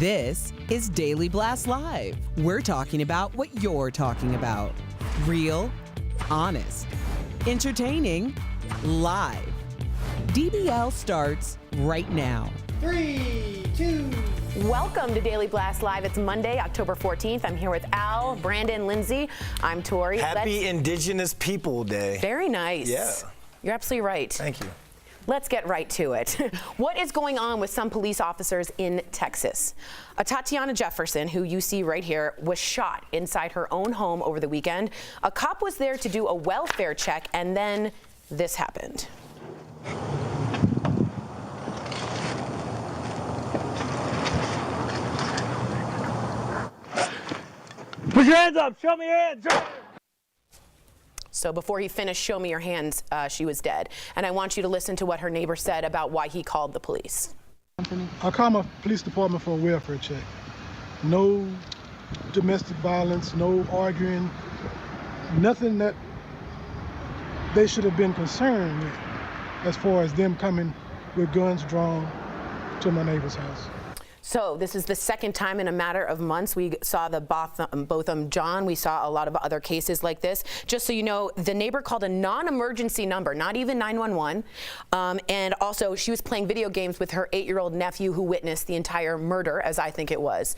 This is Daily Blast Live. We're talking about what you're talking about. Real, honest, entertaining, live. DBL starts right now. 3, 2. Welcome to Daily Blast Live. It's Monday, October 14th. I'm here with Al, Brandon, Lindsay. I'm Tori. Happy Indigenous People Day. Very nice. Yeah. You're absolutely right. Thank you. Let's get right to it. What is going on with some police officers in Texas? Tatiana Jefferson, who you see right here, was shot inside her own home over the weekend. A cop was there to do a welfare check, and then this happened. Put your hands up. Show me your hands. So before he finished, show me your hands, she was dead. And I want you to listen to what her neighbor said about why he called the police. I called my police department for a welfare check. No domestic violence, no arguing, nothing that they should have been concerned with as far as them coming with guns drawn to my neighbor's house. So this is the second time in a matter of months. We saw the Botham John. We saw a lot of other cases like this. Just so you know, the neighbor called a non-emergency number, not even 911. And also, she was playing video games with her 8-year-old nephew who witnessed the entire murder, as I think it was.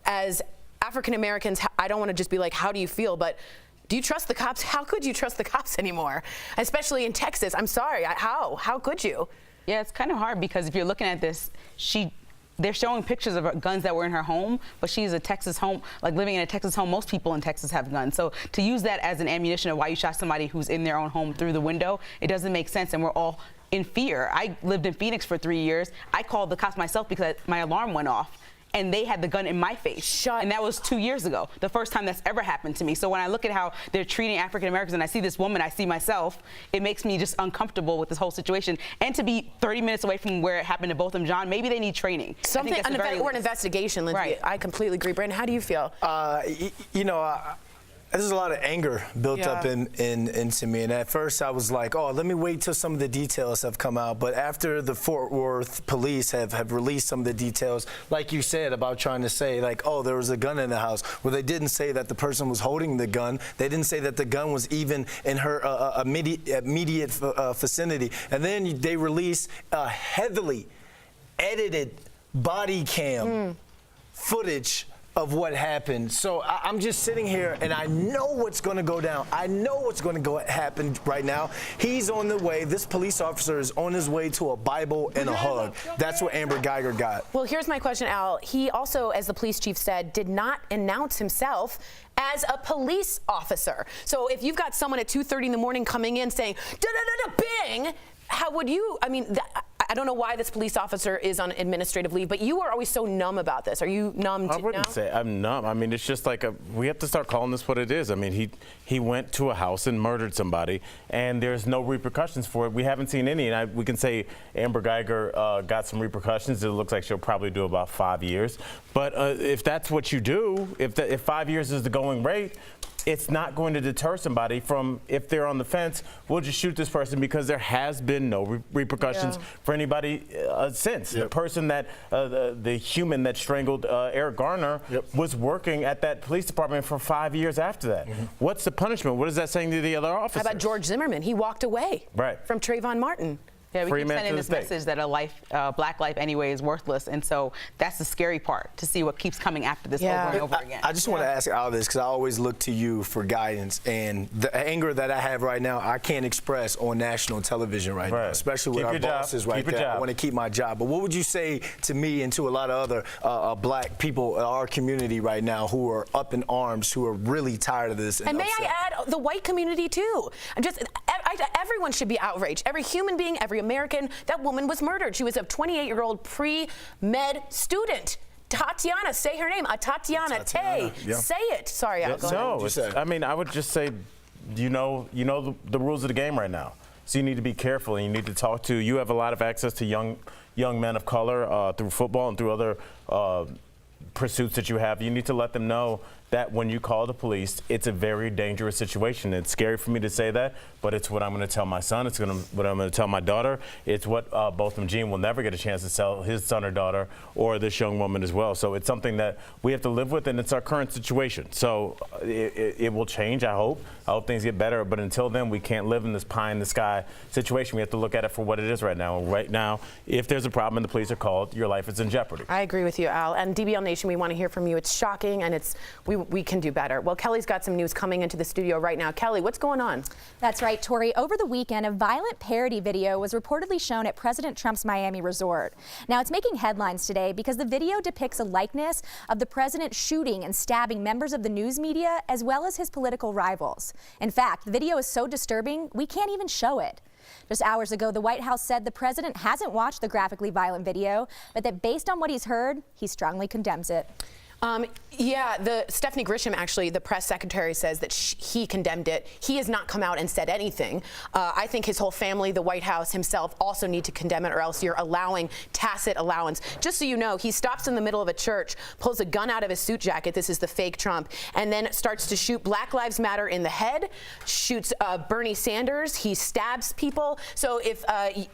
As African Americans, I don't want to just be like, how do you feel? But do you trust the cops? How could you trust the cops anymore? Especially in Texas. I'm sorry. How could you? Yeah, it's kind of hard because if you're looking at this, they're showing pictures of guns that were in her home, but she's a Texas home, like living in a Texas home. Most people in Texas have guns. So to use that as an ammunition of why you shot somebody who's in their own home through the window, it doesn't make sense. And we're all in fear. I lived in Phoenix for 3 years. I called the cops myself because my alarm went off and they had the gun in my face. And that was 2 years ago, the first time that's ever happened to me. So when I look at how they're treating African Americans and I see this woman, I see myself, it makes me just uncomfortable with this whole situation. And to be 30 minutes away from where it happened to Botham John, maybe they need training. Something, or an investigation, Lindsay. Right. I completely agree. Brandon, how do you feel? There's a lot of anger built up into me, and at first I was like, oh, let me wait till some of the details have come out. But after the Fort Worth police have released some of the details, like you said, about trying to say, like, oh, there was a gun in the house. Well, they didn't say that the person was holding the gun. They didn't say that the gun was even in her immediate vicinity. And then they released a heavily edited body cam footage of what happened. So I'm just sitting here and I know what's going to go down. I know what's going to happen right now. He's on the way. This police officer is on his way to a Bible and a hug. That's what Amber Geiger got. Well, here's my question, Al. He also, as the police chief said, did not announce himself as a police officer. So if you've got someone at 2:30 in the morning coming in saying, bing, how would you, I don't know why this police officer is on administrative leave, but you are always so numb about this. Are you numb I wouldn't say I'm numb. I mean, it's just like we have to start calling this what it is. I mean, he went to a house and murdered somebody, and there's no repercussions for it. We haven't seen any, and we can say Amber Geiger got some repercussions. It looks like she'll probably do about 5 years. But if that's what you do, if 5 years is the going rate, it's not going to deter somebody from, if they're on the fence, we'll just shoot this person, because there has been no repercussions for anybody since. The person that, the human that strangled Eric Garner was working at that police department for 5 years after that. What's the punishment? What is that saying to the other officers? How about George Zimmerman? He walked away from Trayvon Martin. Yeah, we keep sending this message that black life anyway is worthless, and so that's the scary part, to see what keeps coming after this over and over again. I just want to ask Al this, because I always look to you for guidance, and the anger that I have right now, I can't express on national television right now, especially with our bosses right there. I want to keep my job. But what would you say to me and to a lot of other black people in our community right now who are up in arms, who are really tired of this? And may I add, the white community too. Everyone should be outraged. Every human being, every American. That woman was murdered. She was a 28-year-old pre-med student. Tatiana, say her name. Tatiana Tay. Say it. Sorry, Al. No, I mean, I would just say, you know the rules of the game right now. So you need to be careful, and you need to talk to. You have a lot of access to young men of color through football and through other pursuits that you have. You need to let them know that when you call the police, it's a very dangerous situation. It's scary for me to say that, but it's what I'm going to tell my son. It's what I'm going to tell my daughter. It's what both of them, Gene will never get a chance to tell his son or daughter, or this young woman as well. So it's something that we have to live with, and it's our current situation. So it will change, I hope. I hope things get better, but until then, we can't live in this pie-in-the-sky situation. We have to look at it for what it is right now. Right now, if there's a problem and the police are called, your life is in jeopardy. I agree with you, Al. And DBL Nation, we want to hear from you. It's shocking, and we can do better. Well, Kelly's got some news coming into the studio right now. Kelly, what's going on? That's right, Tori. Over the weekend, a violent parody video was reportedly shown at President Trump's Miami resort. Now, it's making headlines today because the video depicts a likeness of the president shooting and stabbing members of the news media as well as his political rivals. In fact, the video is so disturbing, we can't even show it. Just hours ago, the White House said the president hasn't watched the graphically violent video, but that based on what he's heard, he strongly condemns it. Yeah, Stephanie Grisham, actually, the press secretary, says that he condemned it. He has not come out and said anything. I think his whole family, the White House himself, also need to condemn it, or else you're allowing tacit allowance. Just so you know, he stops in the middle of a church, pulls a gun out of his suit jacket, this is the fake Trump, and then starts to shoot Black Lives Matter in the head, shoots Bernie Sanders, he stabs people. So if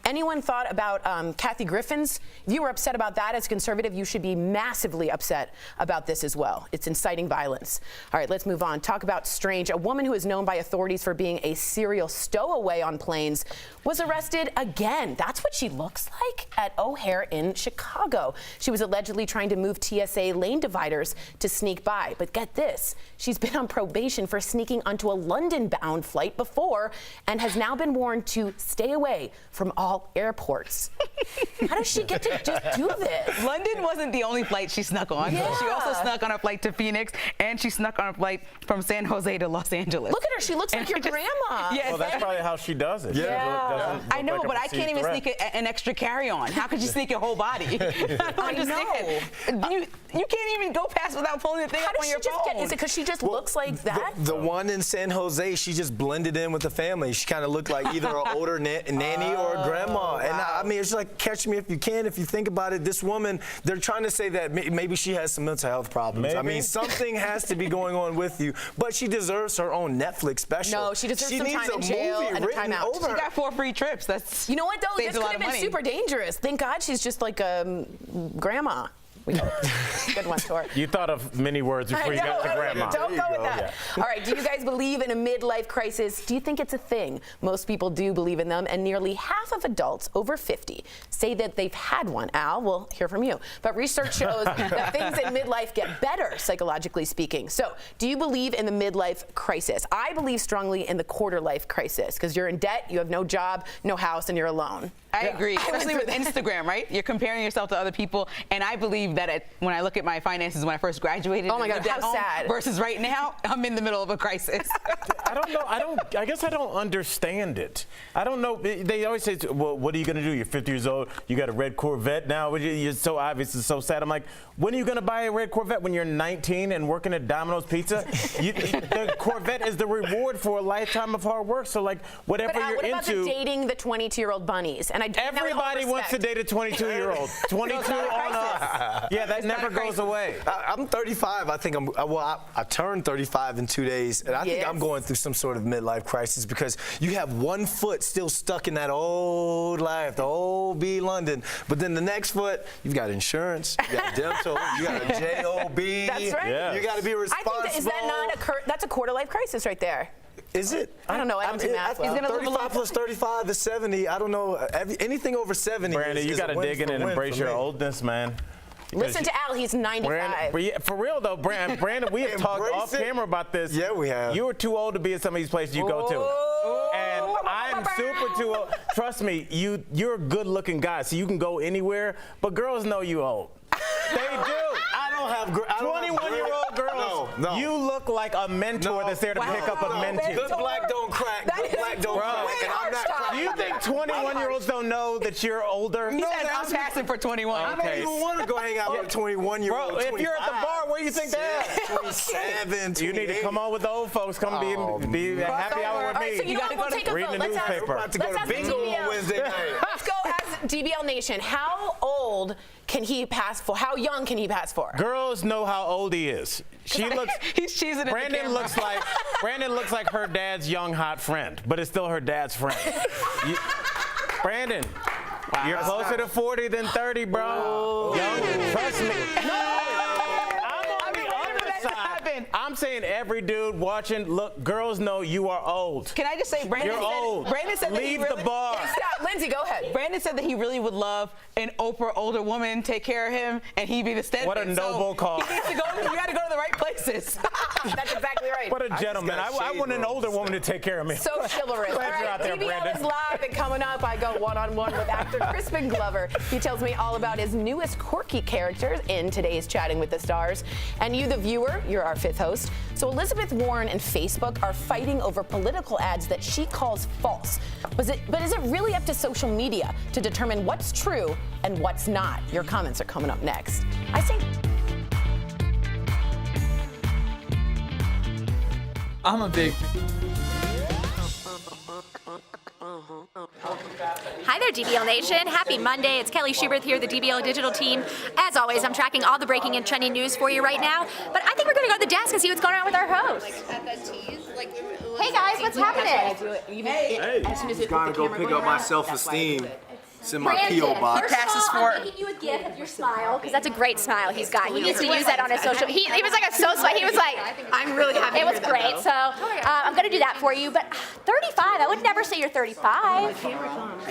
anyone thought about Kathy Griffin's, if you were upset about that as a conservative, you should be massively upset about this as well. It's inciting violence. All right, let's move on. Talk about strange. A woman who is known by authorities for being a serial stowaway on planes was arrested again. That's what she looks like at O'Hare in Chicago. She was allegedly trying to move TSA lane dividers to sneak by. But get this, she's been on probation for sneaking onto a London-bound flight before and has now been warned to stay away from all airports. How does she get to just do this? London wasn't the only flight she snuck on. Yeah. She also snuck on a flight to Phoenix, and she snuck on a flight from San Jose to Los Angeles. Look at her. She looks like your grandma. Yes. Well, that's probably how she does it. Yeah. I know, but I can't even sneak an extra carry-on. How could you sneak your whole body? I know. You can't even go past without pulling the thing up on your phone. Is it because she just looks like that? The one in San Jose, she just blended in with the family. She kind of looked like either an older nanny or a grandma. Wow. And I mean, it's like, catch me if you can. If you think about it, this woman, they're trying to say that maybe she has some mental health problems. Maybe. I mean, something has to be going on with you. But she deserves her own Netflix special. No, she deserves some time in jail and a timeout. She got 4 free trips. That's, you know what, though? saves This a could lot have of been money. super dangerous. Thank God she's just like a grandma. We hope. Good one, Tor. You thought of many words before you got to grandma. Don't go with that. All right, do you guys believe in a midlife crisis? Do you think it's a thing? Most people do believe in them, and nearly half of adults over 50 say that they've had one. Al, we'll hear from you. But research shows that things in midlife get better, psychologically speaking. So, do you believe in the midlife crisis? I believe strongly in the quarter life crisis, because you're in debt, you have no job, no house, and you're alone. I agree, especially with Instagram, right? You're comparing yourself to other people, and I believe that when I look at my finances when I first graduated, oh my God, how sad! Versus right now, I'm in the middle of a crisis. I don't know. I guess I don't understand it. I don't know. They always say, "Well, what are you going to do? You're 50 years old. You got a red Corvette now. You're so obvious. It's so sad." I'm like, when are you going to buy a red Corvette? When you're 19 and working at Domino's Pizza? The Corvette is the reward for a lifetime of hard work. So like, whatever you're what about into. the dating the 22-year-old bunnies? And everybody wants to date a 22-year-old. 22 on us. Yeah, that never goes away. I'm 35. I think I turned 35 in 2 days, and I think I'm going through some sort of midlife crisis because you have one foot still stuck in that old life, the old B London, but then the next foot, you've got insurance, you got dental, you got a JOB. That's right. Yeah. You got to be responsible. I think is that not that's a quarter life crisis right there? Is it? I don't know. I don't do math. He's gonna 35 plus 35 is 70. I don't know. Anything over 70 Brandon, you got to dig in and embrace your oldness, man. Listen to Al, he's 95. For real though, Brandon, we have talked off camera about this. Yeah, we have. You were too old to be in some of these places you go to. And I'm super too old. Trust me, you're a good looking guy, so you can go anywhere, but girls know you old. They do. I don't have 21-year-old girls. No. You look like a mentor that's there to pick up a mentee. Good black don't crack. Good black don't crack. And I'm not cracking. Do you think 21-year-olds don't know that you're older? He said I'm passing for 21. I don't even want to go hang out with a 21-year-old. Bro, if you're at the bar, where do you think they're at? 27, You need to come on with the old folks. Come be at happy hour with All right, me. so you know what? We'll take a read vote. the Let's ask- newspaper. about to go Let's to ask the bingo DBL. on Wednesday night. Let's go ask DBL Nation, how old can he pass for? How young can he pass for? Girls know how old he is. She looks. He's cheesing. Brandon looks like her dad's young hot friend, but it's still her dad's friend. Brandon, you're closer to 40 than 30, bro. Young, trust me. I'm saying every dude watching, look, girls know you are old. Can I just say, Brandon You're old. Brandon said Leave that he the bar. Stop, Lindsay, go ahead. Brandon said that he really would love an Oprah older woman take care of him, and he'd be the stepdad. What a noble cause. He needs to go. You got to go to the right places. That's exactly right. What a gentleman. I want an older woman to take care of me. So chivalrous. All Glad you're out right, there, DBL Brandon. is live, and coming up, I go one-on-one with actor Crispin Glover. He tells me all about his newest quirky characters in today's Chatting with the Stars. And you, the viewer, you're our fifth host. So Elizabeth Warren and Facebook are fighting over political ads that she calls false. But is it really up to social media to determine what's true and what's not? Your comments are coming up next. I say... I'm a big... Hi there, DBL Nation. Happy Monday. It's Kelly Schubert here, the DBL Digital team. As always, I'm tracking all the breaking and trending news for you right now. But I think we're going to go to the desk and see what's going on with our host. Hey guys, what's happening? Hey, gotta go pick up my self-esteem. It's in my Brandon, P.O. box. first of all, I'm making you a gift of your smile, because that's a great smile he's got. He needs to use that on his social. He was like a so smile. He was like, I'm really happy. It was great. So I'm going to do that for you. But 35, I would never say you're 35.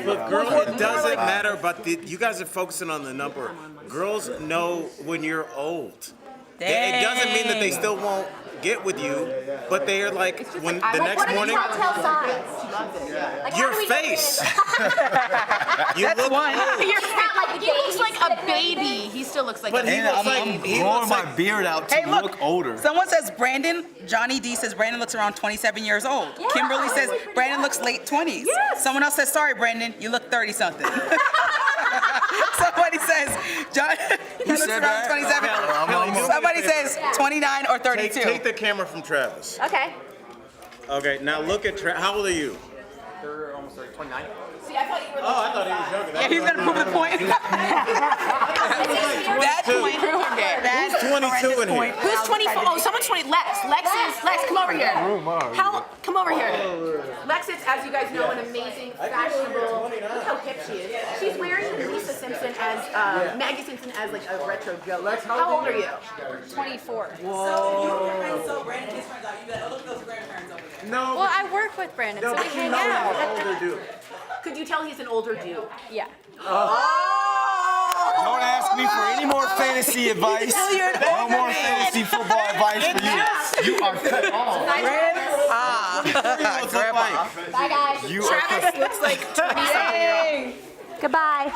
Look, girls, it doesn't matter, but you guys are focusing on the number. Girls know when you're old. It doesn't mean that they still won't get with you, but they are like, when the next morning, Telltale signs. your face. You look old. He looks like a baby. He still looks like But a he baby. looks like he looks my like beard out to Hey, look older. Someone says Brandon, Johnny D says Brandon looks around 27 years old. Yeah. Kimberly says Brandon looks late 20s. Yes. Someone else says, sorry, Brandon, you look 30-something. Somebody says, John, he looks said around that? 27. Somebody says 29 or 32. Take the camera from Travis. Okay. Okay, now look at how old are you? They're almost 29. See, I thought you were Oh, I thought he was younger. Yeah, he's going to prove the point. That point. Who's 22 in here? Who's 24? Oh, someone's 20. Lex, come over here. Come over here. Lex is, as you guys know, an amazing, fashionable. Look how hip she is. She's wearing Lisa Simpson as Maggie Simpson as like a retro Joe. Lex, how old are you? 24. So Brandon, his friends out. You got look at those grandparents over there. No. Well, I work with Brandon, so we hang He's out. an older dude. Could you tell he's an older dude? Yeah. Don't ask me for any more fantasy advice. No more fantasy football advice for you. You are cut off. Bye, guys. You are cut. Looks like 27-year-old. Goodbye.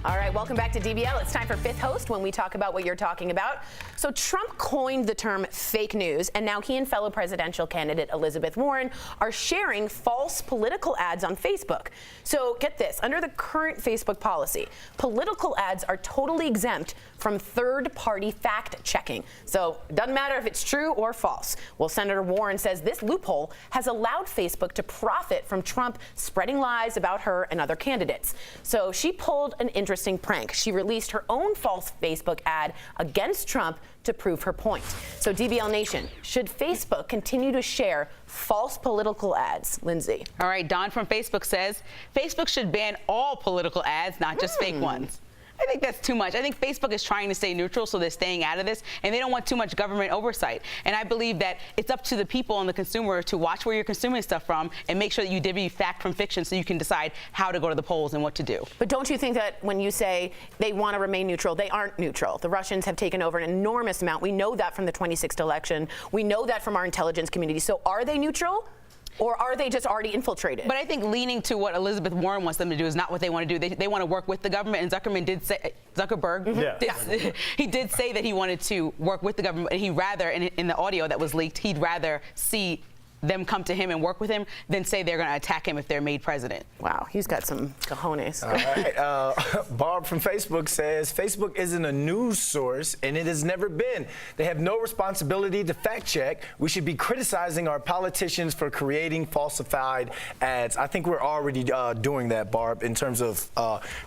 All right, welcome back to DBL. It's time for Fifth Host when we talk about what you're talking about. So Trump coined the term fake news, and now he and fellow presidential candidate Elizabeth Warren are sharing false political ads on Facebook. So get this, under the current Facebook policy, political ads are totally exempt from third-party fact-checking. So it doesn't matter if it's true or false. Well, Senator Warren says this loophole has allowed Facebook to profit from Trump spreading lies about her and other candidates. So she pulled an interesting prank. She released her own false Facebook ad against Trump to prove her point. So DBL Nation, should Facebook continue to share false political ads? Lindsay. All right, Don from Facebook says Facebook should ban all political ads, not just fake ones. I think that's too much. I think Facebook is trying to stay neutral, so they're staying out of this, and they don't want too much government oversight. And I believe that it's up to the people and the consumer to watch where you're consuming stuff from and make sure that you divvy fact from fiction so you can decide how to go to the polls and what to do. But don't you think that when you say they want to remain neutral, they aren't neutral? The Russians have taken over an enormous amount. We know that from the 26th election. We know that from our intelligence community. So are they neutral? Or are they just already infiltrated? But I think leaning to what Elizabeth Warren wants them to do is not what they want to do. They want to work with the government, and Zuckerberg he did say that he wanted to work with the government, and he'd rather, in the audio that was leaked, he'd rather see them come to him and work with him than say they're going to attack him if they're made president. Wow, he's got some cojones. All right. Barb from Facebook says, Facebook isn't a news source, and it has never been. They have no responsibility to fact check. We should be criticizing our politicians for creating falsified ads. I think we're already doing that, Barb, in terms of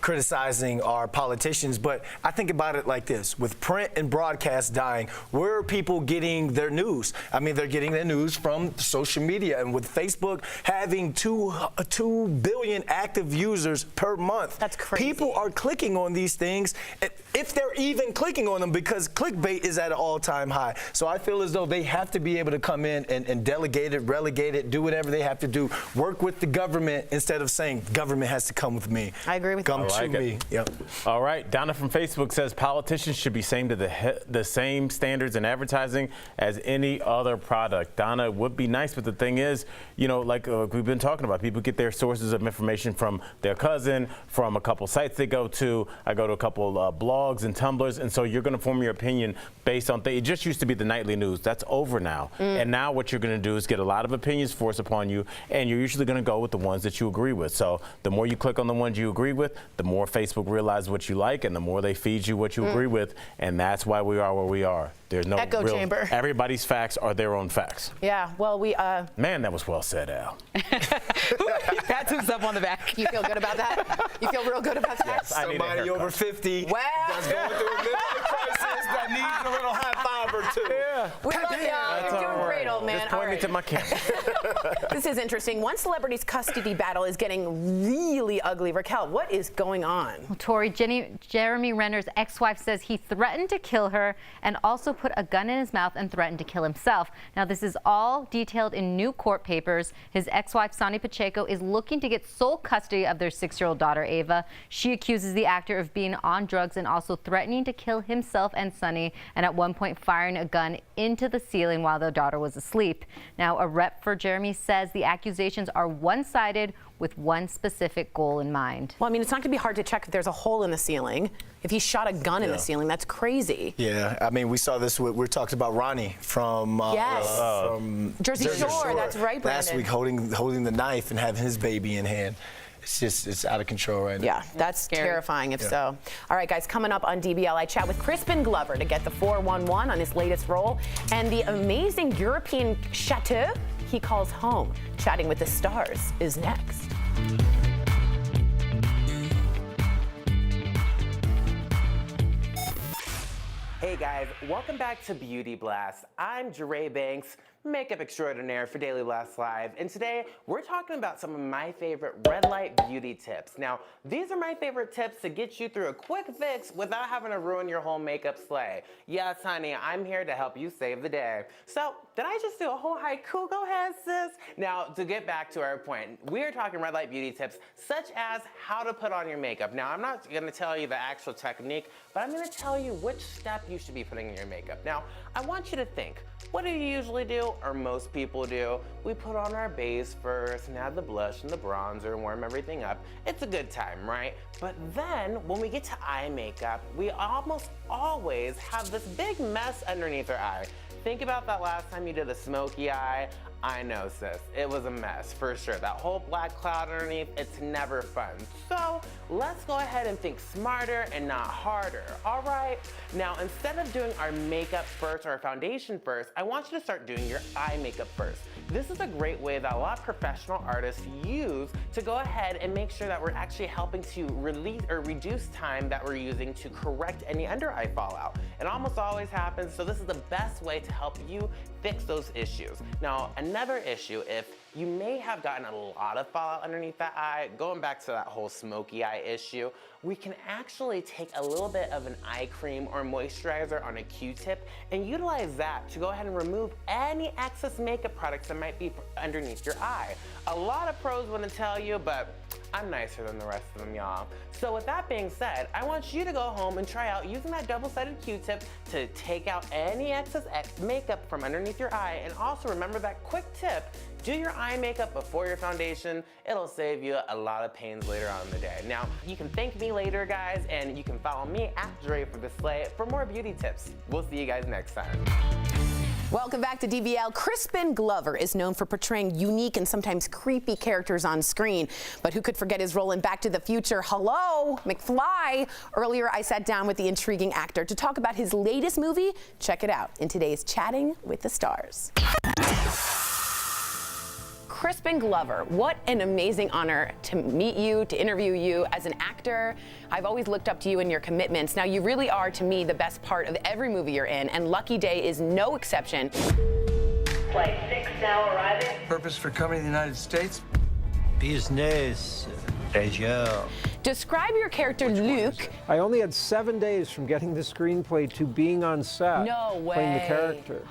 criticizing our politicians. But I think about it like this. With print and broadcast dying, where are people getting their news? I mean, they're getting their news from social media, and with Facebook having 2 billion active users per month, that's crazy. People are clicking on these things, if they're even clicking on them, because clickbait is at an all-time high. So I feel as though they have to be able to come in and delegate it, relegate it, do whatever they have to do, work with the government instead of saying government has to come with me. I agree with you. Come to me. Yep. All right. Donna from Facebook says politicians should be same to the same standards in advertising as any other product. Donna, would be nice, but the thing is, you know, like we've been talking about, people get their sources of information from their cousin, from a couple sites they go to. I go to a couple blogs and Tumblrs, and so you're going to form your opinion based on things. It just used to be the nightly news. That's over now. And now what you're going to do is get a lot of opinions forced upon you, and you're usually going to go with the ones that you agree with. So the more you click on the ones you agree with, the more Facebook realizes what you like, and the more they feed you what you agree with, and that's why we are where we are. There's no echo real, chamber. Everybody's facts are their own facts. Yeah, well, we... Man, that was well said, Al. Pats himself on the back. You feel good about that? You feel real good about that? Yes, I need a Somebody haircut. over 50 Wow. that's going through a midlife crisis that needs a little high five or two. Yeah. We love y'all. You're doing great, old man. Just point me to my camera. This is interesting. One celebrity's custody battle is getting really ugly. Raquel, what is going on? Well, Tori, Jeremy Renner's ex-wife says he threatened to kill her and also put a gun in his mouth and threatened to kill himself. Now, this is all detailed in new court papers. His ex-wife, Sonny Pacheco, is looking to get sole custody of their 6-year-old daughter, Ava. She accuses the actor of being on drugs and also threatening to kill himself and Sonny, and at one point firing a gun into the ceiling while their daughter was asleep. Now, a rep for Jeremy says the accusations are one-sided with one specific goal in mind. Well, I mean, it's not going to be hard to check if there's a hole in the ceiling. If he shot a gun in the ceiling, that's crazy. Yeah, I mean, we saw this. We're talking about Ronnie from from Jersey Shore. That's right, Brandon. Last week, holding the knife and having his baby in hand. It's out of control right now. Yeah, that's terrifying if so. All right, guys, coming up on DBL, I chat with Crispin Glover to get the 411 on his latest role and the amazing European chateau he calls home. Chatting with the stars is next. Hey guys, welcome back to Beauty Blast. I'm Jeray Banks, makeup extraordinaire for Daily Blast Live, and today we're talking about some of my favorite red light beauty tips. Now, these are my favorite tips to get you through a quick fix without having to ruin your whole makeup sleigh. Yes, honey, I'm here to help you save the day. So, did I just do a whole haiku? Go ahead, sis. Now, to get back to our point, we are talking red light beauty tips such as how to put on your makeup. Now, I'm not going to tell you the actual technique, but I'm going to tell you which step you should be putting in your makeup. Now, I want you to think, what do you usually do, or most people do? We put on our base first and add the blush and the bronzer and warm everything up. It's a good time, right? But then when we get to eye makeup, we almost always have this big mess underneath our eye. Think about that last time you did a smoky eye. I know, sis, it was a mess for sure. That whole black cloud underneath, it's never fun. So let's go ahead and think smarter and not harder, all right? Now, instead of doing our makeup first or our foundation first, I want you to start doing your eye makeup first. This is a great way that a lot of professional artists use to go ahead and make sure that we're actually helping to release or reduce time that we're using to correct any under eye fallout. It almost always happens, so this is the best way to help you fix those issues. Now, another issue, if you may have gotten a lot of fallout underneath that eye, going back to that whole smoky eye issue, we can actually take a little bit of an eye cream or moisturizer on a Q-tip and utilize that to go ahead and remove any excess makeup products that might be underneath your eye. A lot of pros want to tell you, but I'm nicer than the rest of them, y'all. So with that being said, I want you to go home and try out using that double-sided Q-tip to take out any excess makeup from underneath your eye. And also remember that quick tip, do your eye makeup before your foundation. It'll save you a lot of pains later on in the day. Now, you can thank me later, guys, and you can follow me at Dre for the Slay for more beauty tips. We'll see you guys next time. Welcome back to DBL. Crispin Glover is known for portraying unique and sometimes creepy characters on screen. But who could forget his role in Back to the Future? Hello, McFly. Earlier, I sat down with the intriguing actor to talk about his latest movie. Check it out in today's Chatting with the Stars. Crispin Glover, what an amazing honor to meet you, to interview you as an actor. I've always looked up to you and your commitments. Now, you really are, to me, the best part of every movie you're in, and Lucky Day is no exception. Flight 6 now arriving. Purpose for coming to the United States? Business. Pleasure. Describe your character, Luke. I only had 7 days from getting the screenplay to being on set. No way. Playing the character.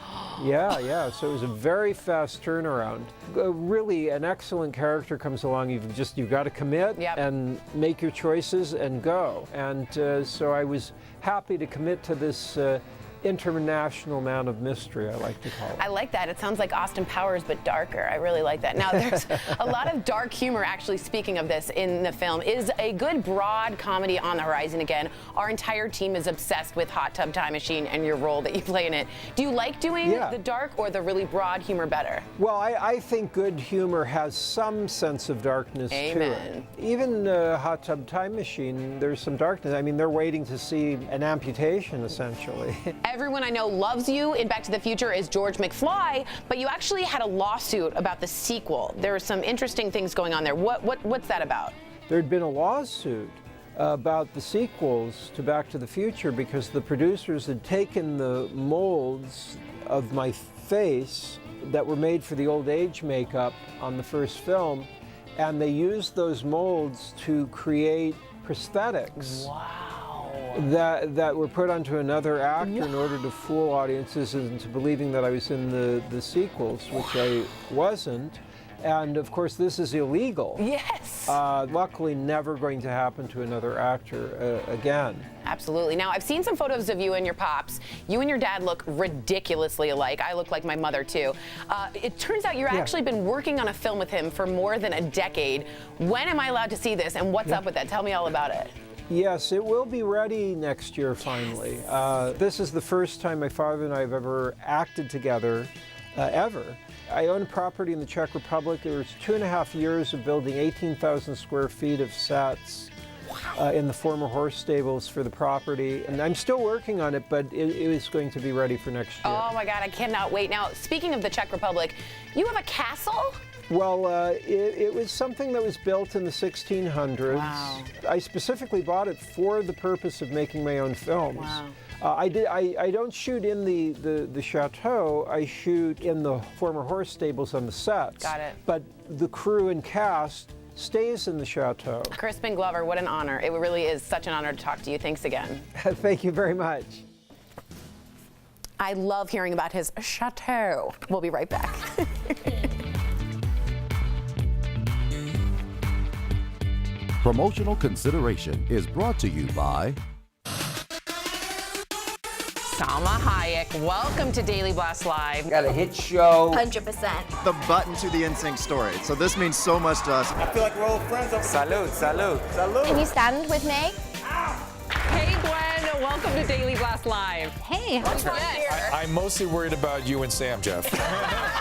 Yeah. So it was a very fast turnaround. Really, an excellent character comes along. You've got to commit and make your choices and go. And so I was happy to commit to this international man of mystery, I like to call it. I like that. It sounds like Austin Powers, but darker. I really like that. Now, there's a lot of dark humor, actually, speaking of this, in the film. Is a good, broad comedy on the horizon again? Our entire team is obsessed with Hot Tub Time Machine and your role that you play in it. Do you like doing the dark or the really broad humor better? Well, I think good humor has some sense of darkness to it. Even Hot Tub Time Machine, there's some darkness. I mean, they're waiting to see an amputation, essentially. Everyone I know loves you in Back to the Future is George McFly, but you actually had a lawsuit about the sequel. There are some interesting things going on there. What's that about? There'd been a lawsuit about the sequels to Back to the Future because the producers had taken the molds of my face that were made for the old age makeup on the first film, and they used those molds to create prosthetics. Wow. That were put onto another actor in order to fool audiences into believing that I was in the sequels, which I wasn't. And of course, this is illegal. Yes. Luckily, never going to happen to another actor again. Absolutely. Now, I've seen some photos of you and your pops. You and your dad look ridiculously alike. I look like my mother, too. It turns out you've actually been working on a film with him for more than a decade. When am I allowed to see this, and what's up with that? Tell me all about it. Yes, it will be ready next year, finally. This is the first time my father and I have ever acted together, ever. I own property in the Czech Republic. There was 2.5 years of building 18,000 square feet of sets in the former horse stables for the property. And I'm still working on it, but it is going to be ready for next year. Oh my God, I cannot wait. Now, speaking of the Czech Republic, you have a castle? Well, it was something that was built in the 1600s. Wow. I specifically bought it for the purpose of making my own films. Wow. I don't shoot in the chateau. I shoot in the former horse stables on the sets. Got it. But the crew and cast stays in the chateau. Crispin Glover, what an honor. It really is such an honor to talk to you. Thanks again. Thank you very much. I love hearing about his chateau. We'll be right back. Promotional consideration is brought to you by Salma Hayek. Welcome to Daily Blast Live. Got a hit show. 100%. The button to the NSYNC story. So this means so much to us. I feel like we're old friends. Salud, salud. Salud. Can you stand with me? Hey, Gwen. Welcome to Daily Blast Live. Hey. What's wrong here? I'm mostly worried about you and Sam, Jeff.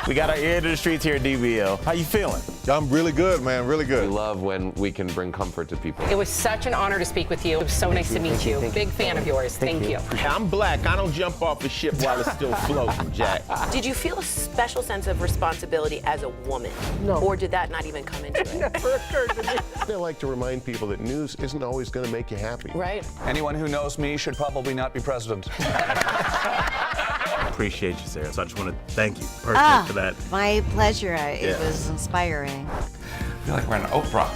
We got our ear to the streets here at DBL. How you feeling? I'm really good, man, really good. We love when we can bring comfort to people. It was such an honor to speak with you. It was so nice to meet you. Big fan of yours. Thank you. I'm black. I don't jump off the ship while it's still floating, Jack. Did you feel a special sense of responsibility as a woman? No. Or did that not even come into it? Never occurred to me. I like to remind people that news isn't always going to make you happy. Right. Anyone who knows me should probably not be president. Appreciate you, Sarah. So I just want to thank you personally for that. My pleasure. It was inspiring. I feel like we're in Oprah.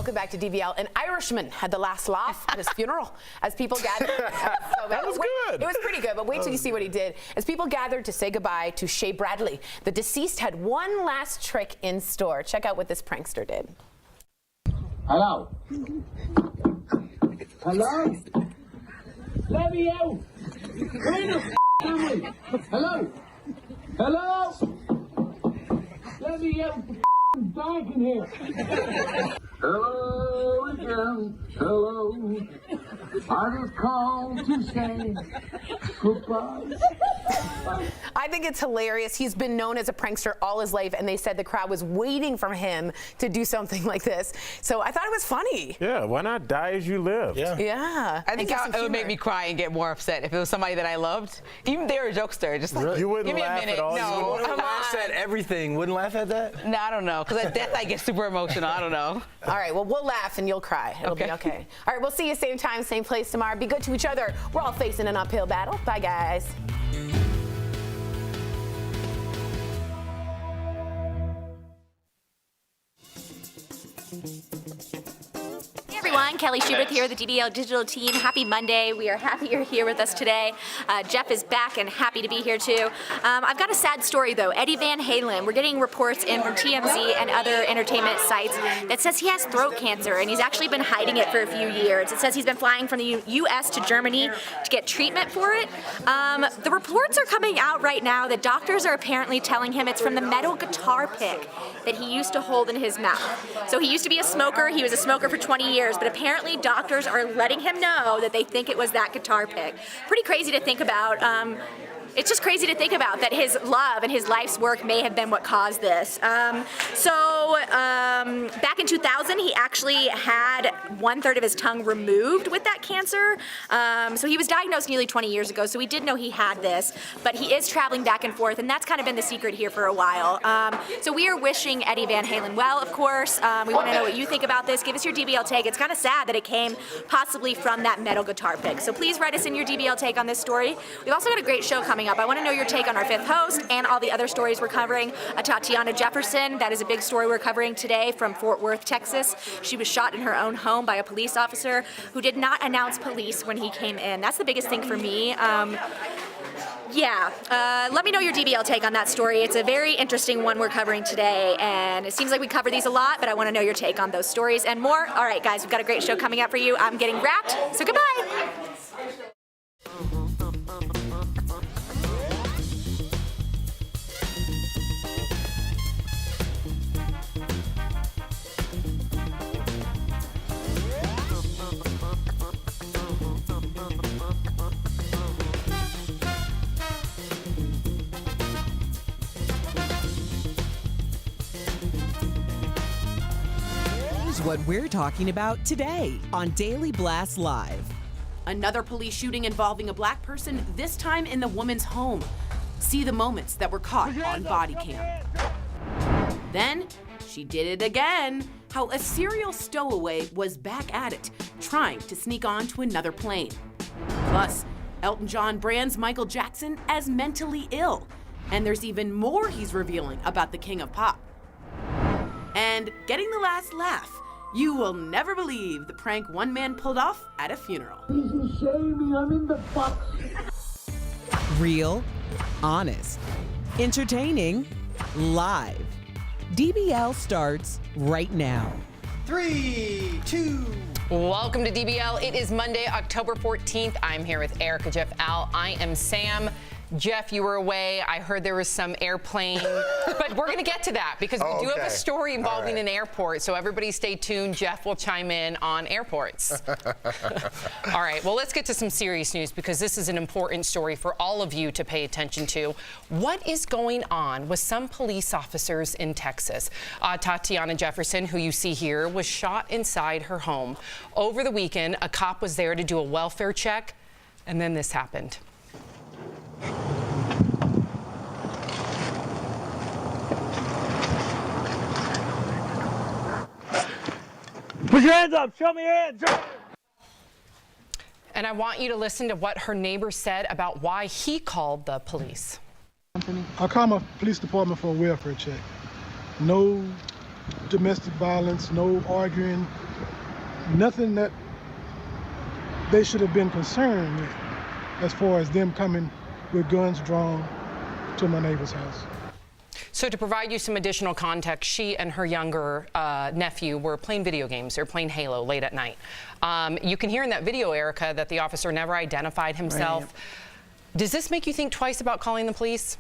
Welcome back to DBL. An Irishman had the last laugh at his funeral as people gathered. That was good. It was pretty good, but wait till you see what he did. As people gathered to say goodbye to Shea Bradley, the deceased had one last trick in store. Check out what this prankster did. Hello. Hello. Let me out. Where the am I? Hello. Hello. Let me out. Dark in here. Hello again. Hello. I just called to say goodbye. I think it's hilarious. He's been known as a prankster all his life, and they said the crowd was waiting for him to do something like this. So I thought it was funny. Yeah, why not die as you live? Yeah. I think it would make me cry and get more upset if it was somebody that I loved. Even they're a jokester. Just like, You wouldn't give me laugh a minute. at all? No, You wouldn't come laugh on. at everything. Wouldn't laugh at that? No, I don't know. Because at death I get super emotional. I don't know. All right, well, we'll laugh and you'll cry. It'll be okay. All right, we'll see you same time, same place tomorrow. Be good to each other. We're all facing an uphill battle. Bye, guys. Hey everyone, Kelly Schubert here with the DBL Digital team. Happy Monday. We are happy you're here with us today. Jeff is back and happy to be here too. I've got a sad story though. Eddie Van Halen, we're getting reports in from TMZ and other entertainment sites that says he has throat cancer and he's actually been hiding it for a few years. It says he's been flying from the US to Germany to get treatment for it. The reports are coming out right now that doctors are apparently telling him it's from the metal guitar pick that he used to hold in his mouth. So he used to be a smoker. He was a smoker for 20 years, but apparently doctors are letting him know that they think it was that guitar pick. Pretty crazy to think about. It's just crazy to think about that his love and his life's work may have been what caused this. Back in 2000, he actually had 1/3 of his tongue removed with that cancer. So he was diagnosed nearly 20 years ago, so we did know he had this, but he is traveling back and forth, and that's kind of been the secret here for a while. So we are wishing Eddie Van Halen well, of course. We want to know what you think about this. Give us your DBL take. It's kind of sad that it came possibly from that metal guitar pick. So please write us in your DBL take on this story. We've also got a great show coming up. I want to know your take on our fifth host and all the other stories we're covering. Tatiana Jefferson, that is a big story we're covering today from Fort Worth, Texas. She was shot in her own home by a police officer who did not announce police when he came in. That's the biggest thing for me. Let me know your DBL take on that story. It's a very interesting one we're covering today, and it seems like we cover these a lot, but I want to know your take on those stories and more. All right, guys, we've got a great show coming up for you. I'm getting wrapped, so goodbye. What we're talking about today on Daily Blast Live. Another police shooting involving a black person, this time in the woman's home. See the moments that were caught on body cam. Then she did it again. How a serial stowaway was back at it, trying to sneak onto another plane. Plus, Elton John brands Michael Jackson as mentally ill. And there's even more he's revealing about the king of pop. And getting the last laugh. You will never believe the prank one man pulled off at a funeral. Please shame me. I'm in the box. Real, honest, entertaining, live. DBL starts right now. 3, 2. Welcome to DBL. It is Monday, October 14th. I'm here with Erica, Jeff, Al. I am Sam. Jeff, you were away. I heard there was some airplane, but we're going to get to that because we do have a story involving an airport. So everybody stay tuned. Jeff will chime in on airports. All right, well, let's get to some serious news because this is an important story for all of you to pay attention to. What is going on with some police officers in Texas? Tatiana Jefferson, who you see here, was shot inside her home. Over the weekend, a cop was there to do a welfare check, and then this happened. Put your hands up. Show me your hands. And I want you to listen to what her neighbor said about why he called the police. I called my police department for a welfare check. No domestic violence, no arguing, nothing that they should have been concerned with as far as them coming with guns drawn to my neighbor's house. So to provide you some additional context, she and her younger nephew were playing video games. They were playing Halo late at night. You can hear in that video, Erica, that the officer never identified himself. Right. Does this make you think twice about calling the police?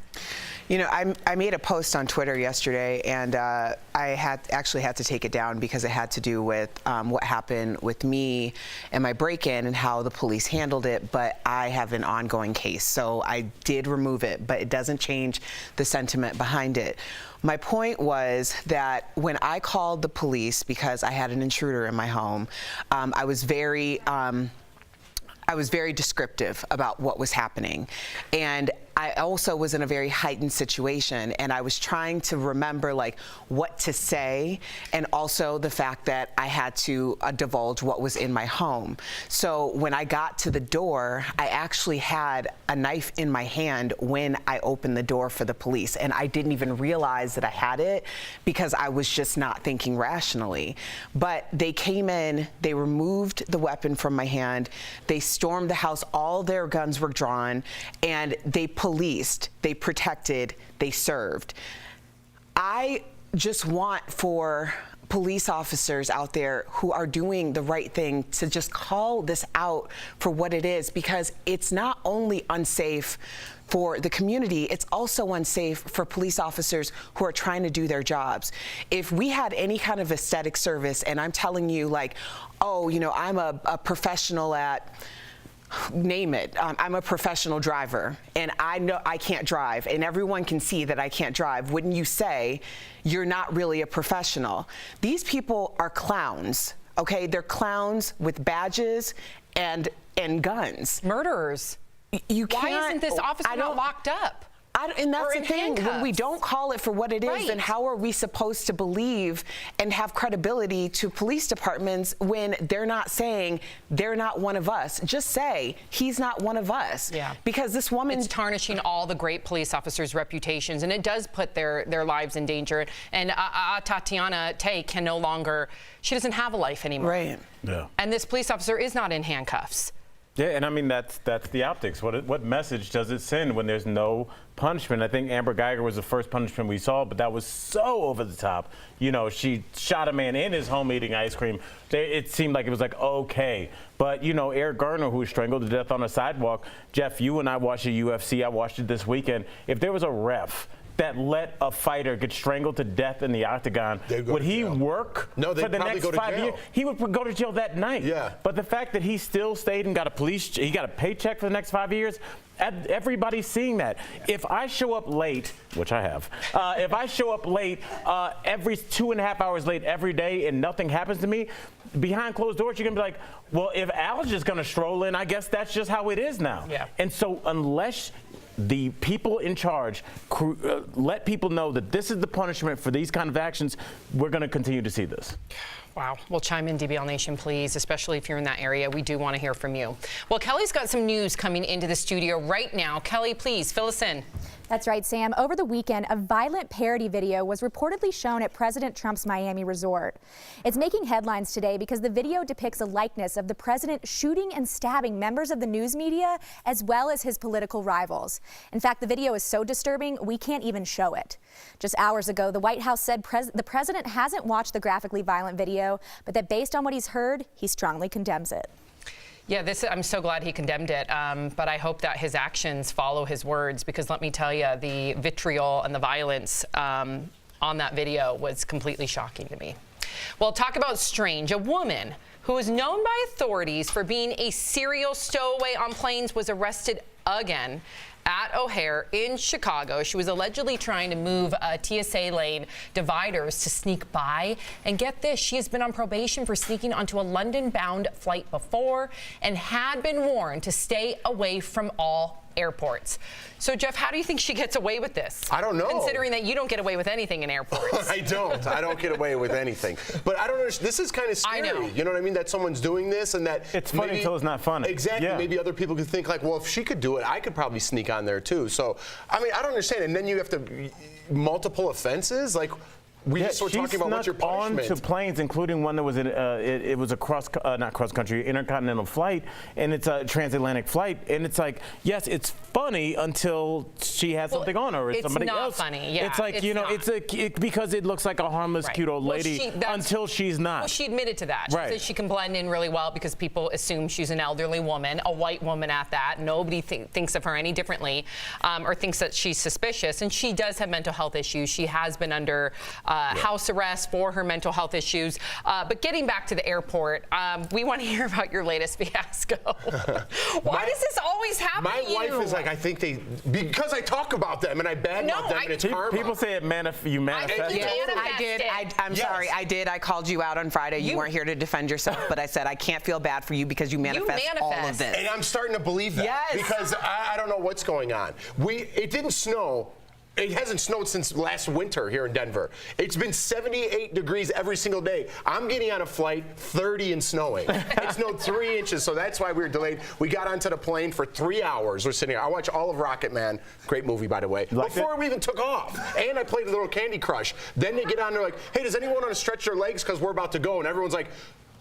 You know, I made a post on Twitter yesterday, and I actually had to take it down because it had to do with what happened with me and my break-in and how the police handled it, but I have an ongoing case, so I did remove it, but it doesn't change the sentiment behind it. My point was that when I called the police because I had an intruder in my home, I was very descriptive about what was happening. And I also was in a very heightened situation, and I was trying to remember like what to say, and also the fact that I had to divulge what was in my home. So when I got to the door, I actually had a knife in my hand when I opened the door for the police, and I didn't even realize that I had it because I was just not thinking rationally. But they came in, they removed the weapon from my hand, they stormed the house, all their guns were drawn, and they policed, they protected, they served. I just want for police officers out there who are doing the right thing to just call this out for what it is, because it's not only unsafe for the community, it's also unsafe for police officers who are trying to do their jobs. If we had any kind of aesthetic service, and I'm telling you like, oh, you know, I'm a professional at, name it, I'm a professional driver, and I know I can't drive, and everyone can see that I can't drive, wouldn't you say you're not really a professional? These people are clowns, okay? They're clowns with badges and guns. Murderers. You can't. Why isn't this officer not locked up? And that's the thing, handcuffs? when we don't call it for what it is, then how are we supposed to believe and have credibility to police departments when they're not saying they're not one of us? Just say, he's not one of us. Yeah. Because this woman... It's tarnishing all the great police officers' reputations, and it does put their lives in danger. And Tatiana Tay can no longer, she doesn't have a life anymore. Right. Yeah. And this police officer is not in handcuffs. Yeah, and I mean, that's the optics. What message does it send when there's no punishment? I think Amber Geiger was the first punishment we saw, but that was so over the top. You know, she shot a man in his home eating ice cream. It seemed like it was like, okay. But, you know, Eric Garner, who was strangled to death on a sidewalk, Jeff, you and I watched the UFC. I watched it this weekend. If there was a ref that let a fighter get strangled to death in the octagon, would he work for the next 5 years? He would go to jail that night. Yeah. But the fact that he still stayed and got he got a paycheck for the next 5 years, everybody's seeing that. If I show up late, which I have, if I show up late, every 2.5 hours late every day and nothing happens to me, behind closed doors, you're gonna be like, well, if Al's just gonna stroll in, I guess that's just how it is now. Yeah. And so unless the people in charge let people know that this is the punishment for these kind of actions, we're going to continue to see this. Wow. Well, chime in, DBL Nation, please, especially if you're in that area. We do want to hear from you. Well, Kelly's got some news coming into the studio right now. Kelly, please fill us in. That's right, Sam. Over the weekend, a violent parody video was reportedly shown at President Trump's Miami resort. It's making headlines today because the video depicts a likeness of the president shooting and stabbing members of the news media as well as his political rivals. In fact, the video is so disturbing, we can't even show it. Just hours ago, the White House said the president hasn't watched the graphically violent video, but that based on what he's heard, he strongly condemns it. Yeah, I'm so glad he condemned it, but I hope that his actions follow his words, because let me tell you, the vitriol and the violence on that video was completely shocking to me. Well, talk about strange. A woman who is known by authorities for being a serial stowaway on planes was arrested again at O'Hare in Chicago. She was allegedly trying to move TSA lane dividers to sneak by. And get this, she has been on probation for sneaking onto a London-bound flight before and had been warned to stay away from all airports. So, Jeff, how do you think she gets away with this? I don't know. Considering that you don't get away with anything in airports. I don't get away with anything. But I don't understand. This is kind of scary. I know. You know what I mean? That someone's doing this and that it's funny until it's not funny. Exactly. Yeah. Maybe other people could think like, well, if she could do it, I could probably sneak on there too. So, I mean, I don't understand. And then you have to multiple offenses. Like, We just were talking about what's your punishment. On to planes, including one that was in, it was a not cross country, intercontinental flight, and it's a transatlantic flight, and it's like, yes, it's funny until she has something on her or somebody else. It's not funny. Yeah, it's like it's because it looks like a harmless, cute old lady until she's not. Well, she admitted to that. She said she can blend in really well because people assume she's an elderly woman, a white woman at that. Nobody thinks of her any differently, or thinks that she's suspicious. And she does have mental health issues. She has been under house arrest for her mental health issues. But getting back to the airport, we want to hear about your latest fiasco. Why does this always happen to you? My wife is like, I think because I talk about them and I badmouth them and it's karma. People say you manifest. I'm sorry, I did. I called you out on Friday. You weren't here to defend yourself, but I said I can't feel bad for you because you manifest all of this. And I'm starting to believe that because I don't know what's going on. It didn't snow. It hasn't snowed since last winter here in Denver. It's been 78 degrees every single day. I'm getting on a flight 30 and snowing. It snowed 3 inches, so that's why we were delayed. We got onto the plane for 3 hours. We're sitting here. I watched all of Rocket Man. Great movie, by the way. Before we even took off. And I played a little Candy Crush. Then they get on, they're like, hey, does anyone want to stretch their legs because we're about to go? And everyone's like,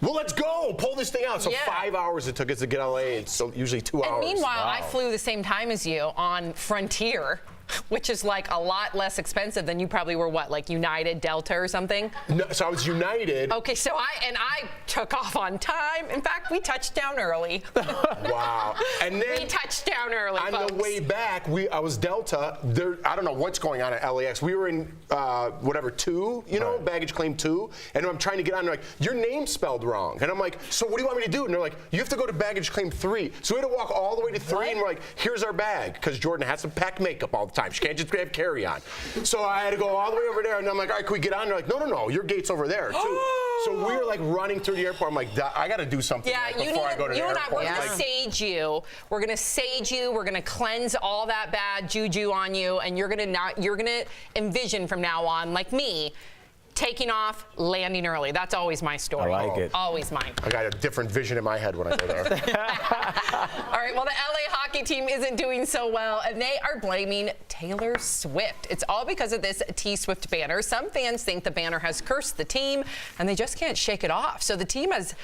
well, let's go. Pull this thing out. So 5 hours it took us to get LA. It's usually 2 hours. And meanwhile, I flew the same time as you on Frontier, which is like a lot less expensive than you probably were, like United, Delta or something? No, so I was United. Okay, so I took off on time. In fact, we touched down early. Wow. And then we touched down early, on folks. the way back, I was Delta. I don't know what's going on at LAX. We were in 2, baggage claim 2, and I'm trying to get on. They're like, your name's spelled wrong. And I'm like, so what do you want me to do? And they're like, you have to go to baggage claim 3. So we had to walk all the way to 3, and we're like, here's our bag, because Jordan has to pack makeup all the time. She can't just have carry-on. So I had to go all the way over there, and I'm like, all right, can we get on? They're like, no, your gate's over there, too. So we were like running through the airport. I'm like, I got to do something before I go to the airport. We're going to sage you. We're going to sage you. We're going to cleanse all that bad juju on you, and you're going to envision from now on, like me, taking off, landing early. That's always my story. I like it. Always mine. I got a different vision in my head when I go there. All right, well, the LA hockey team isn't doing so well, and they are blaming Taylor Swift. It's all because of this T-Swift banner. Some fans think the banner has cursed the team, and they just can't shake it off. So the team has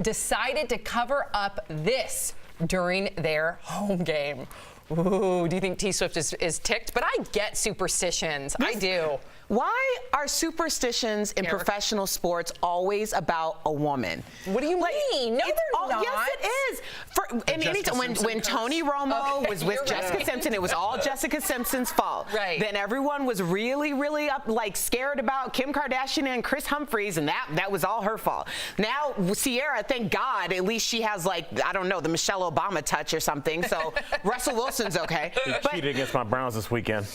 decided to cover up this during their home game. Ooh, do you think T-Swift is ticked? But I get superstitions. I do. Why are superstitions in professional sports always about a woman? What do you mean? No, they're not. Yes, it is. When Tony Romo was with Jessica Simpson, it was all Jessica Simpson's fault. Right. Then everyone was really, really scared about Kim Kardashian and Chris Humphries, and that was all her fault. Now, Sierra, thank God, at least she has I don't know, the Michelle Obama touch or something. So Russell Wilson's okay. He cheated against my Browns this weekend.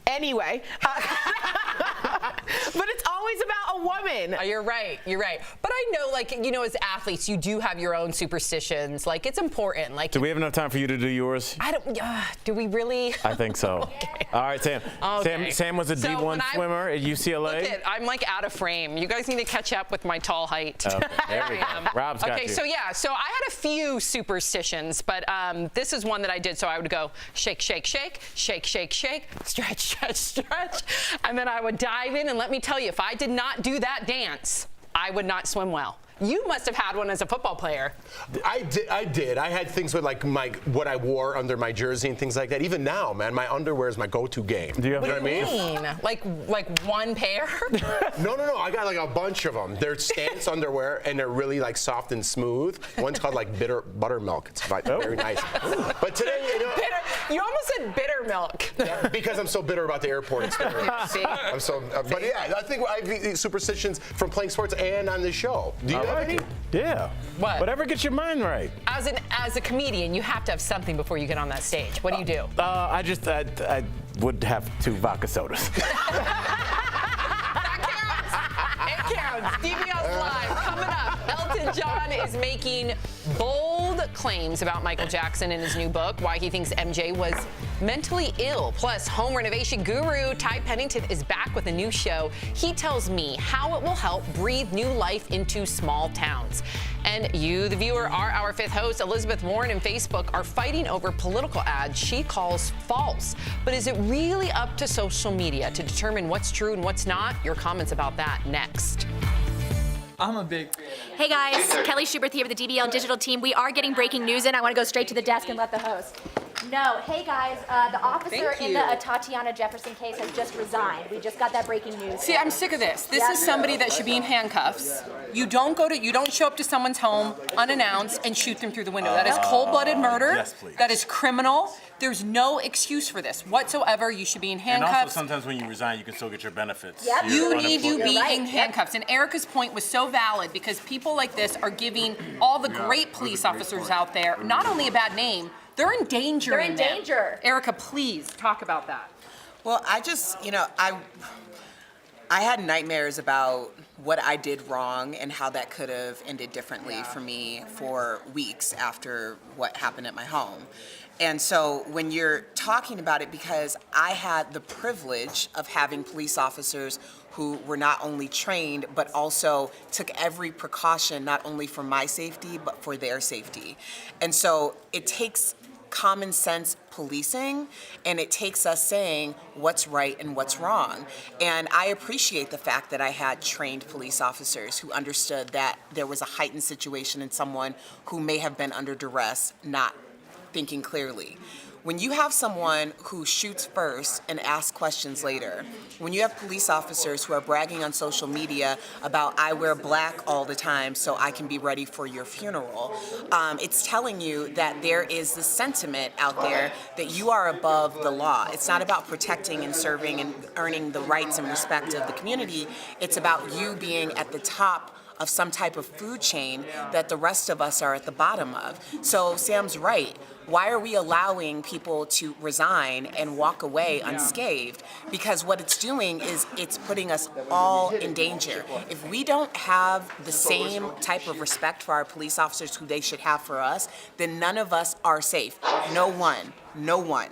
Anyway. But it's always about a woman. You're right. But I know, as athletes, you do have your own superstitions. It's important. Do we have enough time for you to do yours? I don't. Do we really? I think so. Okay. All right, Sam. Okay. Sam was a D1 swimmer at UCLA. Look I'm out of frame. You guys need to catch up with my tall height. Okay, there we go. Rob's got you. So I had a few superstitions, but this is one that I did. So I would go shake, shake, shake, shake, shake, shake, stretch, stretch, stretch, and then I would dive in. And let me tell you, if I did not do that dance, I would not swim well. You must have had one as a football player. I did. I had things with what I wore under my jersey and things like that. Even now, man, my underwear is my go-to game. What do you mean? Like one pair? No. I got a bunch of them. They're Stance underwear, and they're really soft and smooth. One's called bitter buttermilk. It's very nice. But today, you almost said bitter milk. Yeah, because I'm so bitter about the airport experience. See? But yeah, I think I have these superstitions from playing sports and on this show. Do you have any? Yeah. What? Whatever gets your mind right. As a comedian, you have to have something before you get on that stage. What do you do? I would have 2 vodka sodas. It counts. DBL's Live coming up. Elton John is making bold claims about Michael Jackson in his new book, why he thinks MJ was mentally ill. Plus, home renovation guru Ty Pennington is back with a new show. He tells me how it will help breathe new life into small towns. And you, the viewer, are our fifth host. Elizabeth Warren and Facebook are fighting over political ads she calls false. But is it really up to social media to determine what's true and what's not? Your comments about that next. I'm a big fan. Hey guys, Kelly Schubert here with the DBL Digital Team. We are getting breaking news in. I want to go straight to the desk and let the host. No, hey guys, the officer in the Tatiana Jefferson case has just resigned. We just got that breaking news. See, I'm sick of this. This is somebody that should be in handcuffs. You don't show up to someone's home unannounced and shoot them through the window. That is cold-blooded murder. Yes, please. That is criminal. There's no excuse for this whatsoever. You should be in handcuffs. And also, sometimes when you resign, you can still get your benefits. Yep. You need to be in handcuffs. And Erica's point was so valid because people like this are giving all the great police officers out there not only a bad name, they're in danger. They're in danger. Erica, please talk about that. Well, I just, I had nightmares about what I did wrong and how that could have ended differently for me for weeks after what happened at my home. And so when you're talking about it, because I had the privilege of having police officers who were not only trained, but also took every precaution, not only for my safety, but for their safety. And so it takes common sense policing, and it takes us saying what's right and what's wrong. And I appreciate the fact that I had trained police officers who understood that there was a heightened situation in someone who may have been under duress, not thinking clearly. When you have someone who shoots first and asks questions later, when you have police officers who are bragging on social media about I wear black all the time so I can be ready for your funeral, it's telling you that there is this sentiment out there that you are above the law. It's not about protecting and serving and earning the rights and respect of the community. It's about you being at the top of some type of food chain that the rest of us are at the bottom of. So Sam's right. Why are we allowing people to resign and walk away unscathed? Because what it's doing is it's putting us all in danger. If we don't have the same type of respect for our police officers who they should have for us, then none of us are safe. No one. No one.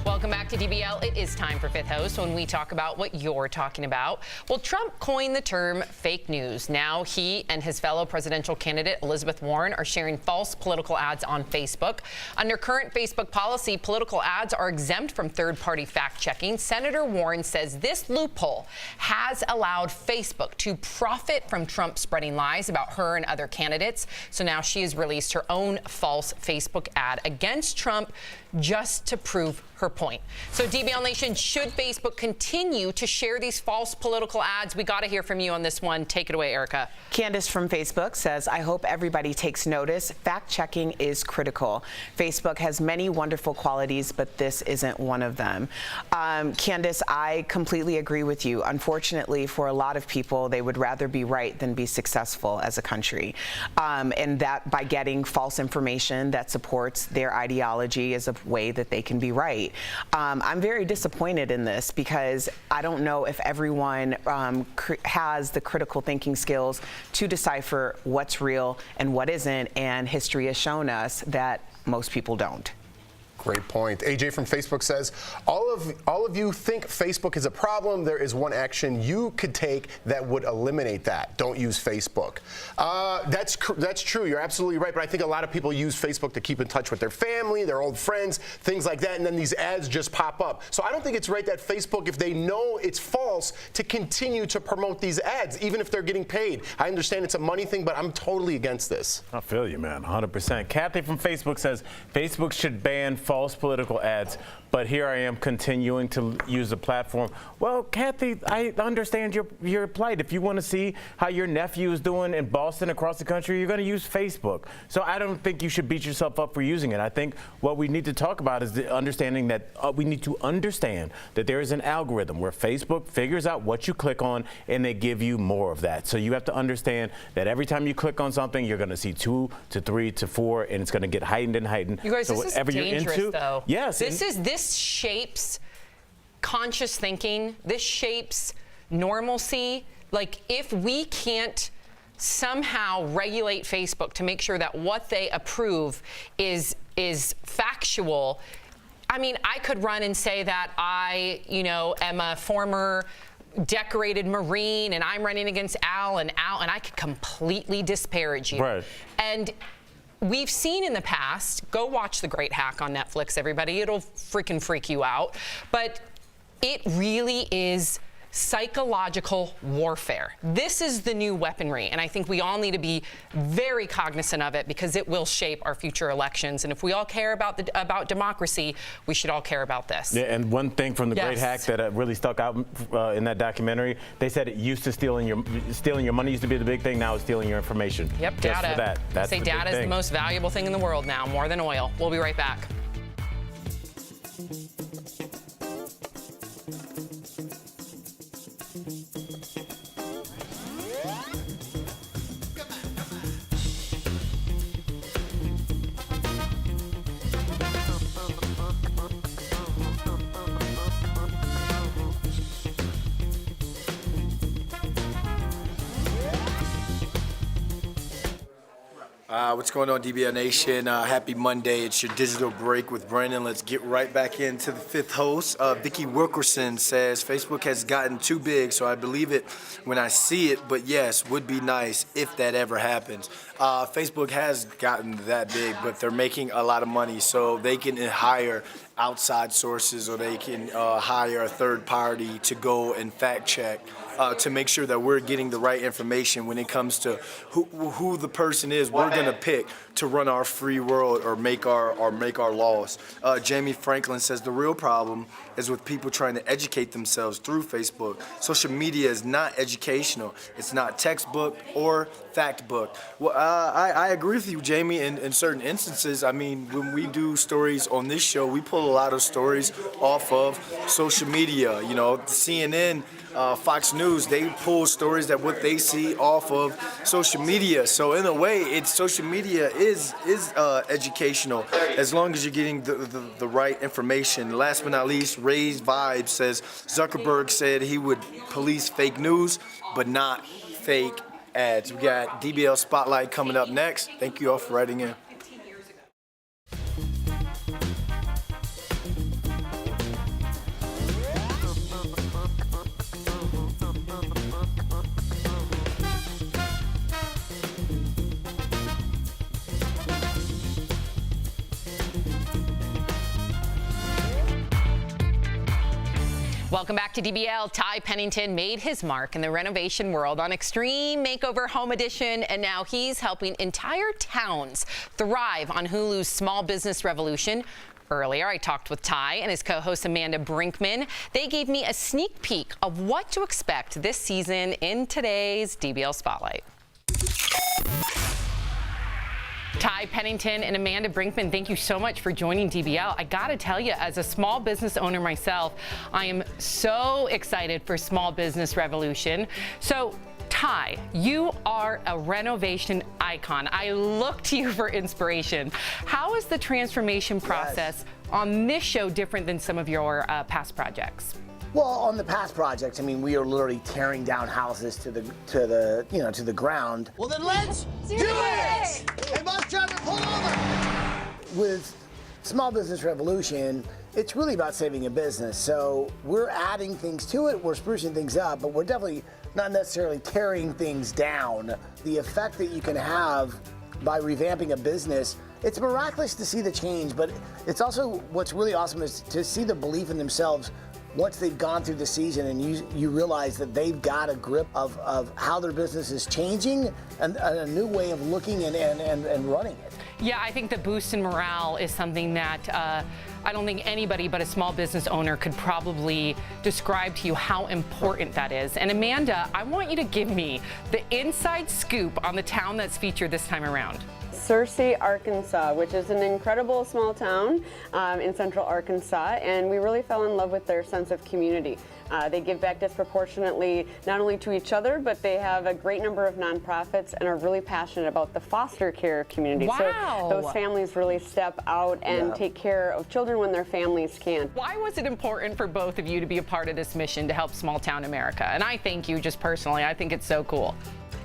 Welcome back to DBL. It is time for Fifth Host when we talk about what you're talking about. Well, Trump coined the term fake news. Now he and his fellow presidential candidate Elizabeth Warren are sharing false political ads on Facebook. Under current Facebook policy, political ads are exempt from third-party fact-checking. Senator Warren says this loophole has allowed Facebook to profit from Trump spreading lies about her and other candidates. So now she has released her own false Facebook ad against Trump just to prove her point. So DBL Nation, should Facebook continue to share these false political ads? We got to hear from you on this one. Take it away, Erica. Candace from Facebook says, I hope everybody takes notice. Fact-checking is critical. Facebook has many wonderful qualities, but this isn't one of them. Candace, I completely agree with you. Unfortunately, for a lot of people, they would rather be right than be successful as a country. And that by getting false information that supports their ideology is a way that they can be right. I'm very disappointed in this because I don't know if everyone has the critical thinking skills to decipher what's real and what isn't, and history has shown us that most people don't. Great point. AJ from Facebook says, all of you think Facebook is a problem. There is one action you could take that would eliminate that. Don't use Facebook. That's true. You're absolutely right. But I think a lot of people use Facebook to keep in touch with their family, their old friends, things like that. And then these ads just pop up. So I don't think it's right that Facebook, if they know it's false, to continue to promote these ads, even if they're getting paid. I understand it's a money thing, but I'm totally against this. I feel you, man, 100%. Kathy from Facebook says Facebook should ban false political ads. But here I am continuing to use the platform. Well, Kathy, I understand your plight. If you want to see how your nephew is doing in Boston, across the country, you're going to use Facebook. So I don't think you should beat yourself up for using it. I think what we need to talk about is the understanding that we need to understand that there is an algorithm where Facebook figures out what you click on and they give you more of that. So you have to understand that every time you click on something, you're going to see 2 to 3 to 4, and it's going to get heightened and heightened. You guys, so this is whatever dangerous, you're into, though. yes, This shapes conscious thinking. This shapes normalcy. Like, if we can't somehow regulate Facebook to make sure that what they approve is factual. I mean, I could run and say that I, am a former decorated Marine and I'm running against Al, and I could completely disparage you. Right. And we've seen in the past, go watch The Great Hack on Netflix, everybody. It'll freaking freak you out. But it really is psychological warfare. This is the new weaponry, and I think we all need to be very cognizant of it because it will shape our future elections. And if we all care about democracy, we should all care about this. Yeah, and one thing from The Great Yes. Hack that really stuck out in that documentary, they said it used to stealing your money used to be the big thing. Now it's stealing your information. Yep, Just data. for that. That's Say the big data is the thing. most valuable thing in the world now, more than oil. We'll be right back. What's going on, DBL Nation? Happy Monday. It's your digital break with Brandon. Let's get right back into the fifth host. Vicky Wilkerson says, Facebook has gotten too big, so I believe it when I see it, but yes, would be nice if that ever happens. Facebook has gotten that big, but they're making a lot of money, so they can hire outside sources or they can hire a third party to go and fact check to make sure that we're getting the right information when it comes to who the person is we're going to pick to run our free world or make our laws. Jamie Franklin says the real problem is with people trying to educate themselves through Facebook. Social media is not educational. It's not textbook or fact book. Well, I agree with you, Jamie, in certain instances. I mean, when we do stories on this show, we pull a lot of stories off of social media. You know, CNN, Fox News, they pull stories that what they see off of social media. So in a way, social media is educational as long as you're getting the right information. Last but not least, Raised Vibes says Zuckerberg said he would police fake news, but not fake ads. We got DBL Spotlight coming up next. Thank you all for writing in. Welcome back to DBL. Ty Pennington made his mark in the renovation world on Extreme Makeover Home Edition, and now he's helping entire towns thrive on Hulu's small business revolution. Earlier, I talked with Ty and his co-host Amanda Brinkman. They gave me a sneak peek of what to expect this season in today's DBL Spotlight. Ty Pennington and Amanda Brinkman, thank you so much for joining DBL. I gotta tell you, as a small business owner myself, I am so excited for Small Business Revolution. So, Ty, you are a renovation icon. I look to you for inspiration. How is the transformation process on this show different than some of your past projects? Well, on the past projects, I mean, we are literally tearing down houses to the ground. Well, then let's do it! Hey, bus driver, pull over! With Small Business Revolution, it's really about saving a business. So we're adding things to it, we're sprucing things up, but we're definitely not necessarily tearing things down. The effect that you can have by revamping a business, it's miraculous to see the change, but it's also what's really awesome is to see the belief in themselves once they've gone through the season and you realize that they've got a grip of how their business is changing and a new way of looking and running it. Yeah, I think the boost in morale is something that I don't think anybody but a small business owner could probably describe to you how important that is. And Amanda, I want you to give me the inside scoop on the town that's featured this time around. Searcy, Arkansas, which is an incredible small town in central Arkansas, and we really fell in love with their sense of community. They give back disproportionately not only to each other, but they have a great number of nonprofits and are really passionate about the foster care community. Wow. So those families really step out and take care of children when their families can't. Why was it important for both of you to be a part of this mission to help small town America? And I thank you just personally. I think it's so cool.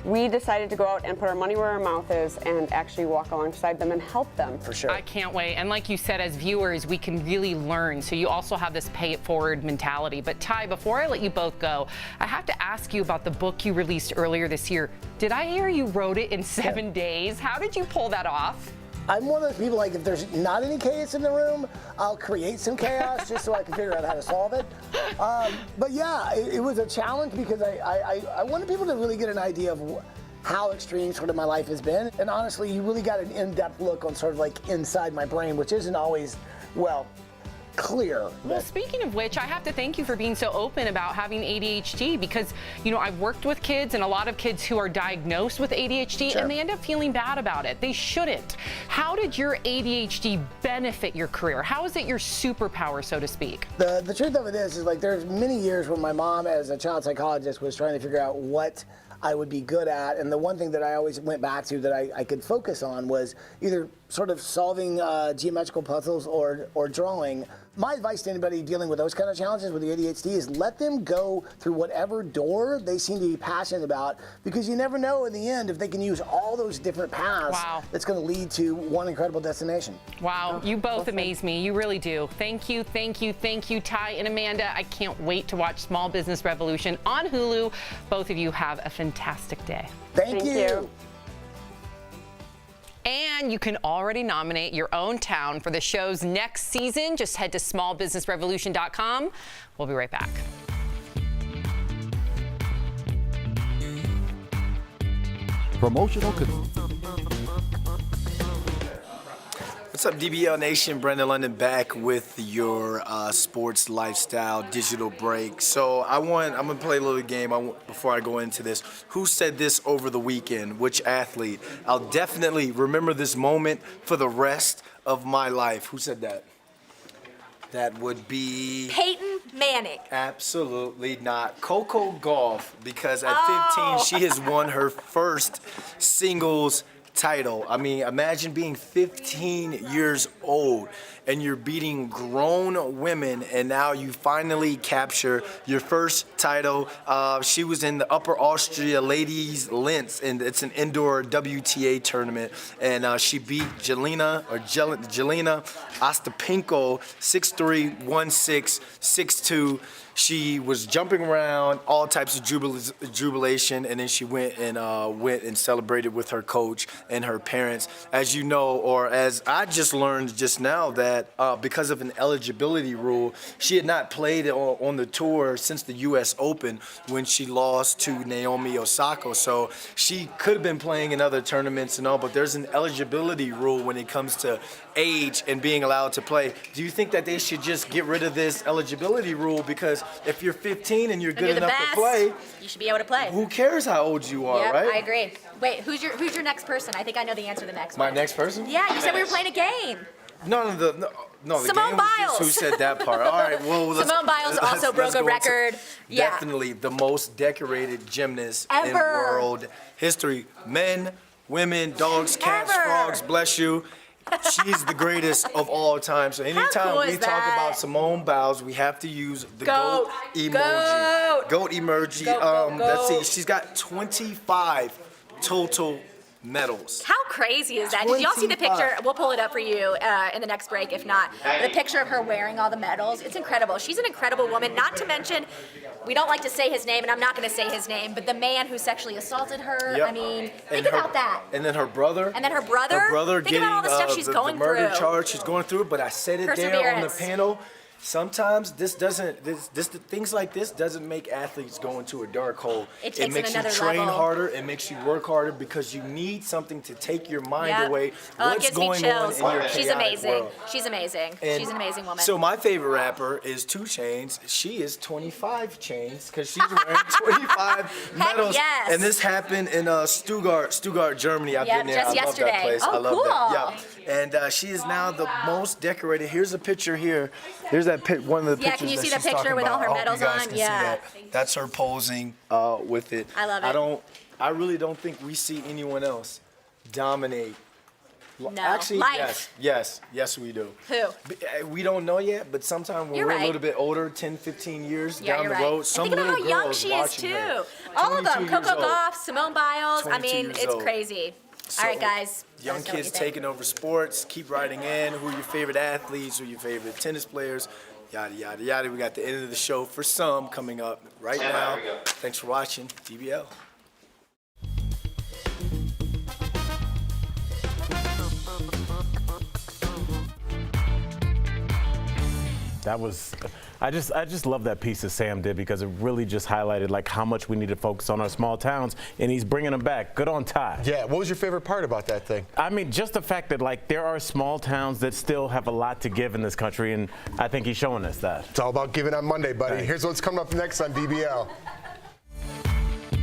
We decided to go out and put our money where our mouth is and actually walk alongside them and help them. For sure. I can't wait. And like you said, as viewers, we can really learn. So you also have this pay it forward mentality. But Ty, before I let you both go, I have to ask you about the book you released earlier this year. Did I hear you wrote it in 7 days? How did you pull that off? I'm one of those people, like, if there's not any chaos in the room, I'll create some chaos just so I can figure out how to solve it. But yeah, it was a challenge because I wanted people to really get an idea of how extreme sort of my life has been. And honestly, you really got an in-depth look on sort of like inside my brain, which isn't always, well, clear. Well, speaking of which, I have to thank you for being so open about having ADHD because, you know, I've worked with kids and a lot of kids who are diagnosed with ADHD and they end up feeling bad about it. They shouldn't. How did your ADHD benefit your career? How is it your superpower, so to speak? The truth of it is like there's many years when my mom as a child psychologist was trying to figure out what I would be good at, and the one thing that I always went back to that I could focus on was either sort of solving geometrical puzzles or drawing. My advice to anybody dealing with those kind of challenges with the ADHD is let them go through whatever door they seem to be passionate about, because you never know in the end if they can use all those different paths that's going to lead to one incredible destination. Wow, you both amaze me. You really do. Thank you, thank you, thank you, Ty and Amanda. I can't wait to watch Small Business Revolution on Hulu. Both of you have a fantastic day. Thank you. And you can already nominate your own town for the show's next season. Just head to smallbusinessrevolution.com. We'll be right back. Promotional. What's up, DBL Nation? Brendan London back with your sports lifestyle digital break. So I'm gonna play a little game before I go into this. Who said this over the weekend? Which athlete? I'll definitely remember this moment for the rest of my life. Who said that? That would be Peyton Manning. Absolutely not. Coco Gauff, because at 15 she has won her first singles title. I mean, imagine being 15 years old and you're beating grown women, and now you finally capture your first title. She was in the Upper Austria Ladies Linz, and it's an indoor WTA tournament, and she beat Jelena Ostapenko 6-3, 1-6, 6-2. She was jumping around, all types of jubilation, and then she went and celebrated with her coach and her parents. As you know, or as I just learned just now, that because of an eligibility rule, she had not played on the tour since the U.S. Open when she lost to Naomi Osaka. So she could have been playing in other tournaments and all, but there's an eligibility rule when it comes to age and being allowed to play. Do you think that they should just get rid of this eligibility rule? Because if you're 15 and you're good enough to play, you should be able to play. Who cares how old you are, Yep, right? I agree. Wait, who's your next person? I think I know the answer to the next My one. next person? Yeah, you said we were playing a game. No, the Simone game was just Biles. who said that part. All right, well, Simone Biles also broke a record. Yeah. Definitely the most decorated gymnast in Ever. world history. Men, women, dogs, cats, frogs, bless you. She's the greatest of all time. So anytime cool we is talk that? about Simone Biles, we have to use the Goat. GOAT emoji. Goat. Emoji. Goat. Let's see. She's got 25 total medals. How crazy is that? Did y'all see the picture? We'll pull it up for you in the next break, if not. The picture of her wearing all the medals. It's incredible. She's an incredible woman. Not to mention, we don't like to say his name, and I'm not going to say his name, but the man who sexually assaulted her. Yep. I mean, think about that. And then her brother. And then her brother. Her brother Think getting about all the stuff she's going the murder through. charge. She's going through it, but I said it there on the Perseverance. panel. Sometimes things like this doesn't make athletes go into a dark hole. It makes you train harder. It makes you work harder because you need something to take your mind away. What's going on in your She's chaotic amazing. world. She's amazing. And She's an amazing woman. So my favorite rapper is 2 Chainz. She is 25 chains because she's wearing 25 medals. Yes. And this happened in Stuttgart, Germany. I've been there. Just I love yesterday. that place. Oh, I love cool. that. Yeah. And she is now the most decorated. Here's a picture here. There's that one of the pictures. Can you that see the she's picture talking with all about. her I hope medals you guys on? can Yeah. see that. That's her posing with it. I love it. I really don't think we see anyone else dominate. No. Actually, Life. yes, we do. Who? We don't know yet, but sometime when You're we're right. a little bit older, 10, 15 years Yeah, down you're the right. road, some and think about little how young girls she is watching too. her. All of them. 22 years Coco old. Gauff, Simone Biles. I 22 mean, years it's old. crazy. So, all right, guys. Young Let us know what kids you think. taking over sports. Keep writing in. Who are your favorite athletes? Who are your favorite tennis players? Yada, yada, yada. We got the end of the show for some coming up right now. Thanks for watching DBL. That was, I just love that piece that Sam did because it really just highlighted like how much we need to focus on our small towns, and he's bringing them back. Good on Ty. Yeah, what was your favorite part about that thing? I mean, just the fact that like there are small towns that still have a lot to give in this country, and I think he's showing us that. It's all about giving on Monday, buddy. Thanks. Here's what's coming up next on DBL.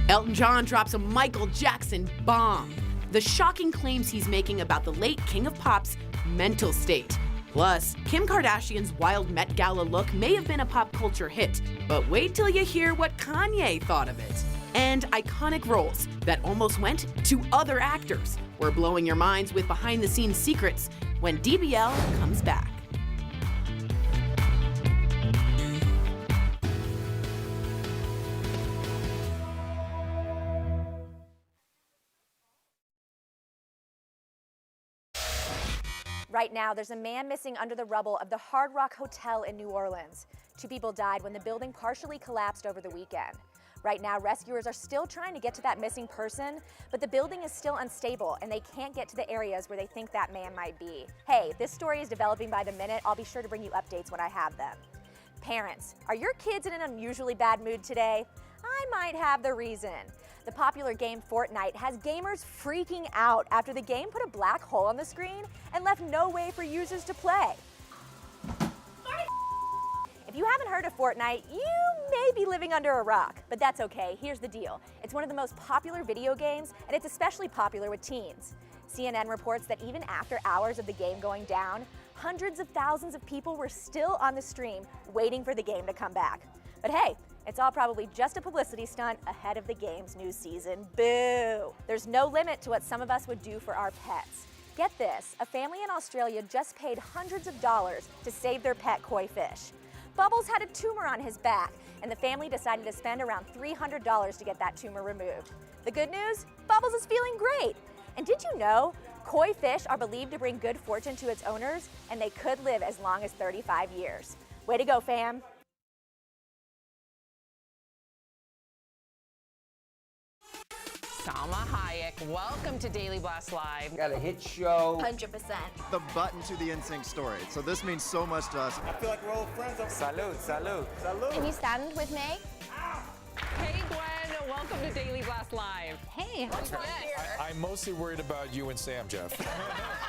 Elton John drops a Michael Jackson bomb. The shocking claims he's making about the late King of Pop's mental state. Plus, Kim Kardashian's wild Met Gala look may have been a pop culture hit, but wait till you hear what Kanye thought of it. And iconic roles that almost went to other actors. We're blowing your minds with behind-the-scenes secrets when DBL comes back. Right now, there's a man missing under the rubble of the Hard Rock Hotel in New Orleans. 2 people died when the building partially collapsed over the weekend. Right now, rescuers are still trying to get to that missing person, but the building is still unstable and they can't get to the areas where they think that man might be. Hey, this story is developing by the minute. I'll be sure to bring you updates when I have them. Parents, are your kids in an unusually bad mood today? I might have the reason. The popular game Fortnite has gamers freaking out after the game put a black hole on the screen and left no way for users to play. If you haven't heard of Fortnite, you may be living under a rock, but that's okay. Here's the deal. It's one of the most popular video games, and it's especially popular with teens. CNN reports that even after hours of the game going down, hundreds of thousands of people were still on the stream waiting for the game to come back. But hey, it's all probably just a publicity stunt ahead of the game's new season. Boo! There's no limit to what some of us would do for our pets. Get this, a family in Australia just paid hundreds of dollars to save their pet koi fish. Bubbles had a tumor on his back, and the family decided to spend around $300 to get that tumor removed. The good news? Bubbles is feeling great. And did you know, koi fish are believed to bring good fortune to its owners, and they could live as long as 35 years. Way to go, fam. Salma Hayek, welcome to Daily Blast Live. Got a hit show. 100%. The button to the NSYNC story. So this means so much to us. I feel like we're old friends. Salud, salud, salud. Can you stand with me? Hey, Gwen, welcome to Daily Blast Live. Hey. I'm mostly worried about you and Sam, Jeff.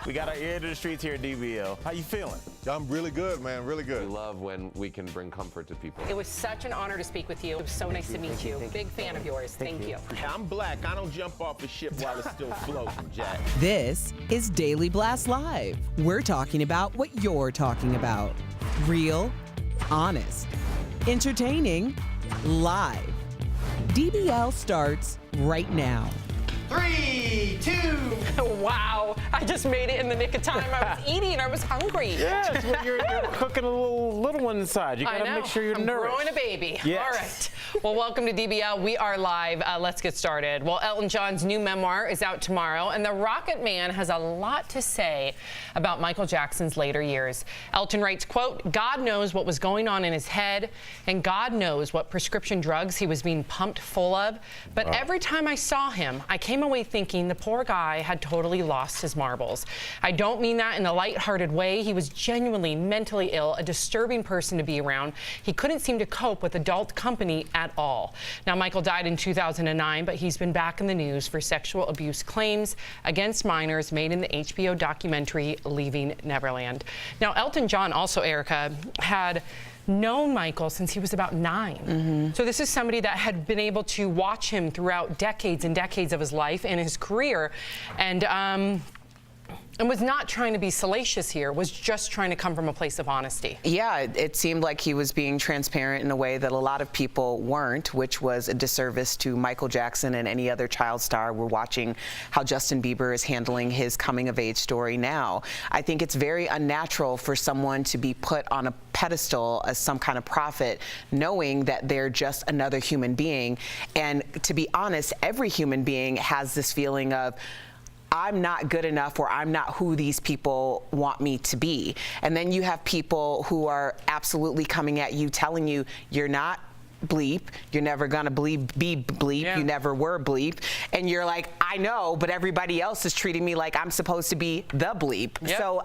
We got our ear to the streets here at DBL. How you feeling? I'm really good, man, really good. We love when we can bring comfort to people. It was such an honor to speak with you. It was so nice to meet you. Big fan of yours. Thank you. I'm black. I don't jump off a ship while it's still floating, Jack. This is Daily Blast Live. We're talking about what you're talking about. Real, honest, entertaining, live. DBL starts right now. 3, 2. Wow, I just made it in the nick of time. I was eating, I was hungry. Yeah, it's when you're cooking a little one inside. You gotta make sure you're I'm nourished. growing a baby. Yes. All right. Well, welcome to DBL. We are live. Let's get started. Well, Elton John's new memoir is out tomorrow, and the Rocket Man has a lot to say about Michael Jackson's later years. Elton writes, quote, God knows what was going on in his head, and God knows what prescription drugs he was being pumped full of. But every time I saw him, I came away thinking the poor guy had totally lost his marbles. I don't mean that in a lighthearted way. He was genuinely mentally ill, a disturbing person to be around. He couldn't seem to cope with adult company at all. Now, Michael died in 2009, but he's been back in the news for sexual abuse claims against minors made in the HBO documentary Leaving Neverland. Now, Elton John, also Erica, had known Michael since he was about 9. So this is somebody that had been able to watch him throughout decades and decades of his life and his career, and was not trying to be salacious here, was just trying to come from a place of honesty. Yeah, it seemed like he was being transparent in a way that a lot of people weren't, which was a disservice to Michael Jackson and any other child star. We're watching how Justin Bieber is handling his coming-of-age story now. I think it's very unnatural for someone to be put on a pedestal as some kind of prophet, knowing that they're just another human being. And to be honest, every human being has this feeling of, I'm not good enough, or I'm not who these people want me to be. And then you have people who are absolutely coming at you, telling you you're not bleep, you're never gonna be bleep, you never were bleep, and you're like, I know, but everybody else is treating me like I'm supposed to be the bleep. So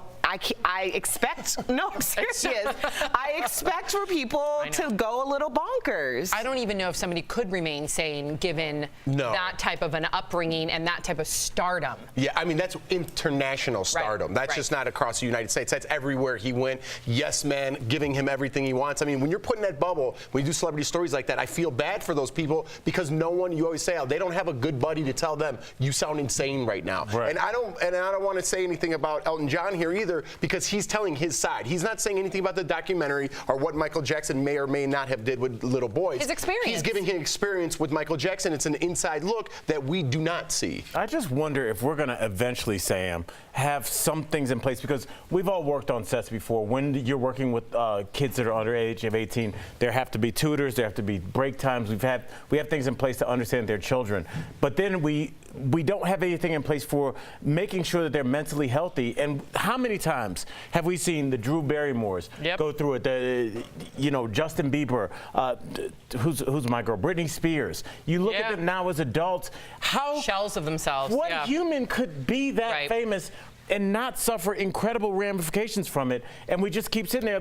I expect, no, I'm serious. I expect for people to go a little bonkers. I don't even know if somebody could remain sane given that type of an upbringing and that type of stardom. Yeah, I mean, that's international stardom. That's just not across the United States. That's everywhere he went. Yes, man, giving him everything he wants. I mean, when you're put in that bubble, when you do celebrity stories like that, I feel bad for those people because no one, you always say, oh, they don't have a good buddy to tell them, you sound insane right now. And I don't want to say anything about Elton John here either, because he's telling his side. He's not saying anything about the documentary or what Michael Jackson may or may not have did with little boys. His experience. He's giving him experience with Michael Jackson. It's an inside look that we do not see. I just wonder if we're going to eventually, Sam, have some things in place, because we've all worked on sets before. When you're working with kids that are under age of 18, there have to be tutors, there have to be break times. We have things in place to understand their children. But then we don't have anything in place for making sure that they're mentally healthy. And how many times have we seen the Drew Barrymores go through it? Justin Bieber, who's my girl, Britney Spears. You look at them now as adults. How shells of themselves. What human could be that famous and not suffer incredible ramifications from it? And we just keep sitting there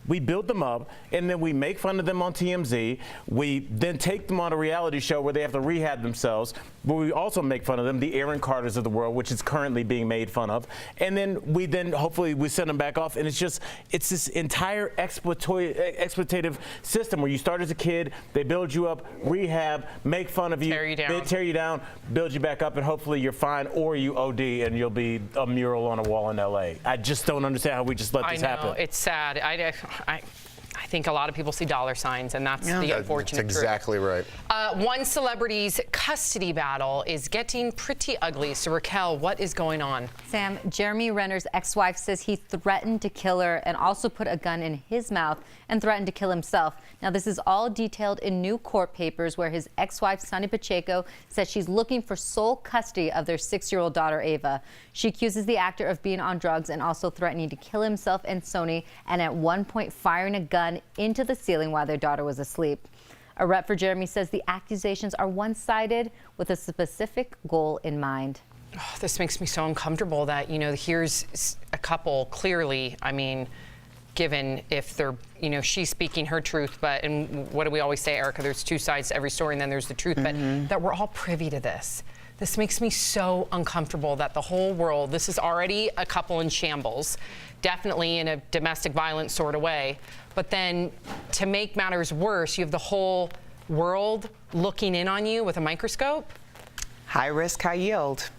we build them up, and then we make fun of them on TMZ. We then take them on a reality show where they have to rehab themselves, but we also make fun of them, the Aaron Carters of the world, which is currently being made fun of. And then hopefully we send them back off, and it's this entire exploitative system where you start as a kid, they build you up, rehab, make fun of you, they tear you down, build you back up, and hopefully you're fine, or you OD and you'll be a mural on a wall in LA. I just don't understand how we just let this happen. It's sad. I think a lot of people see dollar signs, and that's the unfortunate That's exactly right. One celebrity's custody battle is getting pretty ugly. So, Raquel, what is going on? Sam, Jeremy Renner's ex-wife says he threatened to kill her and also put a gun in his mouth and threatened to kill himself. Now, this is all detailed in new court papers where his ex-wife, Sonny Pacheco, says she's looking for sole custody of their 6-year-old daughter, Ava. She accuses the actor of being on drugs and also threatening to kill himself and Sonny, and at one point firing a gun into the ceiling while their daughter was asleep. A rep for Jeremy says the accusations are one-sided with a specific goal in mind. Oh, this makes me so uncomfortable that, here's a couple clearly, given if they're, she's speaking her truth, and what do we always say, Erica, there's two sides to every story and then there's the truth, but that we're all privy to this. This makes me so uncomfortable that the whole world, this is already a couple in shambles, definitely in a domestic violence sort of way, but then to make matters worse, you have the whole world looking in on you with a microscope. High risk, high yield.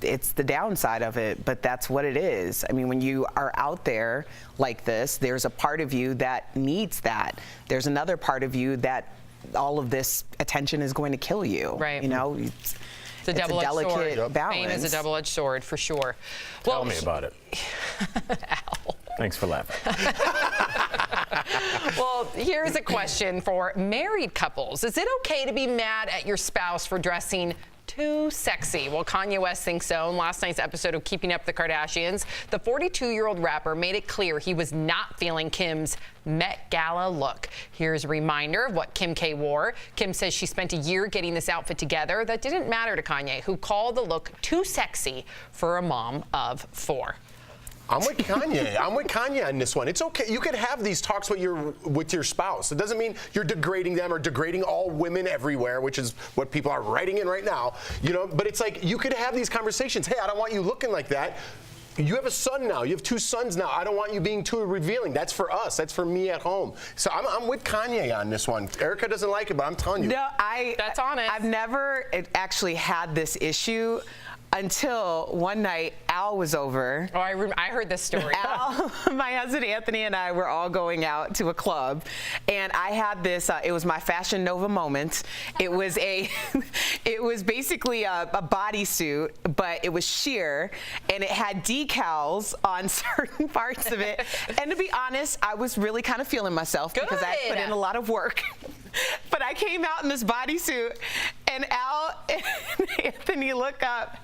It's the downside of it, but that's what it is. When you are out there like this, there's a part of you that needs that. There's another part of you that all of this attention is going to kill you. Right. It's a delicate sword. balance. Fame is a double-edged sword, for sure. Tell me about it. Al. Thanks for laughing. Well, here's a question for married couples. Is it okay to be mad at your spouse for dressing too sexy. Well, Kanye West thinks so. In last night's episode of Keeping Up the Kardashians, the 42-year-old rapper made it clear he was not feeling Kim's Met Gala look. Here's a reminder of what Kim K wore. Kim says she spent a year getting this outfit together. That didn't matter to Kanye, who called the look too sexy for a mom of 4. I'm with Kanye. I'm with Kanye on this one. It's okay. You could have these talks with your spouse. It doesn't mean you're degrading them or degrading all women everywhere, which is what people are writing in right now. You know, but it's like you could have these conversations. Hey, I don't want you looking like that. You have a son now. You have 2 sons now. I don't want you being too revealing. That's for us. That's for me at home. So I'm with Kanye on this one. Erica doesn't like it, but I'm telling you. No, that's honest. I've never actually had this issue until one night Al was over. Oh, I heard this story. Al, my husband Anthony and I were all going out to a club, and I had this. It was my Fashion Nova moment. It was basically a bodysuit, but it was sheer, and it had decals on certain parts of it. And to be honest, I was really kind of feeling myself because I put in a lot of work. But I came out in this bodysuit, and Al and Anthony look up,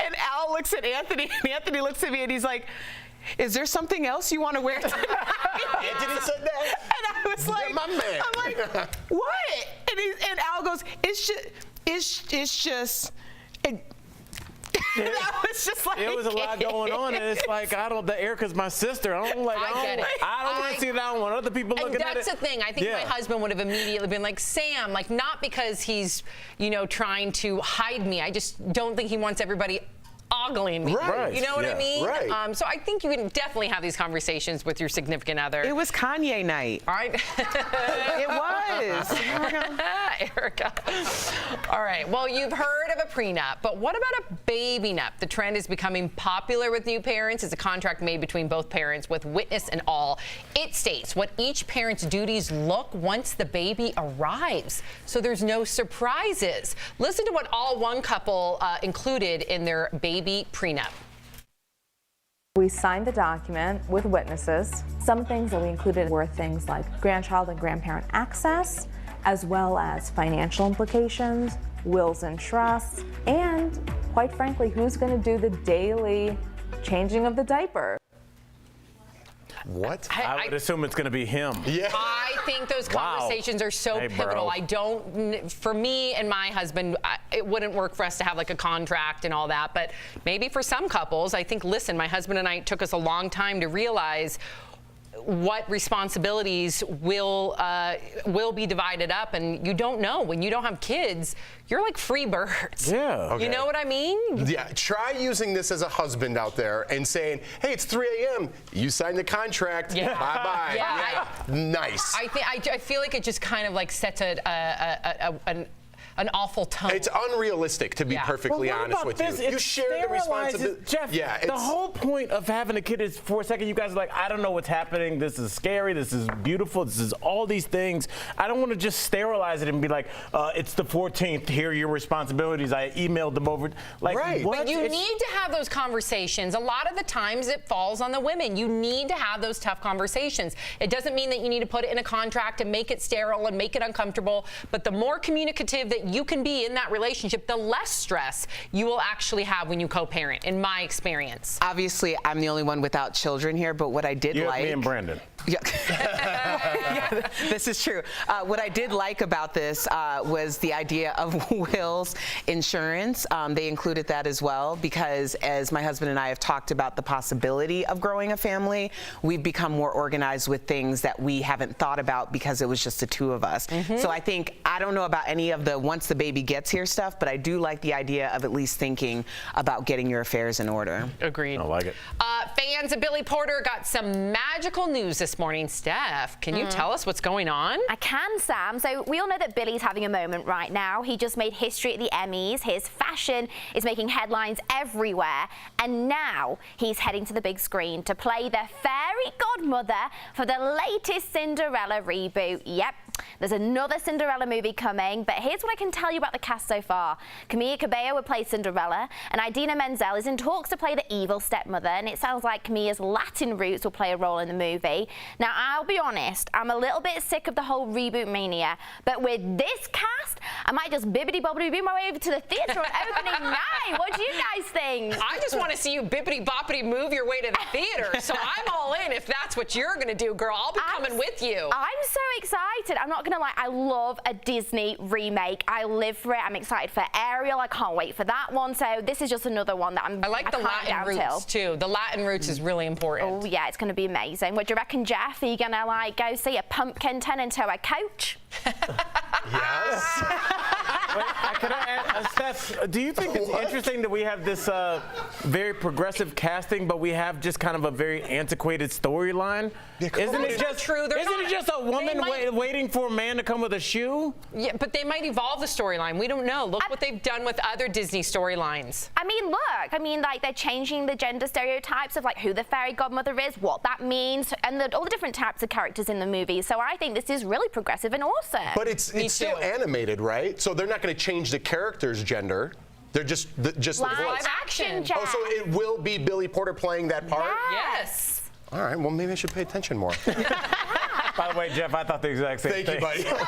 and Al looks at Anthony, and Anthony looks at me, and he's like, "Is there something else you want to wear tonight?" Anthony said that. And I was like, my man. I'm like, what? And Al goes, it's just. That was just like it was a lot going on, and it's like Erica's my sister. I don't want to see it. I don't want other people looking at it. And that's the thing. I think my husband would have immediately been like, Sam, like not because he's, trying to hide me. I just don't think he wants everybody ogling me. Right. You know what I mean? Right. So I think you can definitely have these conversations with your significant other. It was Kanye night. All right. It was. Erica. All right. Well, you've heard of a prenup, but what about a baby nup? The trend is becoming popular with new parents. It's a contract made between both parents with witness and all. It states what each parent's duties look once the baby arrives, so there's no surprises. Listen to what all one couple included in their baby prenup. We signed the document with witnesses. Some things that we included were things like grandchild and grandparent access, as well as financial implications, wills and trusts, and quite frankly, who's going to do the daily changing of the diaper. What? I would assume it's going to be him. Yeah. I think those conversations are so pivotal. For me and my husband, it wouldn't work for us to have like a contract and all that. But maybe for some couples, I think, listen, my husband and I, it took us a long time to realize what responsibilities will be divided up, and you don't know. When you don't have kids, you're like free birds. Yeah. Okay. You know what I mean? Yeah. Try using this as a husband out there and saying, "Hey, it's 3 a.m. You signed the contract. Yeah. Bye bye." Yeah. Nice. I feel like it just kind of like sets an awful tone. It's unrealistic, to be perfectly honest with you. You share the responsibility. Jeff, yeah, the whole point of having a kid is, for a second, you guys are like, I don't know what's happening. This is scary. This is beautiful. This is all these things. I don't want to just sterilize it and be like, it's the 14th. Here are your responsibilities. I emailed them over. Like, right. But you need to have those conversations. A lot of the times it falls on the women. You need to have those tough conversations. It doesn't mean that you need to put it in a contract and make it sterile and make it uncomfortable. But the more communicative that you can be in that relationship, the less stress you will actually have when you co-parent, in my experience. Obviously, I'm the only one without children here, but what I did like... me and Brandon. Yeah. Yeah, this is true. What I did like about this was the idea of wills insurance. They included that as well because as my husband and I have talked about the possibility of growing a family, we've become more organized with things that we haven't thought about because it was just the 2 of us. So I think, I don't know about any of the once the baby gets here stuff, but I do like the idea of at least thinking about getting your affairs in order. Agreed. I like it. Fans of Billy Porter got some magical news this morning. Steph, can you tell us what's going on? I can, Sam. So we all know that Billy's having a moment right now. He just made history at the Emmys. His fashion is making headlines everywhere. And now he's heading to the big screen to play the fairy godmother for the latest Cinderella reboot. Yep. There's another Cinderella movie coming, but here's what I can tell you about the cast so far. Camila Cabello will play Cinderella, and Idina Menzel is in talks to play the evil stepmother, and it sounds like Camila's Latin roots will play a role in the movie. Now, I'll be honest, I'm a little bit sick of the whole reboot mania, but with this cast, I might just bibbity-bobbity beam my way over to the theater on opening night. What do you guys think? I just want to see you bippity-boppity move your way to the theater. So I'm all in if that's what you're going to do, girl. I'll be coming with you. I'm so excited. I'm not going to lie. I love a Disney remake. I live for it. I'm excited for Ariel. I can't wait for that one. So this is just another one that I like the Latin roots too. The Latin roots is really important. Oh yeah, it's going to be amazing. What do you reckon, Jeff? Are you going to like go see a pumpkin turn into a coach? Yes. Can I ask, Steph, do you think it's interesting that we have this very progressive casting, but we have just kind of a very antiquated storyline? Isn't it just true? Isn't it just a woman waiting for a man to come with a shoe? Yeah, but they might evolve the storyline. We don't know. Look what they've done with other Disney storylines. I mean, look. I mean, like they're changing the gender stereotypes of like who the fairy godmother is, what that means, and all the different types of characters in the movie. So I think this is really progressive and awesome. But it's still animated, right? So they're not going to change the character's gender. They're just the voice. Live action, Jack. Oh, so it will be Billy Porter playing that part? Yes. All right, well, maybe I should pay attention more. By the way, Jeff, I thought the exact same thing. Thank you, buddy.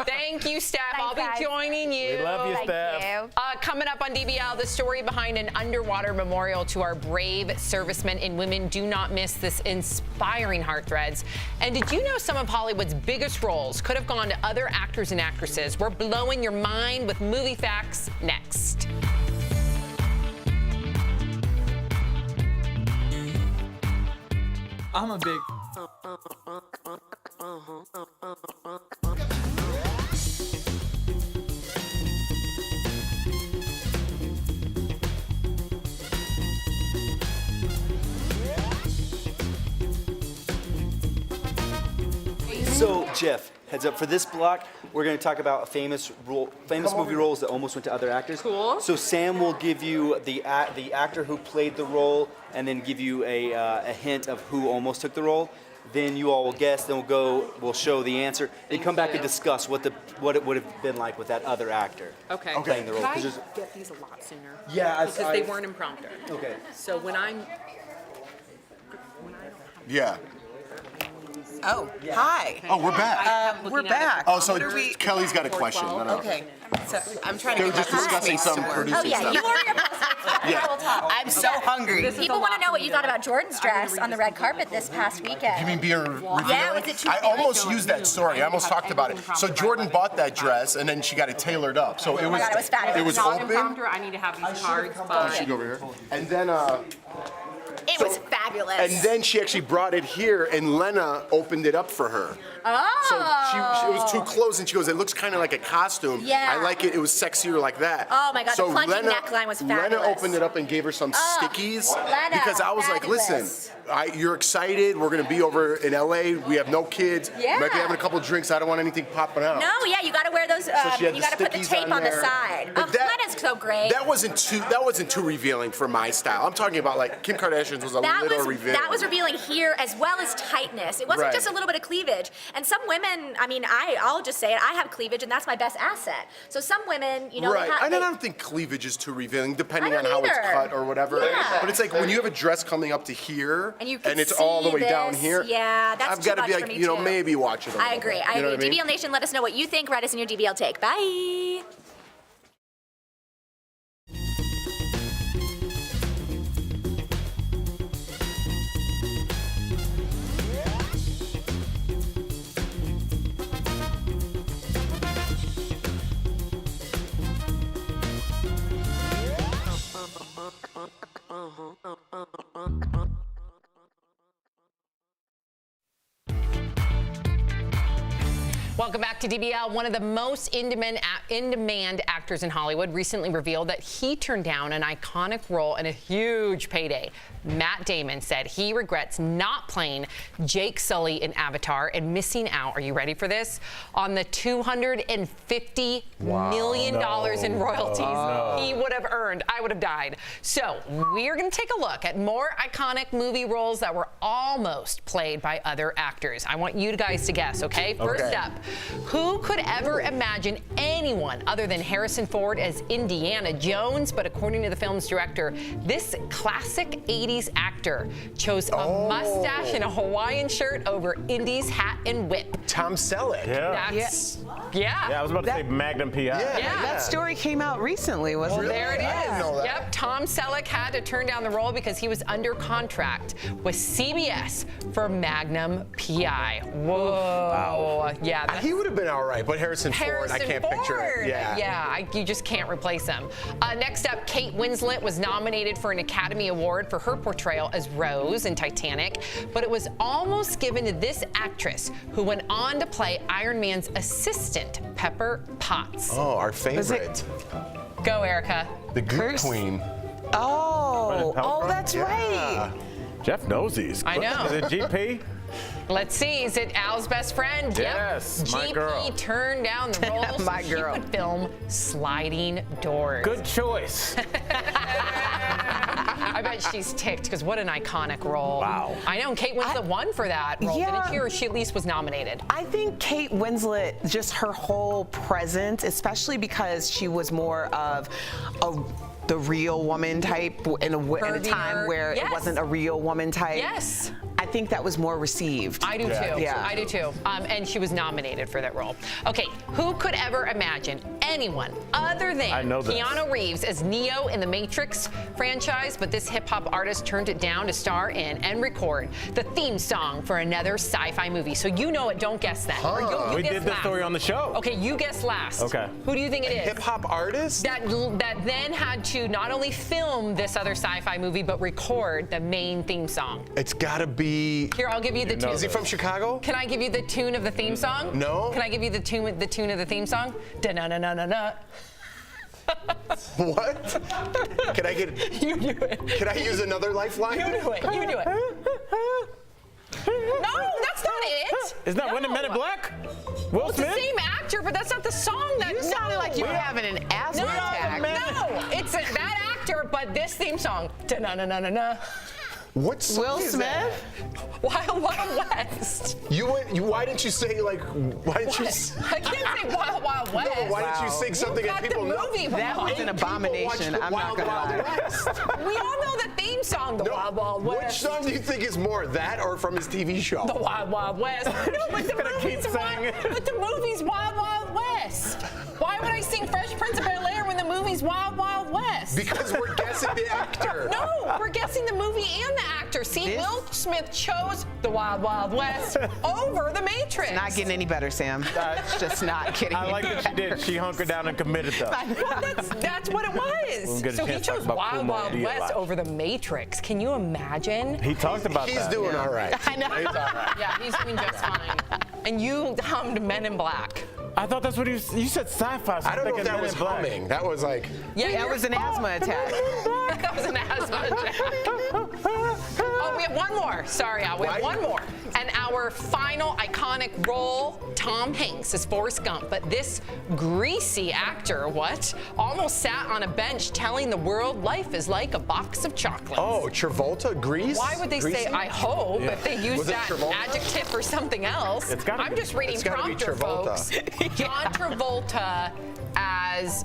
Thank you, Steph. Thanks, I'll be guys. joining you. We love you, Steph. Thank you. Coming up on DBL, the story behind an underwater memorial to our brave servicemen and women. Do not miss this inspiring heartthreads. And did you know some of Hollywood's biggest roles could have gone to other actors and actresses? We're blowing your mind with movie facts next. I'm a big. So, Jeff, heads up for this block, we're going to talk about famous movie roles that almost went to other actors. Cool. So Sam will give you the actor who played the role, and then give you a hint of who almost took the role. Then you all will guess. Then we'll show the answer. Then come back and discuss what it would have been like with that other actor. Okay. Playing the role. Could I get these a lot sooner? Yeah, because they weren't impromptu. Okay. So when I Yeah. Oh, hi. Oh, we're back. We're back. Oh, so What are we- Kelly's got a question. No. Okay. So I'm trying They to were get just my discussing Postmates some to work. producing stuff. You are your Yeah. I'm so hungry. People want to know what you thought about Jordan's dress on the red carpet this past weekend. You mean being revealed? Yeah, was it too I big? almost used that story. I almost talked about it. So Jordan bought that dress, and then she got it tailored up. So it was. God, it was fabulous. It was not open. impromptu, I need to have these cards. Oh, she go over here. And then. It was fabulous. And then she actually brought it here, and Lena opened it up for her. Oh. So it was too close, and she goes, "It looks kind of like a costume. Yeah. I like it. It was sexier like that." Oh my God, So the plunging neckline was fabulous. Lena opened it up and gave her some stickies Lena, because I was fabulous. like, "Listen, you're excited. We're gonna be over in LA. We have no kids. Yeah. Might be having a couple drinks. I don't want anything popping out." No, yeah, you got to wear those. So she had You the got to put the stickies tape on the there. side. But Oh, Lena's so great. That wasn't too revealing for my style. I'm talking about like Kim Kardashian's was a little revealing. That was revealing here as well as tightness. It wasn't Right. just a little bit of cleavage. And some women, I mean, I'll just say it, I have cleavage and that's my best asset. So some women, you know, right. they I don't think cleavage is too revealing, depending I on don't how it's either. cut or whatever. Yeah. But it's like when you have a dress coming up to here And you can it's all the see way down this. here. Yeah, that's I've too got to much be for like, me you know, too. maybe watch it. I agree. You know what I mean? DBL Nation, let us know what you think. Write us in your DBL take. Bye. Welcome back to DBL. One of the most in-demand actors in Hollywood recently revealed that he turned down an iconic role and a huge payday. Matt Damon said he regrets not playing Jake Sully in Avatar and missing out, are you ready for this, on the $250 million in royalties he would have earned. I would have died. So we're going to take a look at more iconic movie roles that were almost played by other actors. I want you guys to guess, okay? First up, who could ever imagine anyone anyone other than Harrison Ford as Indiana Jones, but according to the film's director, this classic 80s actor chose a mustache and a Hawaiian shirt over Indy's hat and whip. Tom Selleck. Yeah. Yeah, I was about to say Magnum PI. Yeah. That story came out recently, wasn't Well, it? there it is. I didn't know that. Yep, Tom Selleck had to turn down the role because he was under contract with CBS for Magnum PI. Whoa. Wow. Yeah. He would have been all right, but Harrison Ford, I can't picture it. You just can't replace him. Next up, Kate Winslet was nominated for an Academy Award for her portrayal as Rose in Titanic, but it was almost given to this actress who went on to play Iron Man's assistant, Pepper Potts. Oh, our favorite. Go, Erica. The Goop Queen. Oh, that's right. Jeff knows these. I know. Is it GP? Let's see, is it Al's best friend? Yes, Yep. my girl. GP turned down the role My so girl. she could film Sliding Doors. Good choice. I bet she's ticked because what an iconic role. Wow. I know, and Kate Winslet won for that role, didn't she? Or she at least was nominated. I think Kate Winslet, just her whole presence, especially because she was more of the real woman type in a time where it wasn't a real woman type. Yes. I think that was more received. I do too. Yeah. I do too. And she was nominated for that role. Okay, who could ever imagine anyone other than Keanu Reeves as Neo in the Matrix franchise? But this hip hop artist turned it down to star in and record the theme song for another sci-fi movie. So you know it. Don't guess that. Or you We guess did this last. story on the show. Okay, you guess last. Okay. Who do you think it is? Hip hop artist? That then had to not only film this other sci-fi movie, but record the main theme song. It's gotta be. Here, I'll give you the tune. Is he from Chicago? Can I give you the tune of the theme song? No. Can I give you the tune of the theme song? Da-na-na-na-na-na. What? Can I get? You do it. Can I use another lifeline? You do it. You do it. No, that's not it. Isn't that When the Men in Black? Will It's Smith? the same actor, but that's not the song. That You sounded like you were having an asthma attack. No, it's that actor, but this theme song. Da-na-na-na-na-na. What song Will is Smith? that? Wild Wild West. Why didn't you say like? Why didn't you? I can't say Wild Wild West. No, why didn't you sing something that people know? That was an abomination. I'm not gonna lie. We all know the theme song, the Wild Wild West. Which song do you think is more, that or from his TV show? The Wild Wild West. No, but the movie's Wild Wild West. Why would I sing Fresh Prince of Bel-Air when the movie's Wild Wild West? Because we're guessing the actor. No, we're guessing the movie and the actor. See, Will Smith chose the Wild Wild West over the Matrix. It's not getting any better, Sam. It's just not getting I any like better. that she did. She hunkered down and committed though. Well, that's what it We'll was. get a So he chance to talk chose about Wild Kumo Wild Dia West live. over the Matrix. Can you imagine? He talked about that. He's doing all right. I know. He's all right. Yeah, he's doing just fine. And you hummed Men in Black. I thought that's what you said. Sci-fi. So I don't know if thinking that Men was in Black. humming. That was like. Yeah, That was an asthma attack. That was an asthma attack. Oh, we have one more. Sorry, Al. We have one more. And our final iconic role, Tom Hanks as Forrest Gump. But this greasy actor, almost sat on a bench telling the world life is like a box of chocolates. Oh, Travolta, Grease? Why would they say, I hope, if they use Was it that Travolta? adjective for something else? It's gotta I'm be- just reading it's gotta be prompter, Travolta. folks. John Travolta as...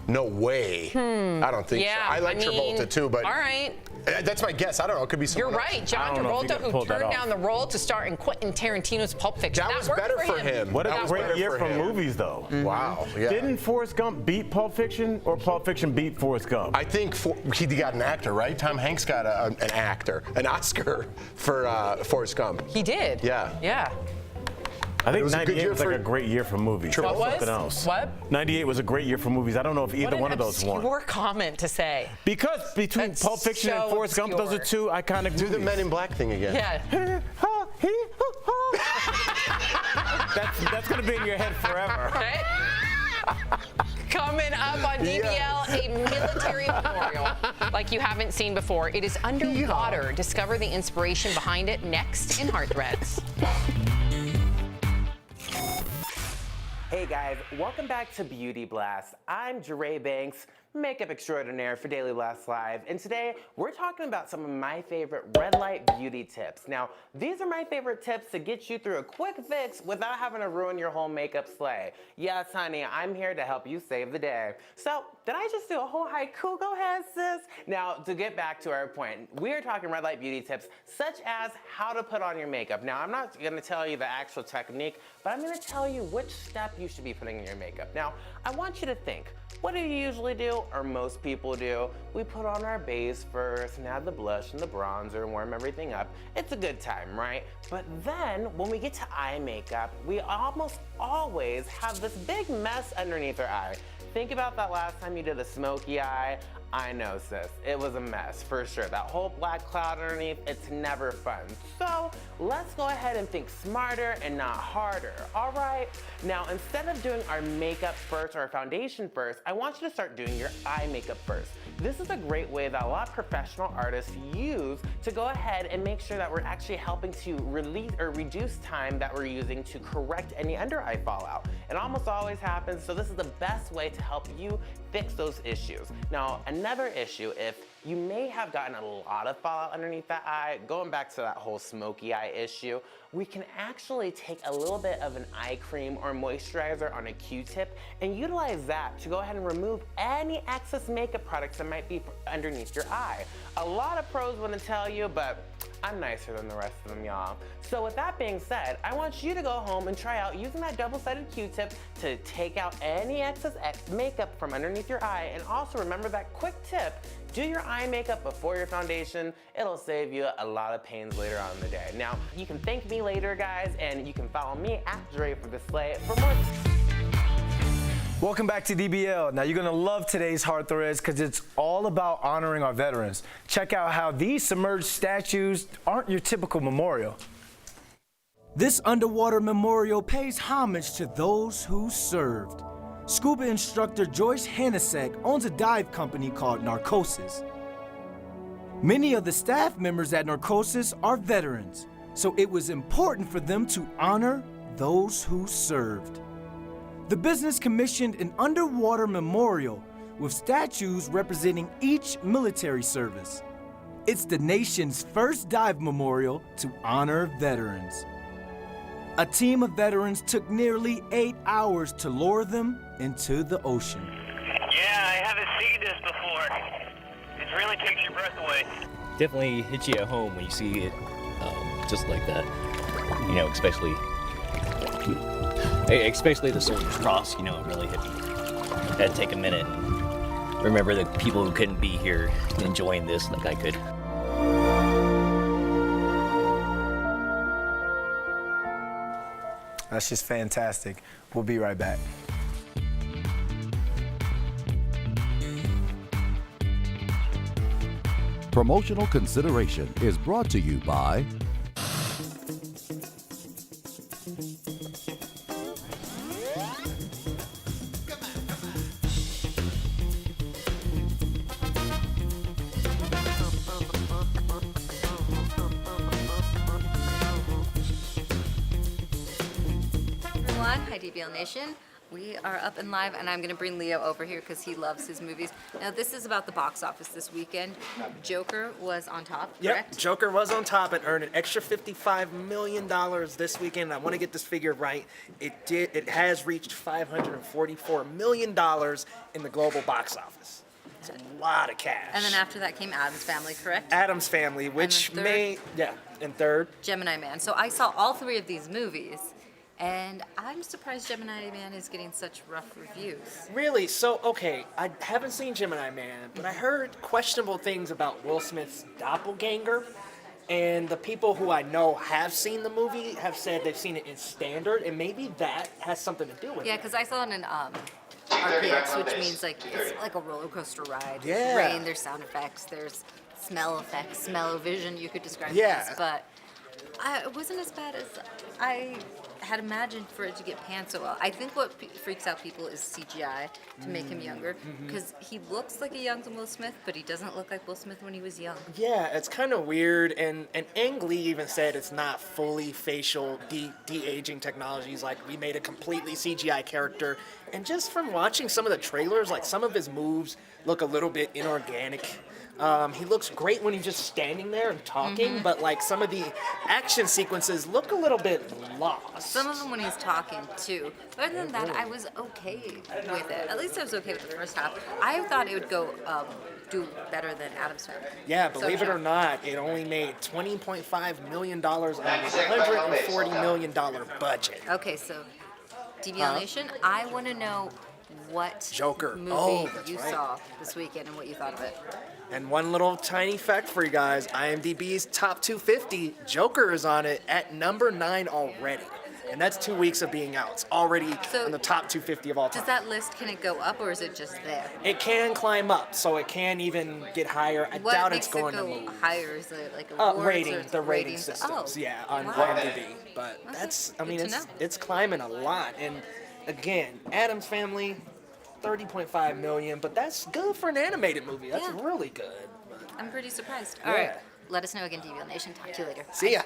No way. I don't think so. I like Travolta too, but. All right. That's my guess. I don't know. It could be someone You're else. right. John I don't know if he Travolta, could who pull that turned off. down the role to star in Quentin Tarantino's Pulp Fiction. That was worked better for him. What That a was great better year for for him. movies, though. Wow. Yeah. Didn't Forrest Gump beat Pulp Fiction, or Pulp Fiction beat Forrest Gump? I think he got an actor, right? Tom Hanks got an Oscar for Forrest Gump. He did. Yeah. Yeah. I think It was a good 98 year was like for- a great year for movies. What was? Something else. What? 98 was a great year for movies. I don't know if either one of those won. Your comment to say. Because between That's Pulp Fiction so and Forrest Gump, those are two iconic movies. Do the Men in Black thing again. Yeah. That's going to be in your head forever. Okay. Coming up on DBL, a military memorial like you haven't seen before. It is underwater. Discover the inspiration behind it next in Heartthreads. Hey guys, welcome back to Beauty Blast. I'm Jeray Banks, makeup extraordinaire for Daily Blast Live, and today we're talking about some of my favorite red light beauty tips. Now, these are my favorite tips to get you through a quick fix without having to ruin your whole makeup sleigh. Yes, honey, I'm here to help you save the day. So, did I just do a whole haiku? Go ahead, sis. Now, to get back to our point, we are talking red light beauty tips such as how to put on your makeup. Now, I'm not gonna tell you the actual technique, but I'm gonna tell you which step you should be putting in your makeup. Now, I want you to think, what do you usually do, or most people do? We put on our base first and add the blush and the bronzer and warm everything up. It's a good time, right? But then, when we get to eye makeup, we almost always have this big mess underneath our eye. Think about that last time you did a smoky eye. I know, sis, it was a mess, for sure. That whole black cloud underneath, it's never fun. So, let's go ahead and think smarter and not harder, all right? Now, instead of doing our makeup first or our foundation first, I want you to start doing your eye makeup first. This is a great way that a lot of professional artists use to go ahead and make sure that we're actually helping to release or reduce time that we're using to correct any under eye fallout. It almost always happens, so this is the best way to help you fix those issues. Now, another issue, if you may have gotten a lot of fallout underneath that eye, going back to that whole smoky eye issue, we can actually take a little bit of an eye cream or moisturizer on a Q-tip and utilize that to go ahead and remove any excess makeup products that might be underneath your eye. A lot of pros want to tell you, but I'm nicer than the rest of them, y'all. So with that being said, I want you to go home and try out using that double-sided Q-tip to take out any excess makeup from underneath your eye. And also remember that quick tip, do your eye makeup before your foundation. It'll save you a lot of pains later on in the day. Now, you can thank me later, guys, and you can follow me at Dre for the Slay for more. Welcome back to DBL. Now, you're going to love today's Heart Threads because it's all about honoring our veterans. Check out how these submerged statues aren't your typical memorial. This underwater memorial pays homage to those who served. Scuba instructor Joyce Hanasek owns a dive company called Narcosis. Many of the staff members at Narcosis are veterans, so it was important for them to honor those who served. The business commissioned an underwater memorial with statues representing each military service. It's the nation's first dive memorial to honor veterans. A team of veterans took nearly 8 hours to lower them into the ocean. Yeah, I haven't seen this before. It really takes your breath away. Definitely hits you at home when you see it just like that. You know, especially the Soldier's Cross, you know, it really hit me. I had to take a minute and remember the people who couldn't be here enjoying this like I could. That's just fantastic. We'll be right back. Promotional consideration is brought to you by Hi, DBL Nation. We are up and live, and I'm going to bring Leo over here because he loves his movies. Now, this is about the box office this weekend. Joker was on top, correct? Yep, Joker was on top and earned an extra $55 million this weekend. I want to get this figure right. It has reached $544 million in the global box office. It's a lot of cash. And then after that came Addams Family, correct? Addams Family, which and third. Gemini Man. So I saw all three of these movies. And I'm surprised Gemini Man is getting such rough reviews. Really? So, okay, I haven't seen Gemini Man, but I heard questionable things about Will Smith's doppelganger. And the people who I know have seen the movie have said they've seen it in standard, and maybe that has something to do with it. Yeah, because I saw it in RPX, which means like it's like a roller coaster ride. Yeah. There's rain, there's sound effects, there's smell effects, smell-o-vision, you could describe Yeah. this. But it wasn't as bad as I had imagined for it to get panned so well. I think what freaks out people is CGI to make him younger, because he looks like a young Will Smith, but he doesn't look like Will Smith when he was young. Yeah, it's kind of weird, and Ang Lee even said it's not fully facial de-aging technologies. Like, we made a completely CGI character, and just from watching some of the trailers, like some of his moves look a little bit inorganic. He looks great when he's just standing there and talking, but like some of the action sequences look a little bit lost. Some of them when he's talking too. But other than that, I was okay with it. At least I was okay with the first half. I thought it would go do better than Addams Family. Yeah, believe it or not, it only made $20.5 million on a $140 million budget. Okay, so DBL Nation, I want to know what Joker. movie you saw this weekend and what you thought of it. And one little tiny fact for you guys, IMDb's top 250, Joker is on it at number 9 already. And that's 2 weeks of being out. It's already in the top 250 of all time. Does that list, can it go up or is it just there? It can climb up, so it can even get higher. I doubt it's going to move. Higher? Is it like awards the rating systems, on IMDb. But that's, I mean, it's climbing a lot. And again, Addams Family, 30.5 million, but that's good for an animated movie. That's really good. I'm pretty surprised. All right, let us know again, DBL Nation. Talk to you later. See ya.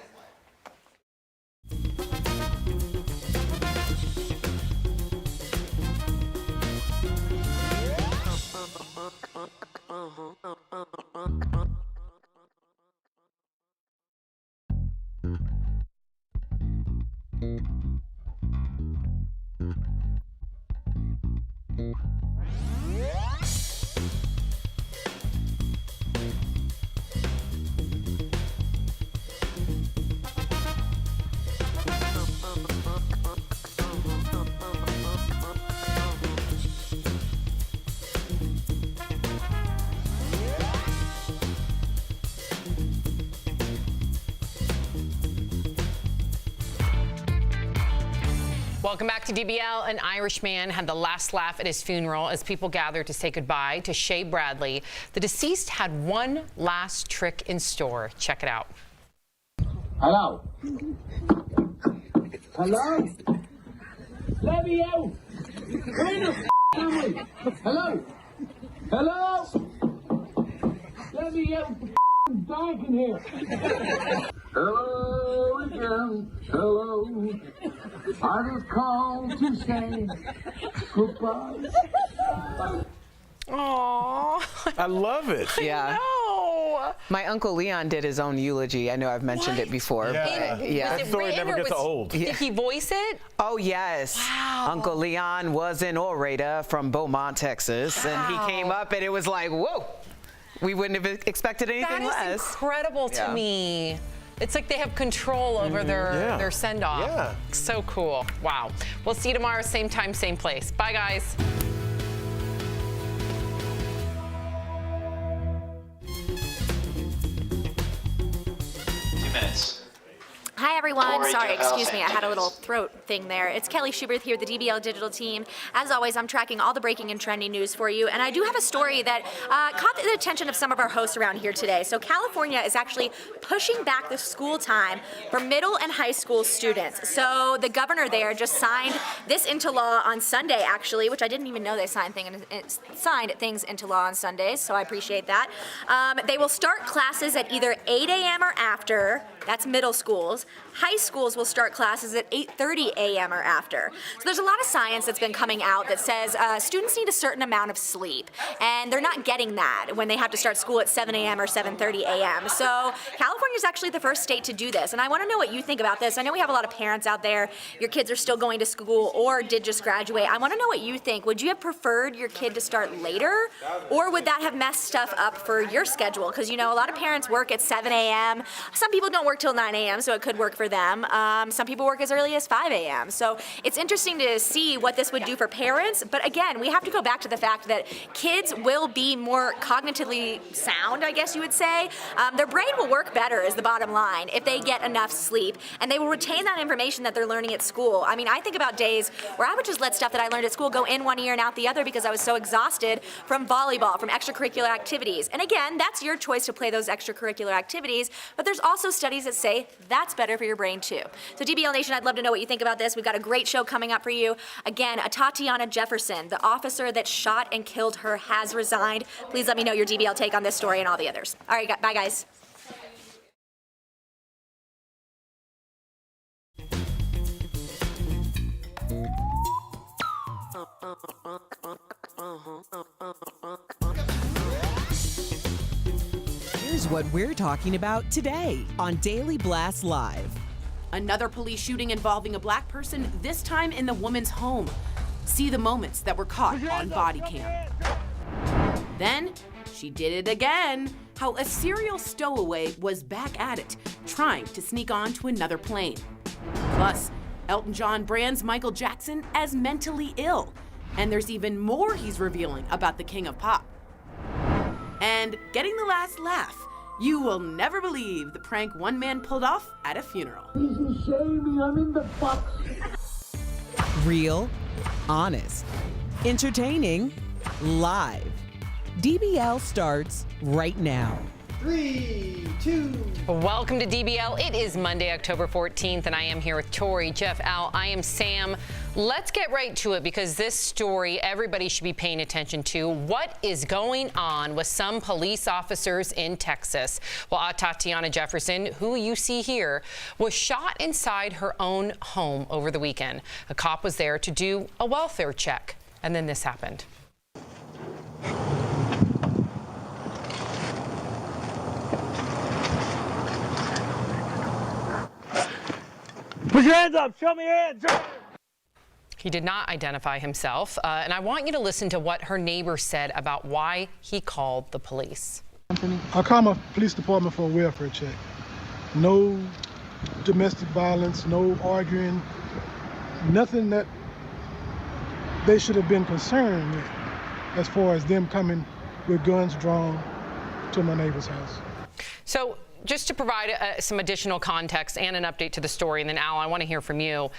Welcome back to DBL. An Irish man had the last laugh at his funeral as people gathered to say goodbye to Shay Bradley. The deceased had one last trick in store. Check it out. Hello. Hello. Let me out. Where the f am I? Hello. Hello. Let me out. The dark in here. Hello again. Hello. I just called to say goodbye. Aww. I love it. Yeah. No. My Uncle Leon did his own eulogy. I know I've mentioned it before. Yeah. But, yeah. That story never gets old. Did he voice it? Oh, yes. Wow. Uncle Leon was an orator from Beaumont, Texas. Wow. And he came up and it was like, whoa. We wouldn't have expected anything less. That is incredible to me. It's like they have control over their send-off. Yeah. So cool. Wow. We'll see you tomorrow, same time, same place. Bye, guys. Hi everyone, sorry, excuse me, I had a little throat thing there. It's Kelly Schubert here, the DBL Digital team. As always, I'm tracking all the breaking and trending news for you, and I do have a story that caught the attention of some of our hosts around here today. So California is actually pushing back the school time for middle and high school students. So the governor there just signed this into law on Sunday, actually, which I didn't even know they signed things into law on Sundays, so I appreciate that. They will start classes at either 8 a.m. or after. That's middle schools. High schools will start classes at 8:30 a.m. or after. So there's a lot of science that's been coming out that says students need a certain amount of sleep, and they're not getting that when they have to start school at 7 a.m. or 7:30 a.m. So California is actually the first state to do this, and I want to know what you think about this. I know we have a lot of parents out there. Your kids are still going to school or did just graduate. I want to know what you think. Would you have preferred your kid to start later, or would that have messed stuff up for your schedule? Because, you know, a lot of parents work at 7 a.m. Some people don't work till 9 a.m., so it could work for them. Some people work as early as 5 a.m. So it's interesting to see what this would do for parents. But again, we have to go back to the fact that kids will be more cognitively sound, I guess you would say. Their brain will work better is the bottom line if they get enough sleep, and they will retain that information that they're learning at school. I mean, I think about days where I would just let stuff that I learned at school go in one ear and out the other because I was so exhausted from volleyball, from extracurricular activities. And again, that's your choice to play those extracurricular activities, but there's also studies that say that's better for your your brain too. So DBL Nation, I'd love to know what you think about this. We've got a great show coming up for you. Again, Tatiana Jefferson, the officer that shot and killed her, has resigned. Please let me know your DBL take on this story and all the others. All right, bye guys. Here's what we're talking about today on Daily Blast Live. Another police shooting involving a black person, this time in the woman's home. See the moments that were caught on body cam. Then, she did it again. How a serial stowaway was back at it, trying to sneak onto another plane. Plus, Elton John brands Michael Jackson as mentally ill. And there's even more he's revealing about the king of pop. And getting the last laugh. You will never believe the prank one man pulled off at a funeral. He's shaming, I'm in the box. Real, honest, entertaining, live. DBL starts right now. 3, 2. Welcome to DBL. It is Monday, October 14th, and I am here with Tori, Jeff, Al. I am Sam. Let's get right to it because this story everybody should be paying attention to. What is going on with some police officers in Texas? Well, Tatiana Jefferson, who you see here, was shot inside her own home over the weekend. A cop was there to do a welfare check, and then this happened. Put your hands up. Show me your hands. He did not identify himself, and I want you to listen to what her neighbor said about why he called the police. I called my police department for a welfare check. No domestic violence, no arguing, nothing that they should have been concerned with as far as them coming with guns drawn to my neighbor's house. So just to provide some additional context and an update to the story, and then Al, I want to hear from you.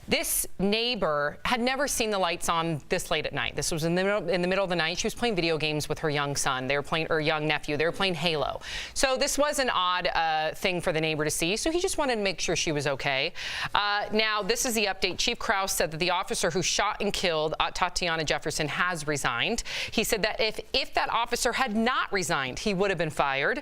This neighbor had never seen the lights on this late at night. This was in the middle of the night. She was playing video games with her young son. They were playing, or young nephew. They were playing Halo. So this was an odd thing for the neighbor to see. So he just wanted to make sure she was okay. Now, this is the update. Chief Krause said that the officer who shot and killed Tatiana Jefferson has resigned. He said that if that officer had not resigned, he would have been fired.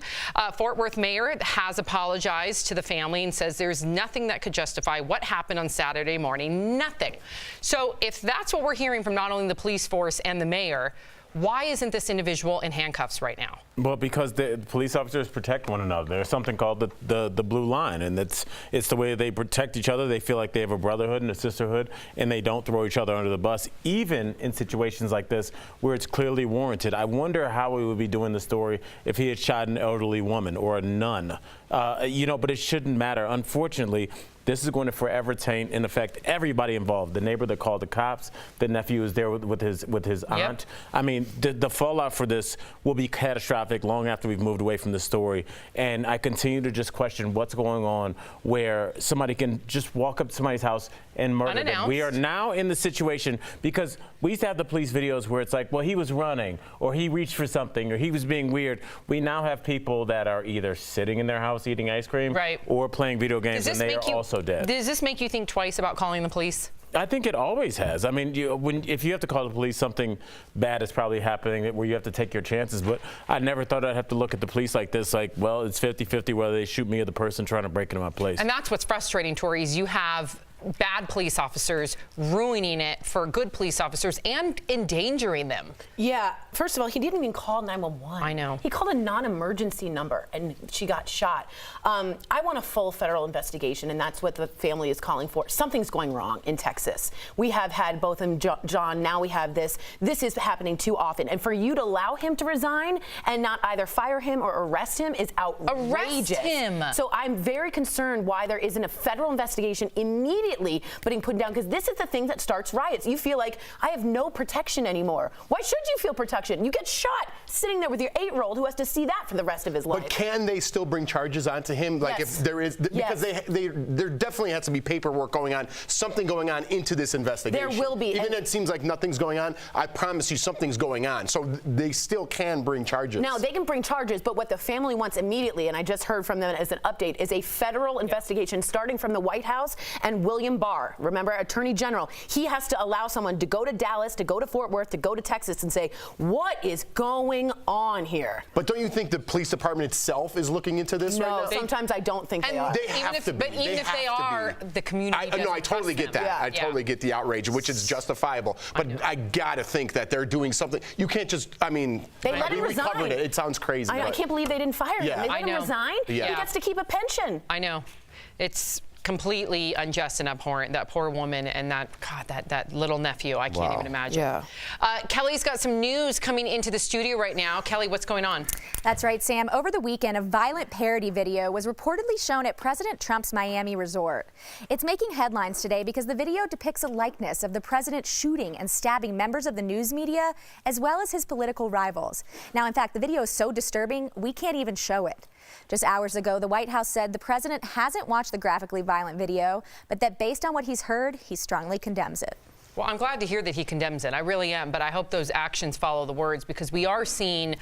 Fort Worth mayor has apologized to the family and says there's nothing that could justify what happened on Saturday morning. Nothing. So if that's what we're hearing from not only the police force and the mayor, why isn't this individual in handcuffs right now? Well, because the police officers protect one another. There's something called the blue line, and it's the way they protect each other. They feel like they have a brotherhood and a sisterhood, and they don't throw each other under the bus, even in situations like this where it's clearly warranted. I wonder how we would be doing the story if he had shot an elderly woman or a nun. But it shouldn't matter. Unfortunately, this is going to forever taint and affect everybody involved. The neighbor that called the cops, the nephew is there with his aunt. Yep. I mean, the fallout for this will be catastrophic long after we've moved away from the story. And I continue to just question what's going on where somebody can just walk up to somebody's house and murder them. We are now in the situation because we used to have the police videos where it's like, well, he was running or he reached for something or he was being weird. We now have people that are either sitting in their house eating ice cream or playing video games, and they are also dead. Does this make you think twice about calling the police? I think it always has. I mean, if you have to call the police, something bad is probably happening where you have to take your chances. But I never thought I'd have to look at the police like this, like, well, it's 50-50 whether they shoot me or the person trying to break into my place. And that's what's frustrating, Tori, is you have bad police officers ruining it for good police officers and endangering them. Yeah, first of all, he didn't even call 911. I know. He called a non-emergency number and she got shot. I want a full federal investigation, and that's what the family is calling for. Something's going wrong in Texas. We have had both of them, John, now we have this. This is happening too often. And for you to allow him to resign and not either fire him or arrest him is outrageous. Arrest him. So I'm very concerned why there isn't a federal investigation immediately immediately being put down, because this is the thing that starts riots. You feel like, I have no protection anymore. Why should you feel protection? You get shot sitting there with your 8-year-old who has to see that for the rest of his life. But can they still bring charges onto him? Like Yes. if there is, because there definitely has to be paperwork going on, something going on into this investigation. There will be. Even though it seems like nothing's going on, I promise you something's going on. So they still can bring charges. Now, they can bring charges, but what the family wants immediately, and I just heard from them as an update, is a federal investigation starting from the White House and William Barr, remember, Attorney General. He has to allow someone to go to Dallas, to go to Fort Worth, to go to Texas and say, what is going on here? But don't you think the police department itself is looking into this right now? No, sometimes I don't think they are. They have to be. But even if they are, the community doesn't No, I totally trust get them. that. I totally get the outrage, which is justifiable. But I gotta think that they're doing something. You can't just, I mean, They let him we resign. covered it. It sounds crazy. I can't believe they didn't fire him. Yeah. They let I him know. resign. Yeah. He gets to keep a pension. I know. It's completely unjust and abhorrent. That poor woman and that little nephew. I can't even imagine. Yeah. Kelly's got some news coming into the studio right now. Kelly, what's going on? That's right, Sam. Over the weekend, a violent parody video was reportedly shown at President Trump's Miami resort. It's making headlines today because the video depicts a likeness of the president shooting and stabbing members of the news media as well as his political rivals. Now, in fact, the video is so disturbing, we can't even show it. Just hours ago, the White House said the president hasn't watched the graphically violent video, but that based on what he's heard, he strongly condemns it. Well, I'm glad to hear that he condemns it. I really am, but I hope those actions follow the words, because we are seeing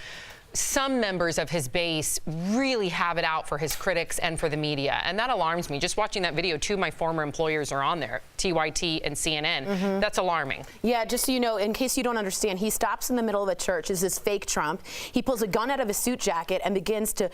some members of his base really have it out for his critics and for the media, and that alarms me. Just watching that video, 2 of my former employers are on there, TYT and CNN. That's alarming. Yeah, just so you know, in case you don't understand, he stops in the middle of a church. This is fake Trump. He pulls a gun out of his suit jacket and begins to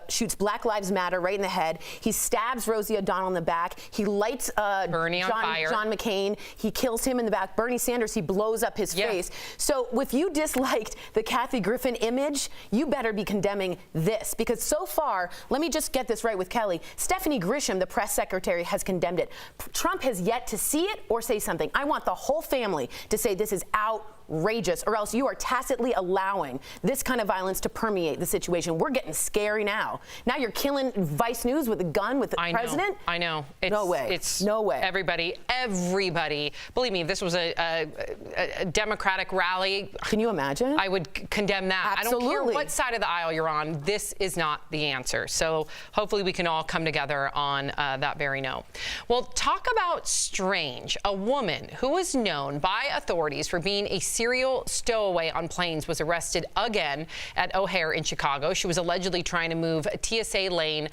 shoots Black Lives Matter right in the head. He stabs Rosie O'Donnell in the back. He lights Bernie on fire. John McCain. He kills him in the back. Bernie Sanders, he blows up his face. So if you disliked the Kathy Griffin image, you better be condemning this, because so far, let me just get this right with Kelly, Stephanie Grisham, the press secretary, has condemned it. Trump has yet to see it or say something. I want the whole family to say this is outrageous, or else you are tacitly allowing this kind of violence to permeate the situation. We're getting scary now. Now you're killing Vice News with a gun with the president? I know. No way. It's no way. Everybody. Believe me, if this was a Democratic rally, can you imagine? I would condemn that. Absolutely. I don't care what side of the aisle you're on. This is not the answer. So hopefully we can all come together on that very note. Well, talk about strange. A woman who was known by authorities for being a serial stowaway on planes was arrested again at O'Hare in Chicago. She was allegedly trying to move TSA lane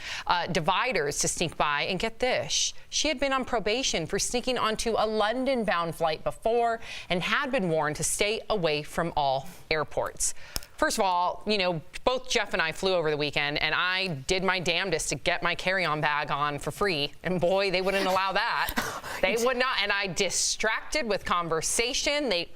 dividers to sneak by. And get this, she had been on probation for sneaking onto a London-bound flight before and had been warned to stay away from all airports. First of all, you know, both Jeff and I flew over the weekend, and I did my damnedest to get my carry-on bag on for free. And boy, they wouldn't allow that. They would not. And I distracted with conversation. They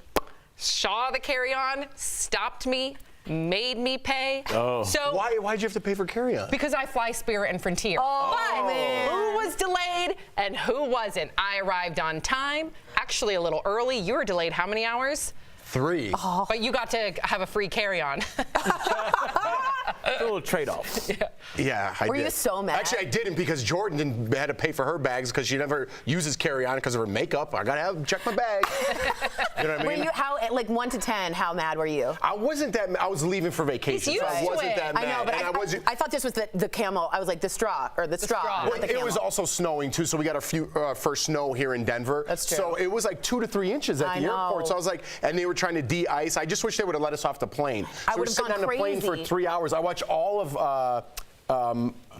saw the carry-on, stopped me, made me pay. Oh. So why'd you have to pay for carry-on? Because I fly Spirit and Frontier. Oh, man. Who was delayed and who wasn't? I arrived on time, actually a little early. You were delayed how many hours? 3. Oh. But you got to have a free carry-on. A little trade-off. Yeah, I did. Were you so mad? Actually, I didn't, because Jordan had to pay for her bags because she never uses carry-on because of her makeup. I gotta check my bag. You know what I mean? Were you, like 1 to 10, how mad were you? I wasn't that. I was leaving for vacation, so I wasn't that mad. I know, but and I thought this was the camel. I was like the straw. Well, Not the it camel. was also snowing too, so we got a few first snow here in Denver. That's true. So it was like 2 to 3 inches at the airport. So I was like, and they were trying to de-ice. I just wish they would have let us off the plane. I So we're would've sitting gone on the plane for crazy. 3 hours. I watched all of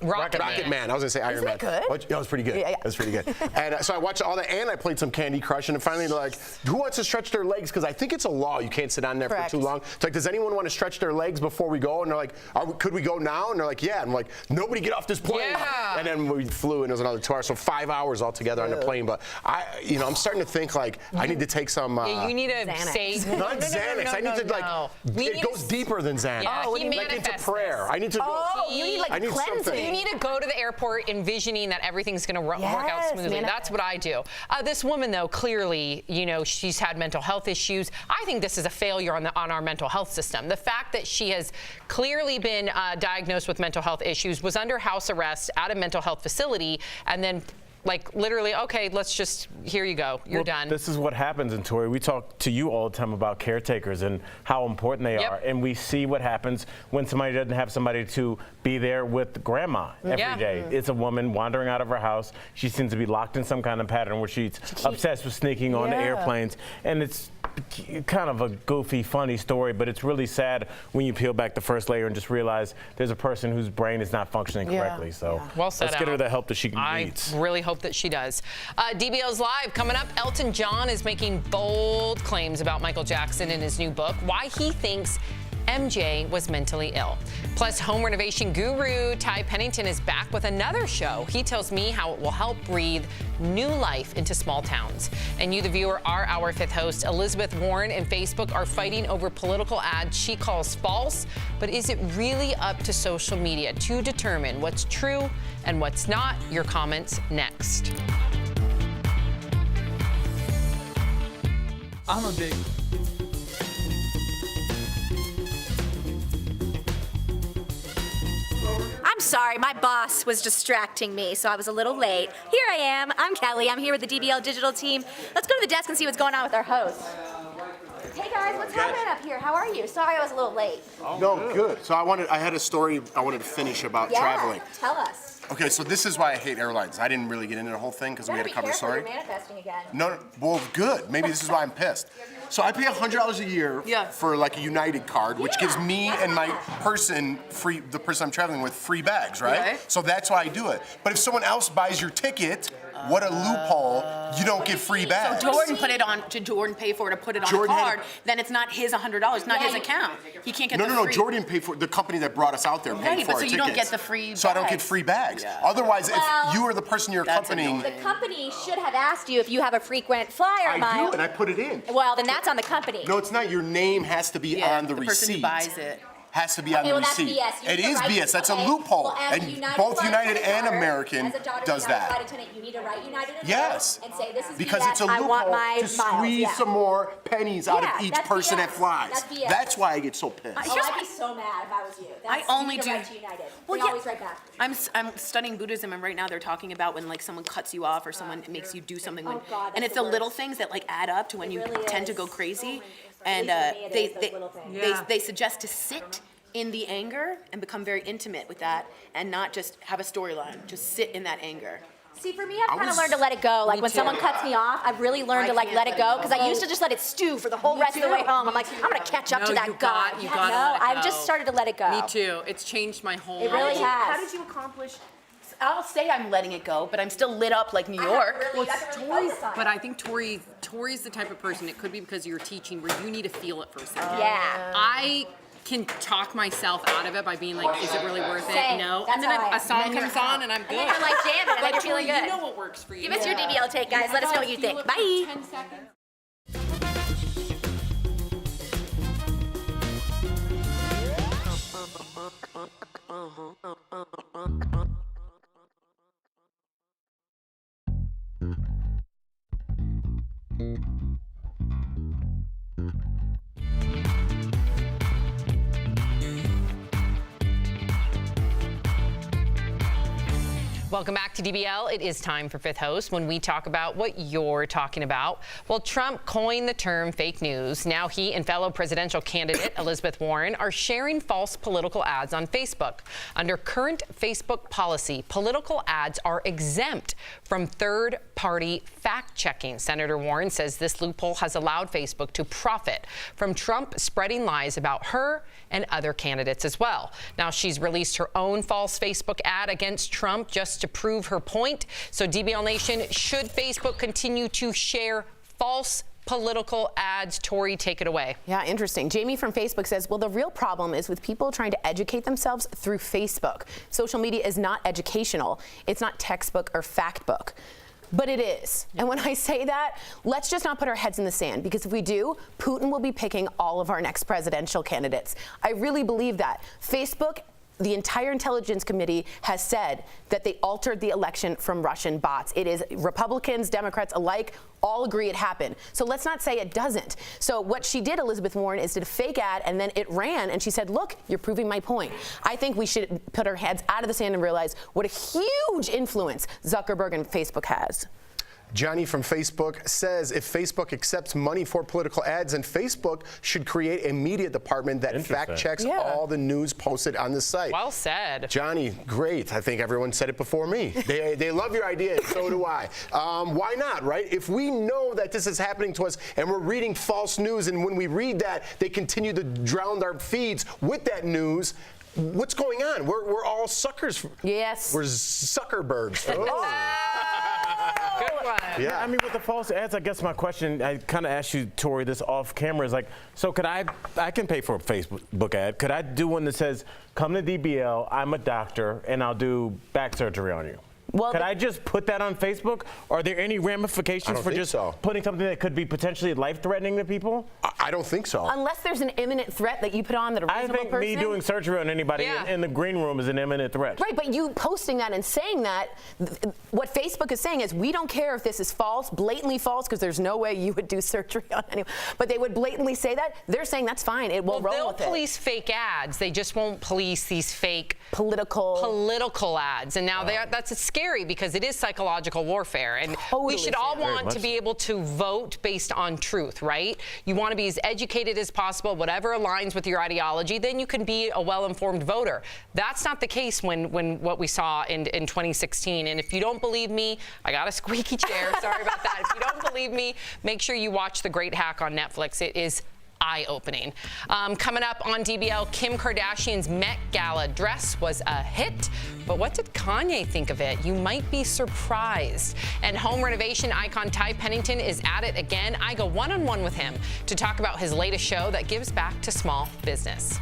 Rocket Man. I was gonna say Iron Man. Isn't it good? Yeah, it was pretty good. Yeah. It was pretty good. And so I watched all that, and I played some Candy Crush, and finally they're like, who wants to stretch their legs? Because I think it's a law. You can't sit on there Correct. for too long. It's like, does anyone want to stretch their legs before we go? And they're like, could we go now? And they're like, yeah. And I'm like, nobody get off this plane. Yeah. And then we flew, and it was another 2 hours. So 5 hours altogether on the plane. But I'm starting to think like I need to take some. You need a Xanax. safe. Not Xanax. I need to it goes deeper than Xanax. Yeah, he like into manifests prayer. I need to go. Oh, you need like I need cleansing. something. You need to go to the airport envisioning that everything's going to work out smoothly. That's what I do. This woman, though, clearly, you know, she's had mental health issues. I think this is a failure on our mental health system. The fact that she has clearly been diagnosed with mental health issues, was under house arrest at a mental health facility, and then Like literally, okay, let's just, here you go, you're done. This is what happens in Tori. We talk to you all the time about caretakers and how important they are. And we see what happens when somebody doesn't have somebody to be there with grandma every day. It's a woman wandering out of her house. She seems to be locked in some kind of pattern where she's obsessed with sneaking on the airplanes. And it's kind of a goofy, funny story, but it's really sad when you peel back the first layer and just realize there's a person whose brain is not functioning correctly. So well said, let's get her the help that she needs. I really hope that she does. DBL's Live coming up. Elton John is making bold claims about Michael Jackson in his new book, why he thinks MJ was mentally ill. Plus, home renovation guru Ty Pennington is back with another show. He tells me how it will help breathe new life into small towns. And you, the viewer, are our fifth host. Elizabeth Warren and Facebook are fighting over political ads she calls false. But is it really up to social media to determine what's true and what's not? Your comments next. I'm a big... I'm sorry, my boss was distracting me, so I was a little late. Here I am. I'm Kelly. I'm here with the DBL digital team. Let's go to the desk and see what's going on with our host. Hey guys, what's happening up here? How are you? Sorry I was a little late. No, good. So I had a story I wanted to finish about traveling. Tell us. Okay, so this is why I hate airlines. I didn't really get into the whole thing because we had to cover the story. You're manifesting again. No, well, good. Maybe this is why I'm pissed. So I pay $100 a year for like a United card, which gives me and my person the person I'm traveling with, free bags, right? So that's why I do it. But if someone else buys your ticket, what a loophole! You don't get free bags. So Jordan put it on. Did Jordan pay for it to put it on a card? Then it's not his $100. Not his account. He can't get the free. No. Jordan paid for the company that brought us out there. Paid for our so tickets. you don't get the free. So I don't get free bags. Otherwise, if you are the person you're accompanying, The company should have asked you if you have a frequent flyer mile. I do, and I put it in. Well, then that's on the company. No, it's not. Your name has to be on the receipt. The person who buys it. Has to be on the receipt. That's BS. It is BS. That's a loophole. And both United and American does that. You need to write United Yes. and say this is because BS. it's a I want loophole my to squeeze some more pennies out of each that's person BS. that flies. That's BS. That's why I get so pissed. I'd be so mad if I was you. I only do. Write to United. Well, They always write back. I'm studying Buddhism, and right now they're talking about when like someone cuts you off or someone makes you do something, and it's the little things that like add up to when you tend to go crazy, and they suggest to sit in the anger and become very intimate with that, and not just have a storyline. Just sit in that anger. See, for me, I've kind of learned to let it go. Like when someone cuts me off, I've really learned to like let it go because I used to just let it stew for the whole rest of the way home. I'm like, I'm gonna catch up to that guy. You gotta let it go. I've just started to let it go. Me too. It's changed my whole It really has. How did you accomplish? I'll say I'm letting it go, but I'm still lit up like New York. But I think Tori's the type of person, it could be because you're teaching where you need to feel it for a second. Yeah. I can talk myself out of it by being like, is it really worth it? Same. No. That's And then how I a am. song And then comes you're on and I'm good. And then you're like jamming and then you're feeling good. You know what works for you. Give us your DBL take, guys. Let us know what you think. Bye. 10 seconds. Welcome back to DBL. It is time for Fifth Host when we talk about what you're talking about. Well, Trump coined the term fake news. Now he and fellow presidential candidate Elizabeth Warren are sharing false political ads on Facebook. Under current Facebook policy, political ads are exempt from third-party fact-checking. Senator Warren says this loophole has allowed Facebook to profit from Trump spreading lies about her and other candidates as well. Now she's released her own false Facebook ad against Trump just to prove her point. So DBL Nation, should Facebook continue to share false political ads? Tori, take it away. Yeah, interesting. Jamie from Facebook says, well, the real problem is with people trying to educate themselves through Facebook. Social media is not educational. It's not textbook or fact book. But it is. And when I say that, let's just not put our heads in the sand, because if we do, Putin will be picking all of our next presidential candidates. I really believe that. Facebook, the entire Intelligence Committee has said that they altered the election from Russian bots. It is Republicans, Democrats alike all agree it happened. So let's not say it doesn't. So what she did, Elizabeth Warren, is did a fake ad, and then it ran, and she said, look, you're proving my point. I think we should put our heads out of the sand and realize what a huge influence Zuckerberg and Facebook has. Johnny from Facebook says if Facebook accepts money for political ads, then Facebook should create a media department that fact checks all the news posted on the site. Well said. Johnny, great. I think everyone said it before me. They love your idea, and so do I. Why not, right? If we know that this is happening to us and we're reading false news, and when we read that, they continue to drown our feeds with that news, what's going on? We're all suckers. Yes. We're Zuckerbergs. Good one. Yeah, I mean, with the false ads, I guess my question, I kind of asked you, Tori, this off camera, is like, so could I can pay for a Facebook ad. Could I do one that says, come to DBL, I'm a doctor, and I'll do back surgery on you? Well, could I just put that on Facebook? Are there any ramifications for just putting something that could be potentially life-threatening to people? I don't think so. Unless there's an imminent threat that you put on that a reasonable person. I think me doing surgery on anybody in the green room is an imminent threat. Right, but you posting that and saying that, what Facebook is saying is we don't care if this is false, blatantly false, because there's no way you would do surgery on anyone. But they would blatantly say that. They're saying that's fine. It will roll with it. They'll police fake ads. They just won't police these fake political ads. And now that's scary because it is psychological warfare. And we should all want to be able to vote based on truth, right? You want to be as educated as possible, whatever aligns with your ideology, then you can be a well-informed voter. That's not the case when what we saw in 2016. And if you don't believe me, I got a squeaky chair. Sorry about that. If you don't believe me, make sure you watch The Great Hack on Netflix. It is eye-opening. Coming up on DBL, Kim Kardashian's Met Gala dress was a hit, but what did Kanye think of it? You might be surprised. And home renovation icon Ty Pennington is at it again. I go one-on-one with him to talk about his latest show that gives back to small business.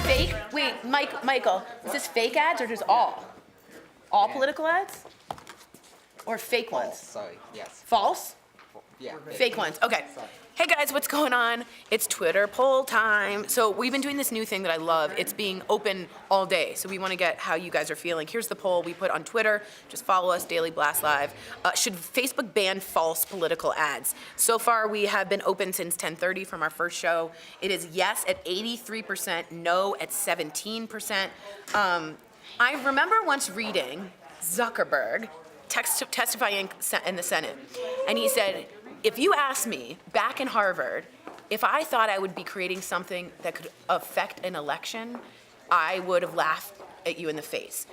Fake? Wait, Michael, is this fake ads or just all? All political ads? Or fake ones? Sorry, yes. False? Yeah. Fake ones. Okay. Hey guys, what's going on? It's Twitter poll time. So we've been doing this new thing that I love. It's being open all day. So we want to get how you guys are feeling. Here's the poll we put on Twitter. Just follow us, Daily Blast Live. Should Facebook ban false political ads? So far, we have been open since 10:30 from our first show. It is yes at 83%, no at 17%. I remember once reading Zuckerberg testifying in the Senate, and he said, if you asked me back in Harvard, if I thought I would be creating something that could affect an election, I would have laughed at you in the face.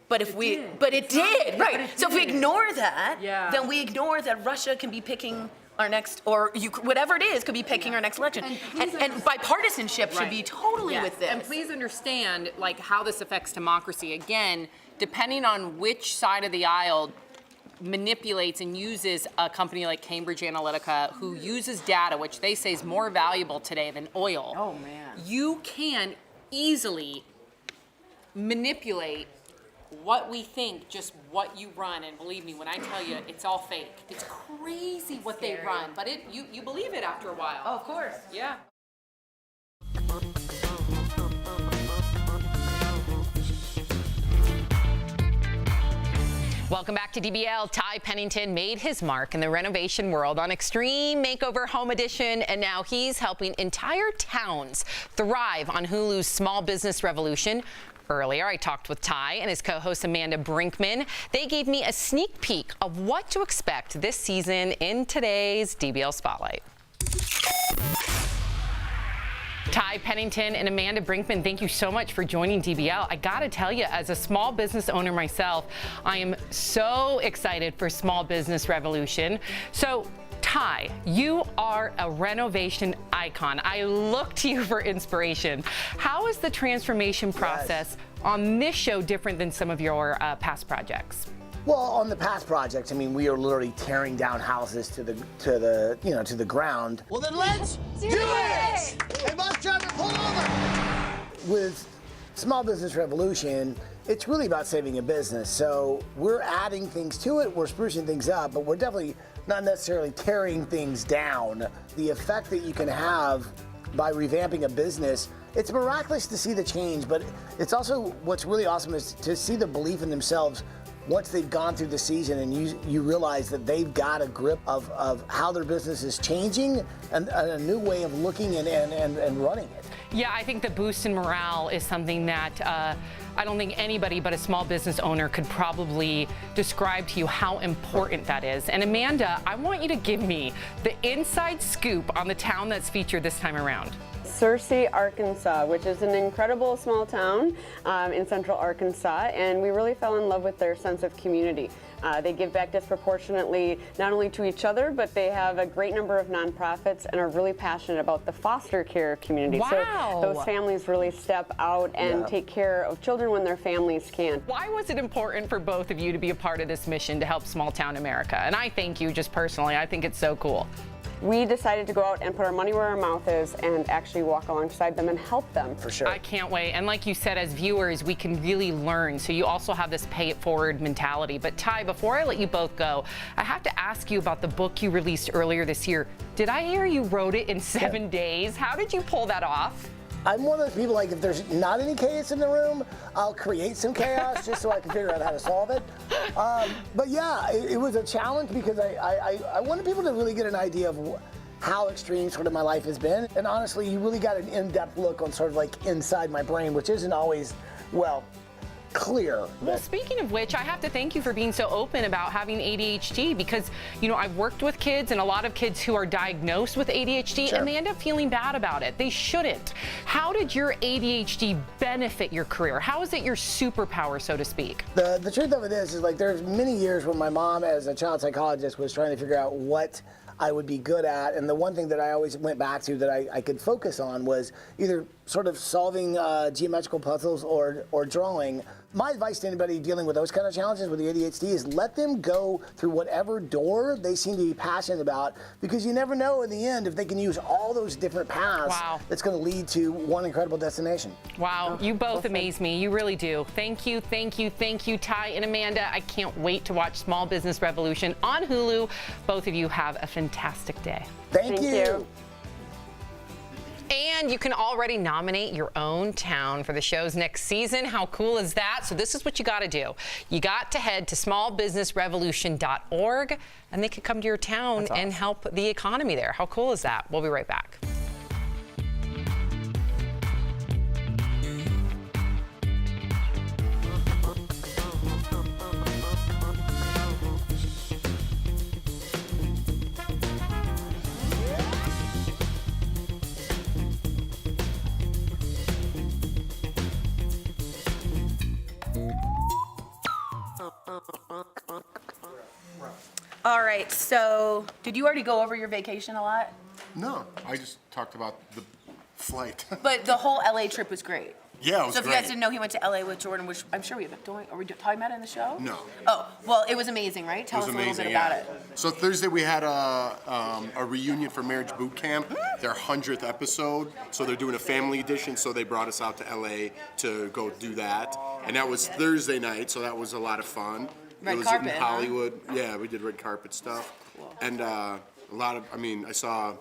But it did, right? So if we ignore that, then we ignore that Russia can be picking our next, or whatever it is, could be picking our next election. And bipartisanship should be totally with this. And please understand, like, how this affects democracy. Again, depending on which side of the aisle manipulates and uses a company like Cambridge Analytica, who uses data, which they say is more valuable today than oil. Oh, man. You can easily manipulate what we think, just what you run. And believe me, when I tell you, it's all fake. It's crazy what they run, but you believe it after a while. Oh, of course. Yeah. Welcome back to DBL. Ty Pennington made his mark in the renovation world on Extreme Makeover Home Edition, and now he's helping entire towns thrive on Hulu's small business revolution. Earlier, I talked with Ty and his co-host Amanda Brinkman. They gave me a sneak peek of what to expect this season in today's DBL Spotlight. Ty Pennington and Amanda Brinkman, thank you so much for joining DBL. I gotta tell you, as a small business owner myself, I am so excited for Small Business Revolution. So Ty, you are a renovation icon. I look to you for inspiration. How is the transformation process on this show different than some of your past projects? Well, on the past projects, I mean, we are literally tearing down houses to the ground. Well, then let's do it! Hey, bus driver, pull over! With Small Business Revolution, it's really about saving a business. So we're adding things to it, we're sprucing things up, but we're definitely not necessarily tearing things down. The effect that you can have by revamping a business, it's miraculous to see the change, but it's also what's really awesome is to see the belief in themselves once they've gone through the season and you realize that they've got a grip of how their business is changing and a new way of looking and running it. Yeah, I think the boost in morale is something that I don't think anybody but a small business owner could probably describe to you how important that is. And Amanda, I want you to give me the inside scoop on the town that's featured this time around. Searcy, Arkansas, which is an incredible small town in central Arkansas, and we really fell in love with their sense of community. They give back disproportionately not only to each other, but they have a great number of nonprofits and are really passionate about the foster care community. Wow. So those families really step out and take care of children when their families can't. Why was it important for both of you to be a part of this mission to help small town America? And I thank you just personally. I think it's so cool. We decided to go out and put our money where our mouth is and actually walk alongside them and help them. For sure. I can't wait. And like you said, as viewers, we can really learn. So you also have this pay it forward mentality. But Ty, before I let you both go, I have to ask you about the book you released earlier this year. Did I hear you wrote it in 7 days? How did you pull that off? I'm one of those people, like, if there's not any chaos in the room, I'll create some chaos just so I can figure out how to solve it. But yeah, it was a challenge because I wanted people to really get an idea of how extreme sort of my life has been. And honestly, you really got an in-depth look on sort of like inside my brain, which isn't always, well, clear. Well, speaking of which, I have to thank you for being so open about having ADHD because, you know, I've worked with kids and a lot of kids who are diagnosed with ADHD and they end up feeling bad about it. They shouldn't. How did your ADHD benefit your career? How is it your superpower, so to speak? The truth of it is like there's many years when my mom as a child psychologist was trying to figure out what I would be good at, and the one thing that I always went back to that I could focus on was either sort of solving geometrical puzzles or drawing. My advice to anybody dealing with those kind of challenges with the ADHD is let them go through whatever door they seem to be passionate about, because you never know in the end if they can use all those different paths that's going to lead to one incredible destination. Wow, you both amaze me. You really do. Thank you, thank you, thank you, Ty and Amanda. I can't wait to watch Small Business Revolution on Hulu. Both of you have a fantastic day. Thank you. And you can already nominate your own town for the show's next season. How cool is that? So this is what you got to do. You got to head to smallbusinessrevolution.org and they can come to your town and help the economy there. How cool is that? We'll be right back. All right, so did you already go over your vacation a lot? No, I just talked about the flight. But the whole LA trip was great. Yeah, it was So if you great. guys didn't know, he went to LA with Jordan, which I'm sure we have. Are we talking about it in the show? No. Oh, well, it was amazing, right? Tell us a little bit about it. So Thursday we had a reunion for Marriage Boot Camp, their 100th episode. So they're doing a family edition, so they brought us out to LA to go do that. And that was Thursday night, so that was a lot of fun. Red it was carpet, in huh? Hollywood. Yeah, we did red carpet stuff. And a lot of, I saw,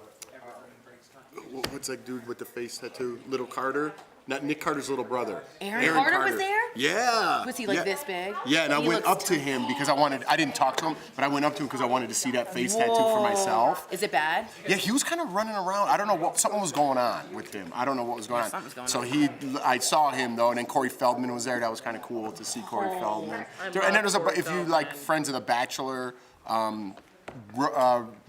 what's that dude with the face tattoo? Little Carter? Not Nick Carter's little brother. Aaron Carter was there? Yeah. Was he like this big? Yeah, and I He went looks up to him because I didn't talk to him, but I went up to him because I wanted to see that face tattoo for myself. Is it bad? Yeah, he was kind of running around. I don't know something was going on with him. I don't know what was going on. Something's going So on. I saw him though, and then Corey Feldman was there. That was kind of cool to see Corey Feldman. And then there's if you like friends of The Bachelor,